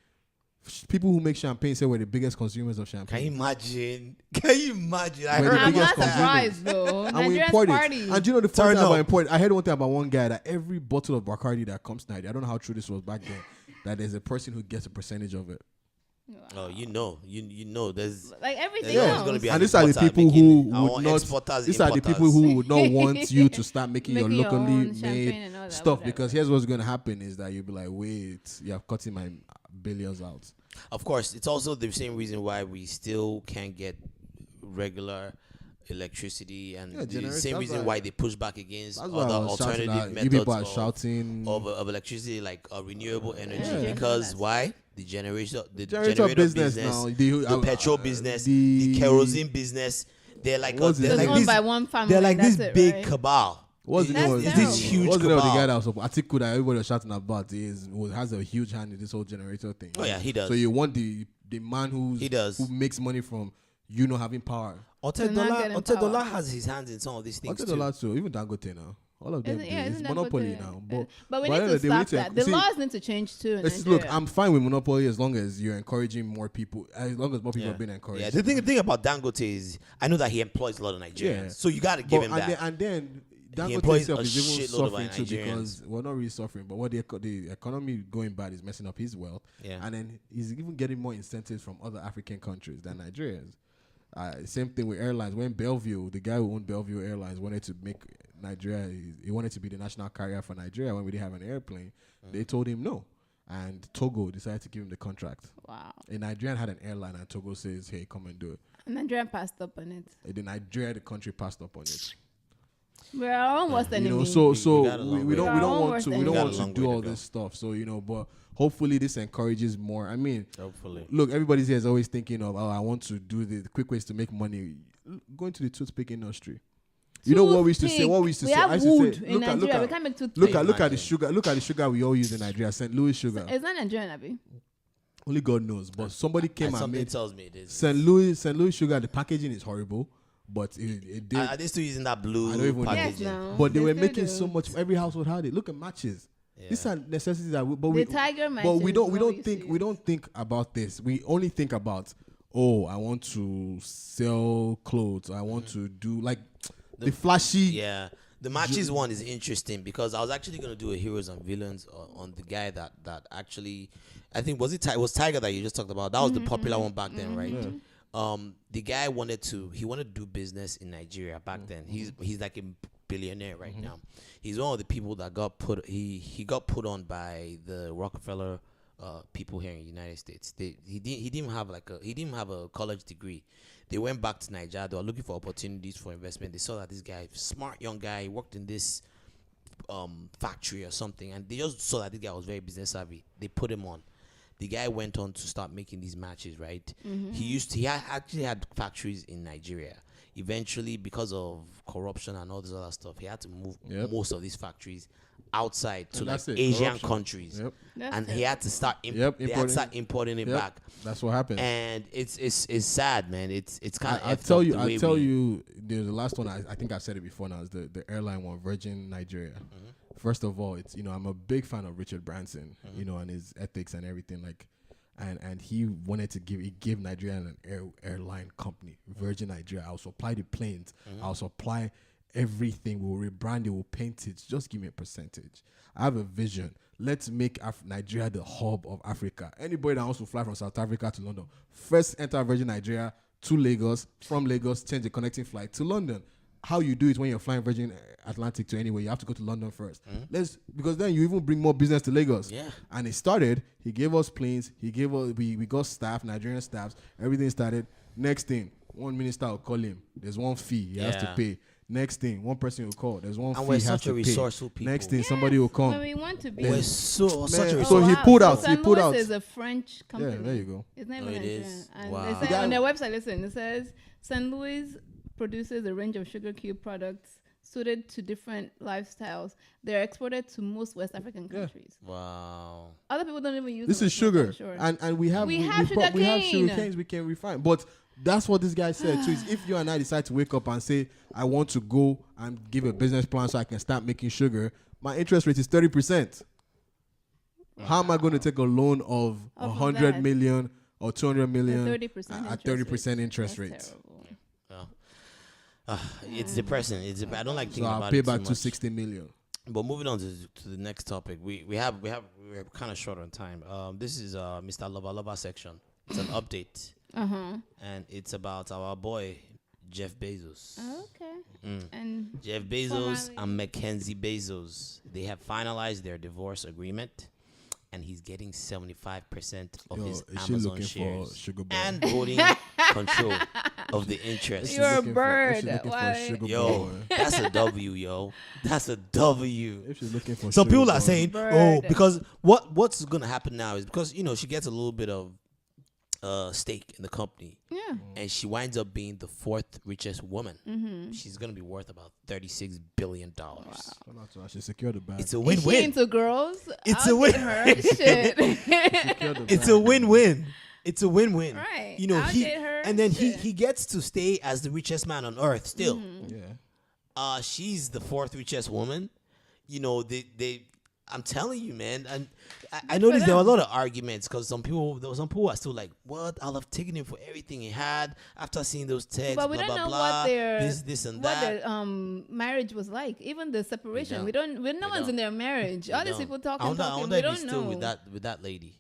[SPEAKER 4] People who make champagne say we're the biggest consumers of champagne.
[SPEAKER 2] Can you imagine?
[SPEAKER 3] I'm not surprised though.
[SPEAKER 4] And we import it. And do you know the funny thing about import? I heard one thing about one guy that every bottle of Bacardi that comes to Nigeria, I don't know how true this was back then, that there's a person who gets a percentage of it.
[SPEAKER 2] Wow. Oh, you know, there's
[SPEAKER 3] like everything else.
[SPEAKER 2] Gonna be
[SPEAKER 4] and these are the people who would not. These are the people who would not want you to start making your locally made stuff, because here's what's going to happen is that you'll be like, wait, you're cutting my billions out.
[SPEAKER 2] Of course, it's also the same reason why we still can't get regular electricity, and the same reason why they push back against other alternative methods of electricity, like renewable energy. Because why? The generator business now, the petrol business, the kerosene business. They're like
[SPEAKER 3] owned by one family.
[SPEAKER 2] They're like this big cabal. This huge cabal.
[SPEAKER 4] The guy that was Atiku that everybody was shouting about has a huge hand in this whole generator thing.
[SPEAKER 2] Oh yeah, he does.
[SPEAKER 4] So you want the man who makes money from not having power.
[SPEAKER 2] Otedola has his hands in some of these things.
[SPEAKER 4] Otedola too, even Dangote now. All of them, it's monopoly now.
[SPEAKER 3] But we need to stop that. The laws need to change too.
[SPEAKER 4] Look, I'm fine with monopoly as long as you're encouraging more people. As long as more people are being encouraged.
[SPEAKER 2] Yeah, the thing about Dangote is, I know that he employs a lot of Nigerians, so you got to give him that.
[SPEAKER 4] And then Dangote itself is even suffering too, because we're not really suffering, but what the economy going bad is messing up his wealth. Yeah. And then he's even getting more incentives from other African countries than Nigerians. Same thing with airlines. When Bellevue, the guy who owned Bellevue Airlines, wanted to make Nigeria, he wanted to be the national carrier for Nigeria when we didn't have an airplane. They told him no. And Togo decided to give him the contract. Wow. A Nigerian had an airline and Togo says, hey, come and do it.
[SPEAKER 3] Nigeria passed up on it.
[SPEAKER 4] The country passed up on it.
[SPEAKER 3] We're our own worst enemy.
[SPEAKER 4] So we don't want to do all this stuff. So but hopefully this encourages more. I mean, look, everybody here is always thinking of, I want to do the quick ways to make money. Go into the toothpick industry. You know what we used to say?
[SPEAKER 3] We have wood in Nigeria. We can't make toothpick.
[SPEAKER 4] Look at the sugar. Look at the sugar we all use in Nigeria. St. Louis sugar.
[SPEAKER 3] It's not Nigerian, Abi.
[SPEAKER 4] Only God knows. But somebody came and made
[SPEAKER 2] tells me it is.
[SPEAKER 4] St. Louis sugar. The packaging is horrible. But it did.
[SPEAKER 2] Are they still using that blue packaging?
[SPEAKER 3] Yes, no.
[SPEAKER 4] But they were making so much. Every household had it. Look at matches. Yeah. These are necessities that we don't think about this. We only think about, I want to sell clothes. I want to do like the flashy.
[SPEAKER 2] Yeah. The matches one is interesting because I was actually going to do a heroes and villains on the guy that actually, I think was Tiger that you just talked about. That was the popular one back then, right? Yeah. The guy wanted to do business in Nigeria back then. He's like a billionaire right now. He's one of the people that got put put on by the Rockefeller people here in the United States. He didn't have a college degree. They went back to Nigeria. They were looking for opportunities for investment. They saw that this guy, smart young guy, worked in this factory or something, and they just saw that the guy was very business savvy. They put him on. The guy went on to start making these matches, right? He actually had factories in Nigeria. Eventually, because of corruption and all this other stuff, he had to move most of these factories outside to like Asian countries, and he had to start importing it back.
[SPEAKER 4] That's what happened.
[SPEAKER 2] And it's sad, man. It's kind of.
[SPEAKER 4] I tell you, the last one. I think I've said it before. Now is the airline one, Virgin Nigeria. First of all, it's I'm a big fan of Richard Branson, and his ethics and everything like. And he wanted to give Nigeria an airline company, Virgin Nigeria. I'll supply the planes. I'll supply everything. We'll rebrand it. We'll paint it. Just give me a percentage. I have a vision. Let's make Nigeria the hub of Africa. Anybody that wants to fly from South Africa to London, first enter Virgin Nigeria to Lagos. From Lagos, change the connecting flight to London. How you do it when you're flying Virgin Atlantic to anywhere, you have to go to London first. Because then you even bring more business to Lagos.
[SPEAKER 2] Yeah.
[SPEAKER 4] And it started. He gave us planes. He gave us we got staff, Nigerian staffs. Everything started. Next thing, one minister will call him. There's one fee he has to pay. Next thing, one person will call. There's one fee he has to pay. And we're such a resourceful people. Next thing, somebody will come.
[SPEAKER 3] When we want to be.
[SPEAKER 2] We're such a resourceful.
[SPEAKER 4] So he pulled out.
[SPEAKER 3] St. Louis is a French company.
[SPEAKER 4] Yeah, there you go.
[SPEAKER 3] It's not even Nigerian. And
[SPEAKER 2] wow.
[SPEAKER 3] they say on their website, listen, it says St. Louis produces a range of sugar cube products suited to different lifestyles. They're exported to most West African countries.
[SPEAKER 2] Wow.
[SPEAKER 3] Other people don't even use
[SPEAKER 4] this is sugar. And we have sugar canes we can refine. But that's what this guy said too. Is if you and I decide to wake up and say, I want to go and give a business plan so I can start making sugar, my interest rate is 30%. Wow. How am I going to take a loan of 100 million or 200 million at 30% interest rate?
[SPEAKER 2] It's depressing. I don't like thinking about it.
[SPEAKER 4] I'll pay back 260 million.
[SPEAKER 2] But moving on to the next topic, we're kind of short on time. This is Mr. Lova section. It's an update, and it's about our boy Jeff Bezos.
[SPEAKER 3] Okay. And
[SPEAKER 2] Jeff Bezos and McKenzie Bezos, they have finalized their divorce agreement. And he's getting 75% of his Amazon shares and voting control of the interest.
[SPEAKER 3] You're a bird.
[SPEAKER 2] That's a W, yo. That's a W.
[SPEAKER 4] If she's looking for
[SPEAKER 2] some people are saying, because what's going to happen now is because, she gets a little bit of stake in the company.
[SPEAKER 3] Yeah.
[SPEAKER 2] And she winds up being the fourth richest woman. She's going to be worth about $36 billion. Wow.
[SPEAKER 4] She secured the bag.
[SPEAKER 3] It's a win-win. Is she into girls?
[SPEAKER 2] It's a win. It's a win-win. It's a win-win.
[SPEAKER 3] Right.
[SPEAKER 2] He gets to stay as the richest man on earth still. Yeah. She's the fourth richest woman. I'm telling you, man. And I noticed there were a lot of arguments because some people are still like, "What? I'll have taken him for everything he had after seeing those texts."
[SPEAKER 3] But we don't know what their
[SPEAKER 2] this and that.
[SPEAKER 3] What their marriage was like. Even the separation, we don't. No one's in their marriage. All these people talking. We don't know.
[SPEAKER 2] Still with that lady.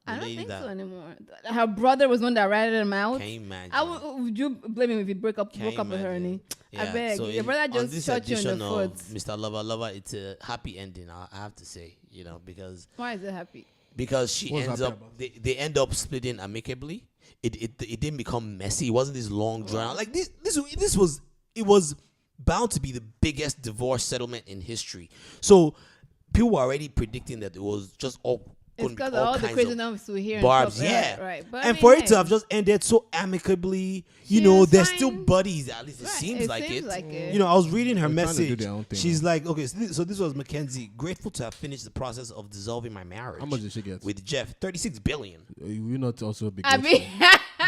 [SPEAKER 3] I don't think so anymore. Her brother was one that ratted him out.
[SPEAKER 2] Can you imagine?
[SPEAKER 3] Would you blame him if he broke up with her? Yeah. I beg. So your brother just shot you in the foot.
[SPEAKER 2] Mr. Lova, it's a happy ending. I have to say, because
[SPEAKER 3] why is it happy?
[SPEAKER 2] Because they end up splitting amicably. It didn't become messy. It wasn't this long drawn out. Like this was bound to be the biggest divorce settlement in history. So people were already predicting that it was just all.
[SPEAKER 3] It's because all the crazy numbers we hear.
[SPEAKER 2] Barbs, right. But for it to have just ended so amicably, they're still buddies. At least it seems like it. I was reading her message. She's like, okay, so this was McKenzie. Grateful to have finished the process of dissolving my marriage.
[SPEAKER 4] How much did she get?
[SPEAKER 2] With Jeff, $36 billion.
[SPEAKER 4] You're not also big.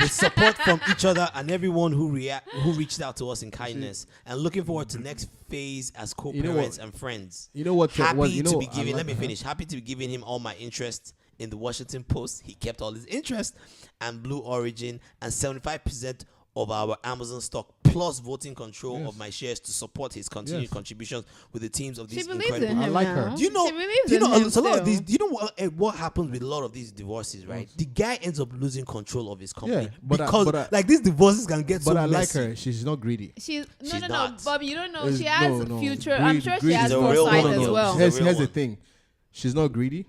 [SPEAKER 2] With support from each other and everyone who reached out to us in kindness, and looking forward to next phase as co-parents and friends. Happy to be giving. Let me finish. Happy to be giving him all my interest in the Washington Post. He kept all his interest, and Blue Origin, and 75% of our Amazon stock, plus voting control of my shares to support his continued contributions with the teams of these incredible.
[SPEAKER 4] I like her.
[SPEAKER 2] Do you know what happens with a lot of these divorces, right? The guy ends up losing control of his company because these divorces can get so messy.
[SPEAKER 4] But I like her. She's not greedy.
[SPEAKER 3] She's no, Bob. You don't know. She has future. I'm sure she has foresight as well.
[SPEAKER 4] Here's the thing. She's not greedy,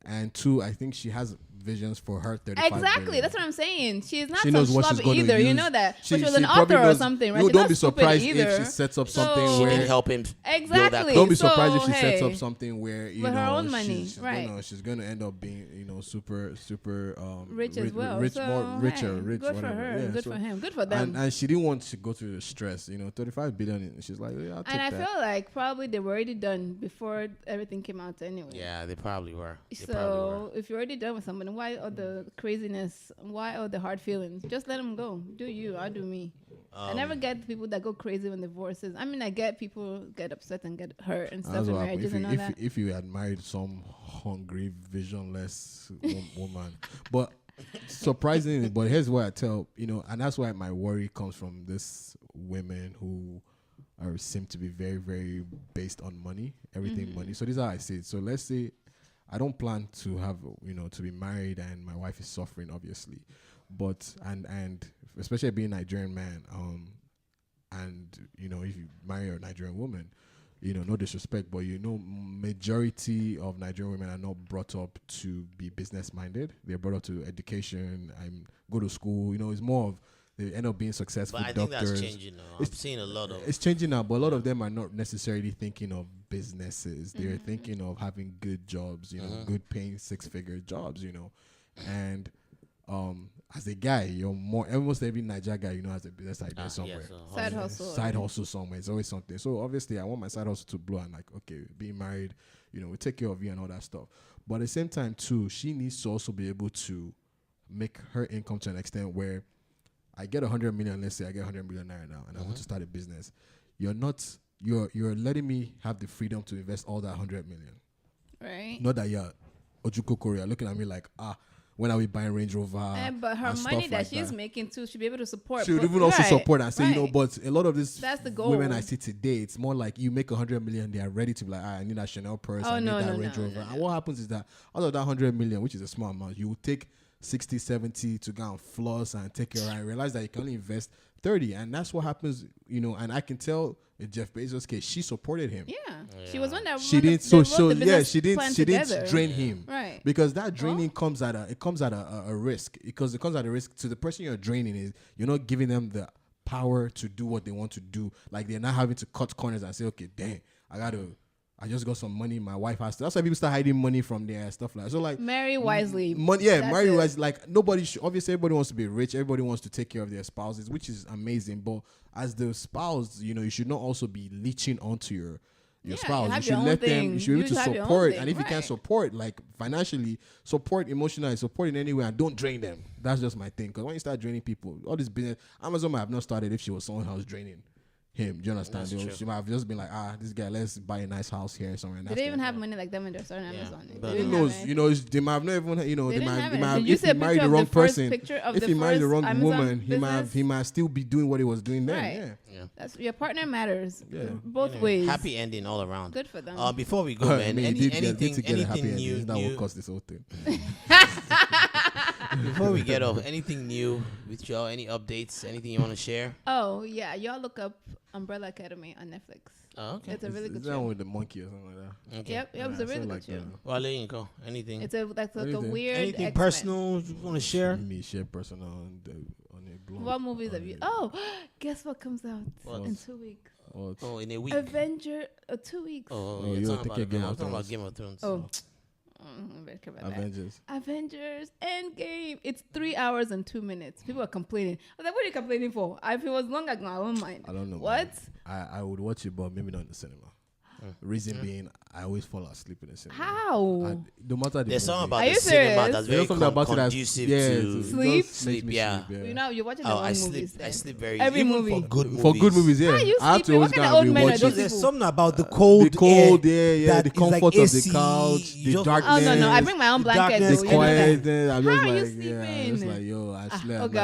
[SPEAKER 4] and two, I think she has visions for her 35
[SPEAKER 3] Exactly,
[SPEAKER 4] billion.
[SPEAKER 3] that's what I'm saying. She's not
[SPEAKER 4] She
[SPEAKER 3] some
[SPEAKER 4] knows what she's
[SPEAKER 3] schlub
[SPEAKER 4] going to
[SPEAKER 3] either.
[SPEAKER 4] use.
[SPEAKER 3] You know that.
[SPEAKER 4] She
[SPEAKER 3] But she was an
[SPEAKER 4] probably
[SPEAKER 3] author or
[SPEAKER 4] knows-
[SPEAKER 3] something, right?
[SPEAKER 4] No,
[SPEAKER 3] She's
[SPEAKER 4] don't
[SPEAKER 3] not
[SPEAKER 4] be
[SPEAKER 3] stupid
[SPEAKER 4] surprised
[SPEAKER 3] either.
[SPEAKER 4] if she sets up
[SPEAKER 3] So-
[SPEAKER 4] something
[SPEAKER 2] She
[SPEAKER 4] where
[SPEAKER 2] didn't help him build that
[SPEAKER 3] Exactly.
[SPEAKER 4] don't be
[SPEAKER 3] So,
[SPEAKER 4] surprised if she sets
[SPEAKER 3] hey,
[SPEAKER 4] up something where you
[SPEAKER 3] with
[SPEAKER 4] know
[SPEAKER 3] her own money,
[SPEAKER 4] she's
[SPEAKER 3] right.
[SPEAKER 4] she's gonna end up being super
[SPEAKER 3] rich as well.
[SPEAKER 4] rich,
[SPEAKER 3] So,
[SPEAKER 4] more richer,
[SPEAKER 3] hey,
[SPEAKER 4] rich.
[SPEAKER 3] Good for
[SPEAKER 4] whatever.
[SPEAKER 3] her.
[SPEAKER 4] Yeah,
[SPEAKER 3] Good
[SPEAKER 4] so-
[SPEAKER 3] for him. Good for them.
[SPEAKER 4] And she didn't want to go through the stress. 35 billion. She's like, yeah, I'll take
[SPEAKER 3] And I
[SPEAKER 4] that.
[SPEAKER 3] feel like probably they were already done before everything came out anyway.
[SPEAKER 2] Yeah, they probably were.
[SPEAKER 3] So if you're already done with somebody, why all the craziness? Why all the hard feelings? Just let them go. Do you? I'll do me. I never get people that go crazy when divorces. I mean, I get people get upset and get hurt and stuff
[SPEAKER 4] That's
[SPEAKER 3] in
[SPEAKER 4] what happened.
[SPEAKER 3] marriages and all that.
[SPEAKER 4] If you had married some hungry, visionless woman, but surprisingly, but here's what I tell and that's why my worry comes from this women who seem to be very, very based on money, everything money. So this is how I see it. So let's say I don't plan to have to be married and my wife is suffering, obviously, but and especially being a Nigerian man, and if you marry a Nigerian woman, no disrespect, but majority of Nigerian women are not brought up to be business minded. They're brought up to education and go to school. It's more of they end up being successful
[SPEAKER 2] But I
[SPEAKER 4] doctors.
[SPEAKER 2] think that's changing now. I'm seeing a lot of.
[SPEAKER 4] It's changing now, but a lot of them are not necessarily thinking of businesses. They're thinking of having good jobs, good paying 6-figure jobs, and as a guy, you're more almost every Niger guy has a business idea somewhere.
[SPEAKER 3] Side hustle.
[SPEAKER 4] Side hustle somewhere. It's always something. So obviously I want my side hustle to blow and like, okay, being married, we take care of you and all that stuff. But at the same time too, she needs to also be able to make her income to an extent where I get 100 million, let's say I get 100 million naira now and I want to start a business. You're letting me have the freedom to invest all that 100 million.
[SPEAKER 3] Right.
[SPEAKER 4] Not that you're Ojuko Korea looking at me like, when are we buying Range Rover?
[SPEAKER 3] But her
[SPEAKER 4] and
[SPEAKER 3] money
[SPEAKER 4] stuff
[SPEAKER 3] that
[SPEAKER 4] like
[SPEAKER 3] she's making too, she'll be able to support.
[SPEAKER 4] she would even also support and say,
[SPEAKER 3] right.
[SPEAKER 4] but a lot of this
[SPEAKER 3] That's the goal.
[SPEAKER 4] women I see today, it's more like you make 100 million, they are ready to be like, I need that Chanel purse, I need that Range Rover. And what happens is that out of that 100 million, which is a small amount, you will take 60, 70 to go and floss and take care and realize that you can only invest 30. And that's what happens, and I can tell in Jeff Bezos' case, she supported him.
[SPEAKER 3] Yeah. She was one that
[SPEAKER 4] She didn't she didn't drain him.
[SPEAKER 3] Right.
[SPEAKER 4] Because that draining comes at a risk. Because it comes at a risk to the person you're draining is you're not giving them the power to do what they want to do. Like they're not having to cut corners and say, okay, dang, I just got some money. My wife has to. That's why people start hiding money from there and stuff like that. So like
[SPEAKER 3] marry wisely.
[SPEAKER 4] Money, marry wisely. Like nobody should. Obviously, everybody wants to be rich. Everybody wants to take care of their spouses, which is amazing. But as the spouse, you should not also be leeching onto your spouse. You should let them. You should be able to support. And if you can't support, like financially, support emotionally, support in any way, and don't drain them. That's just my thing. Because when you start draining people, all this business, Amazon might have not started if she was someone else draining him. Do you understand? She might have just been like, this guy, let's buy a nice house here somewhere.
[SPEAKER 3] Did they even have money like that when they're starting Amazon?
[SPEAKER 4] Who knows? They might have not even, they might have, if he married the wrong person, if he married the wrong woman, he might still be doing what he was doing then.
[SPEAKER 3] Right. Yeah. That's your partner matters. Both ways.
[SPEAKER 2] Happy ending all around.
[SPEAKER 3] Good for them.
[SPEAKER 2] Before we go, man, anything new?
[SPEAKER 4] That will cost this whole thing.
[SPEAKER 2] Before we get off, anything new with y'all? Any updates? Anything you want to share?
[SPEAKER 3] Oh yeah, y'all look up Umbrella Academy on Netflix.
[SPEAKER 2] Oh, okay.
[SPEAKER 3] It's a really good
[SPEAKER 4] Is
[SPEAKER 3] show.
[SPEAKER 4] that with the monkey or something like that?
[SPEAKER 2] Okay.
[SPEAKER 3] Yep, it's a really good show.
[SPEAKER 2] Well, there you go. Anything?
[SPEAKER 3] It's like a weird.
[SPEAKER 2] Anything
[SPEAKER 3] X-Men.
[SPEAKER 2] personal you want to share?
[SPEAKER 4] Me share personal on a blog.
[SPEAKER 3] What movies have you? Oh, guess what comes out in 2 weeks?
[SPEAKER 2] Oh, in a week.
[SPEAKER 3] Avenger. 2 weeks.
[SPEAKER 2] Oh,
[SPEAKER 4] you're
[SPEAKER 2] talking
[SPEAKER 4] thinking
[SPEAKER 2] about Game of Thrones.
[SPEAKER 3] Oh.
[SPEAKER 4] Avengers.
[SPEAKER 3] Endgame. It's 3 hours and 2 minutes. People are complaining. I was like, what are you complaining for? If it was long, I wouldn't mind.
[SPEAKER 4] I don't know.
[SPEAKER 3] What?
[SPEAKER 4] I would watch it, but maybe not in the cinema. Reason being, I always fall asleep in the cinema.
[SPEAKER 3] How?
[SPEAKER 4] No matter
[SPEAKER 2] there's something about
[SPEAKER 3] Are
[SPEAKER 2] the
[SPEAKER 3] you
[SPEAKER 2] cinema
[SPEAKER 3] serious?
[SPEAKER 2] that's very conducive to
[SPEAKER 3] Sleep?
[SPEAKER 2] Yeah.
[SPEAKER 3] You know, you're watching the wrong movies.
[SPEAKER 2] I sleep very
[SPEAKER 3] Every
[SPEAKER 2] even
[SPEAKER 3] movie.
[SPEAKER 2] for good movies.
[SPEAKER 4] For good movies, yeah.
[SPEAKER 3] you
[SPEAKER 4] I have to
[SPEAKER 3] sleeping?
[SPEAKER 4] always
[SPEAKER 3] What
[SPEAKER 4] go
[SPEAKER 3] kind of old
[SPEAKER 4] and
[SPEAKER 3] men are
[SPEAKER 4] rewatch
[SPEAKER 3] those
[SPEAKER 4] it.
[SPEAKER 6] There's something about the cold,
[SPEAKER 4] The cold,
[SPEAKER 6] that
[SPEAKER 4] the
[SPEAKER 6] is
[SPEAKER 4] comfort
[SPEAKER 6] like
[SPEAKER 4] of
[SPEAKER 6] AC,
[SPEAKER 4] the couch,
[SPEAKER 6] you
[SPEAKER 4] the
[SPEAKER 6] just-
[SPEAKER 4] darkness.
[SPEAKER 3] Oh no, I bring my own blanket.
[SPEAKER 6] darkness,
[SPEAKER 3] though,
[SPEAKER 4] the
[SPEAKER 3] you know that.
[SPEAKER 4] quiet. I'm just
[SPEAKER 3] How are you
[SPEAKER 4] like, yeah, I'm just like, yo, I slept.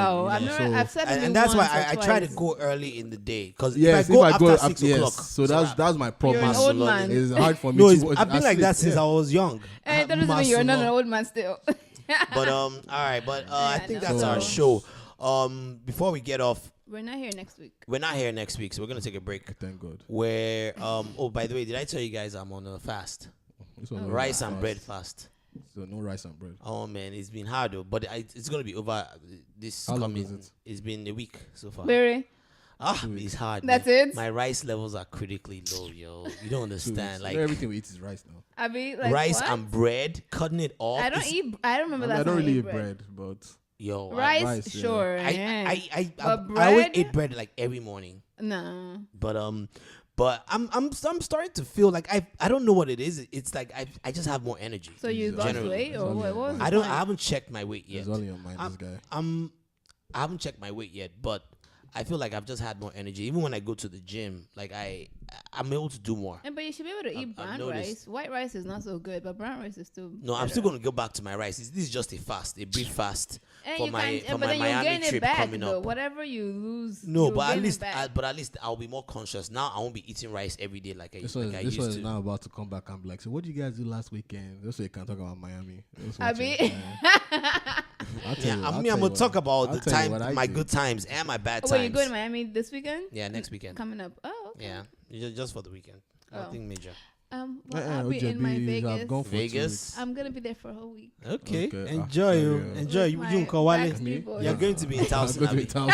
[SPEAKER 3] I've said
[SPEAKER 2] And that's why I try to go early in the day. Because
[SPEAKER 4] yes,
[SPEAKER 2] if I go after 6 o'clock.
[SPEAKER 4] so that's my problem.
[SPEAKER 3] You're an old man.
[SPEAKER 4] It's hard for me
[SPEAKER 6] No,
[SPEAKER 4] to watch.
[SPEAKER 6] I've been like that since I was young.
[SPEAKER 3] Hey, that doesn't mean you're not an old man still.
[SPEAKER 2] But all right, but I think
[SPEAKER 3] no.
[SPEAKER 2] that's our show. Before we get off,
[SPEAKER 3] We're not here next week.
[SPEAKER 2] we're not here next week, so we're gonna take a break.
[SPEAKER 4] Thank God.
[SPEAKER 2] Where oh, by the way, did I tell you guys I'm on a fast? Rice and bread fast.
[SPEAKER 4] So no rice and bread.
[SPEAKER 2] Oh man, it's been hard though, but it's gonna be over this
[SPEAKER 4] How long
[SPEAKER 2] coming.
[SPEAKER 4] is it?
[SPEAKER 2] It's been a week so far.
[SPEAKER 3] Very.
[SPEAKER 2] It's hard.
[SPEAKER 3] That's
[SPEAKER 2] man.
[SPEAKER 3] it?
[SPEAKER 2] My rice levels are critically low, yo. You don't understand. Like
[SPEAKER 4] everything we eat is rice now.
[SPEAKER 3] I mean, like
[SPEAKER 2] rice
[SPEAKER 3] what?
[SPEAKER 2] and bread, cutting it off.
[SPEAKER 3] I don't eat. I don't remember that.
[SPEAKER 4] I don't really eat bread, but
[SPEAKER 2] Yo,
[SPEAKER 3] Rice,
[SPEAKER 4] yeah.
[SPEAKER 3] sure. yeah.
[SPEAKER 2] I
[SPEAKER 3] But
[SPEAKER 2] always
[SPEAKER 3] bread?
[SPEAKER 2] eat bread like every morning.
[SPEAKER 3] No.
[SPEAKER 2] But I'm starting to feel like I don't know what it is. It's like I just have more energy.
[SPEAKER 3] So you lost
[SPEAKER 2] generally.
[SPEAKER 3] weight or what was?
[SPEAKER 2] I haven't checked my weight yet.
[SPEAKER 4] it's only on mind, this guy.
[SPEAKER 2] I haven't checked my weight yet, but I feel like I've just had more energy. Even when I go to the gym, like I'm able to do more.
[SPEAKER 3] But you should be able to eat brown rice. White rice is not so good, but brown rice is still.
[SPEAKER 2] No,
[SPEAKER 3] better.
[SPEAKER 2] I'm still going to go back to my rice. This is just a brief fast
[SPEAKER 3] And
[SPEAKER 2] for
[SPEAKER 3] you
[SPEAKER 2] my
[SPEAKER 3] can,
[SPEAKER 2] for
[SPEAKER 3] but
[SPEAKER 2] my
[SPEAKER 3] then you
[SPEAKER 2] Miami
[SPEAKER 3] gain it
[SPEAKER 2] trip
[SPEAKER 3] back
[SPEAKER 2] coming
[SPEAKER 3] though.
[SPEAKER 2] up.
[SPEAKER 3] Whatever you lose.
[SPEAKER 2] No,
[SPEAKER 3] you
[SPEAKER 2] but
[SPEAKER 3] gain
[SPEAKER 2] at
[SPEAKER 3] it back.
[SPEAKER 2] least I'll be more conscious now. I won't be eating rice every day like I
[SPEAKER 4] This
[SPEAKER 2] used
[SPEAKER 4] one is
[SPEAKER 2] to.
[SPEAKER 4] now about to come back and be like, so what did you guys do last weekend? Just so you can talk about Miami.
[SPEAKER 3] I mean,
[SPEAKER 2] I'm gonna talk about the time, my good times and my bad times.
[SPEAKER 3] wait, you going to Miami this weekend?
[SPEAKER 2] Yeah, next weekend.
[SPEAKER 3] Coming up. Oh, okay.
[SPEAKER 2] Yeah, just for the weekend. Nothing major.
[SPEAKER 3] Well, I'll be in my Vegas.
[SPEAKER 4] I've gone for
[SPEAKER 2] Vegas.
[SPEAKER 3] I'm gonna be there for a whole week.
[SPEAKER 2] Okay.
[SPEAKER 6] Enjoy you. Enjoy you.
[SPEAKER 3] With
[SPEAKER 6] You
[SPEAKER 3] my
[SPEAKER 6] can Wale.
[SPEAKER 3] Backstreet Boys.
[SPEAKER 2] You're going to be in town.
[SPEAKER 4] I'm going to be in town.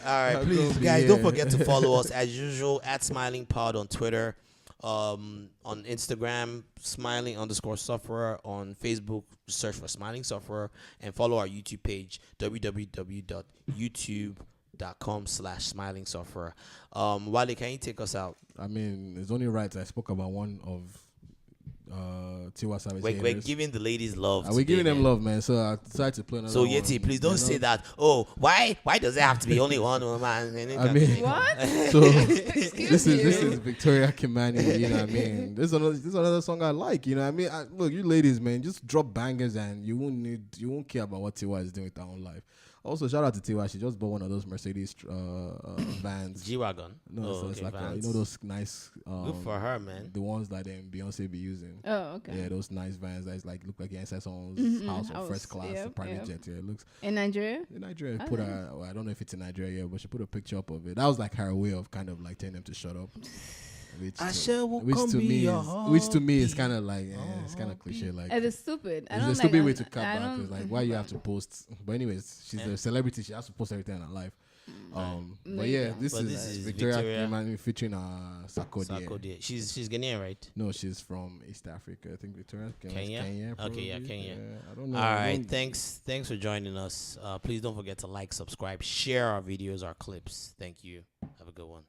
[SPEAKER 2] All right, please, guys, don't forget to follow us as usual at Smiling Pod on Twitter, on Instagram, Smiling_Sufferer, on Facebook, search for Smiling Sufferer, and follow our YouTube page, www.youtube.com/Smiling Sufferer. Wale, can you take us out?
[SPEAKER 4] I mean, it's only right. I spoke about one of Tiwa Savage.
[SPEAKER 2] We're giving the ladies love.
[SPEAKER 4] Are we giving them love, man? So I decided to play another
[SPEAKER 2] So
[SPEAKER 4] one.
[SPEAKER 2] Yeti, please don't say that. Oh, why does it have to be only one woman?
[SPEAKER 4] I mean,
[SPEAKER 3] What?
[SPEAKER 4] so this is Victoria Kimani. You know what I mean? This is another song I like. You know what I mean? Look, you ladies, man, just drop bangers and you won't care about what Tiwa is doing with her own life. Also, shout out to Tiwa. She just bought one of those Mercedes vans.
[SPEAKER 2] G-Wagon.
[SPEAKER 4] No, so it's like
[SPEAKER 2] vans.
[SPEAKER 4] those nice.
[SPEAKER 2] Good for her, man.
[SPEAKER 4] The ones that Beyonce be using.
[SPEAKER 3] Oh, okay.
[SPEAKER 4] Yeah, those nice vans that look like your ancestors' house or first class,
[SPEAKER 3] Yep,
[SPEAKER 4] a private
[SPEAKER 3] yep.
[SPEAKER 4] jet. Yeah, it looks.
[SPEAKER 3] In Nigeria?
[SPEAKER 4] In Nigeria, I don't know if it's in Nigeria yet, but she put a picture up of it. That was like her way of kind of like telling them to shut up. Which to me is kind of like it's kind of cliche. Like
[SPEAKER 3] It is stupid.
[SPEAKER 4] it's a stupid way to cut back. It's like why you have to post. But anyways, she's a celebrity. She has to post everything in her life. But yeah, this is Victoria Kimani featuring Sarkodie.
[SPEAKER 2] She's Ghanaian, right?
[SPEAKER 4] No, she's from East Africa. I think Victoria
[SPEAKER 2] Kenya.
[SPEAKER 4] Probably.
[SPEAKER 2] Okay, yeah, Kenya.
[SPEAKER 4] I don't know.
[SPEAKER 2] All right, thanks for joining us. Please don't forget to like, subscribe, share our videos, our clips. Thank you. Have a good one.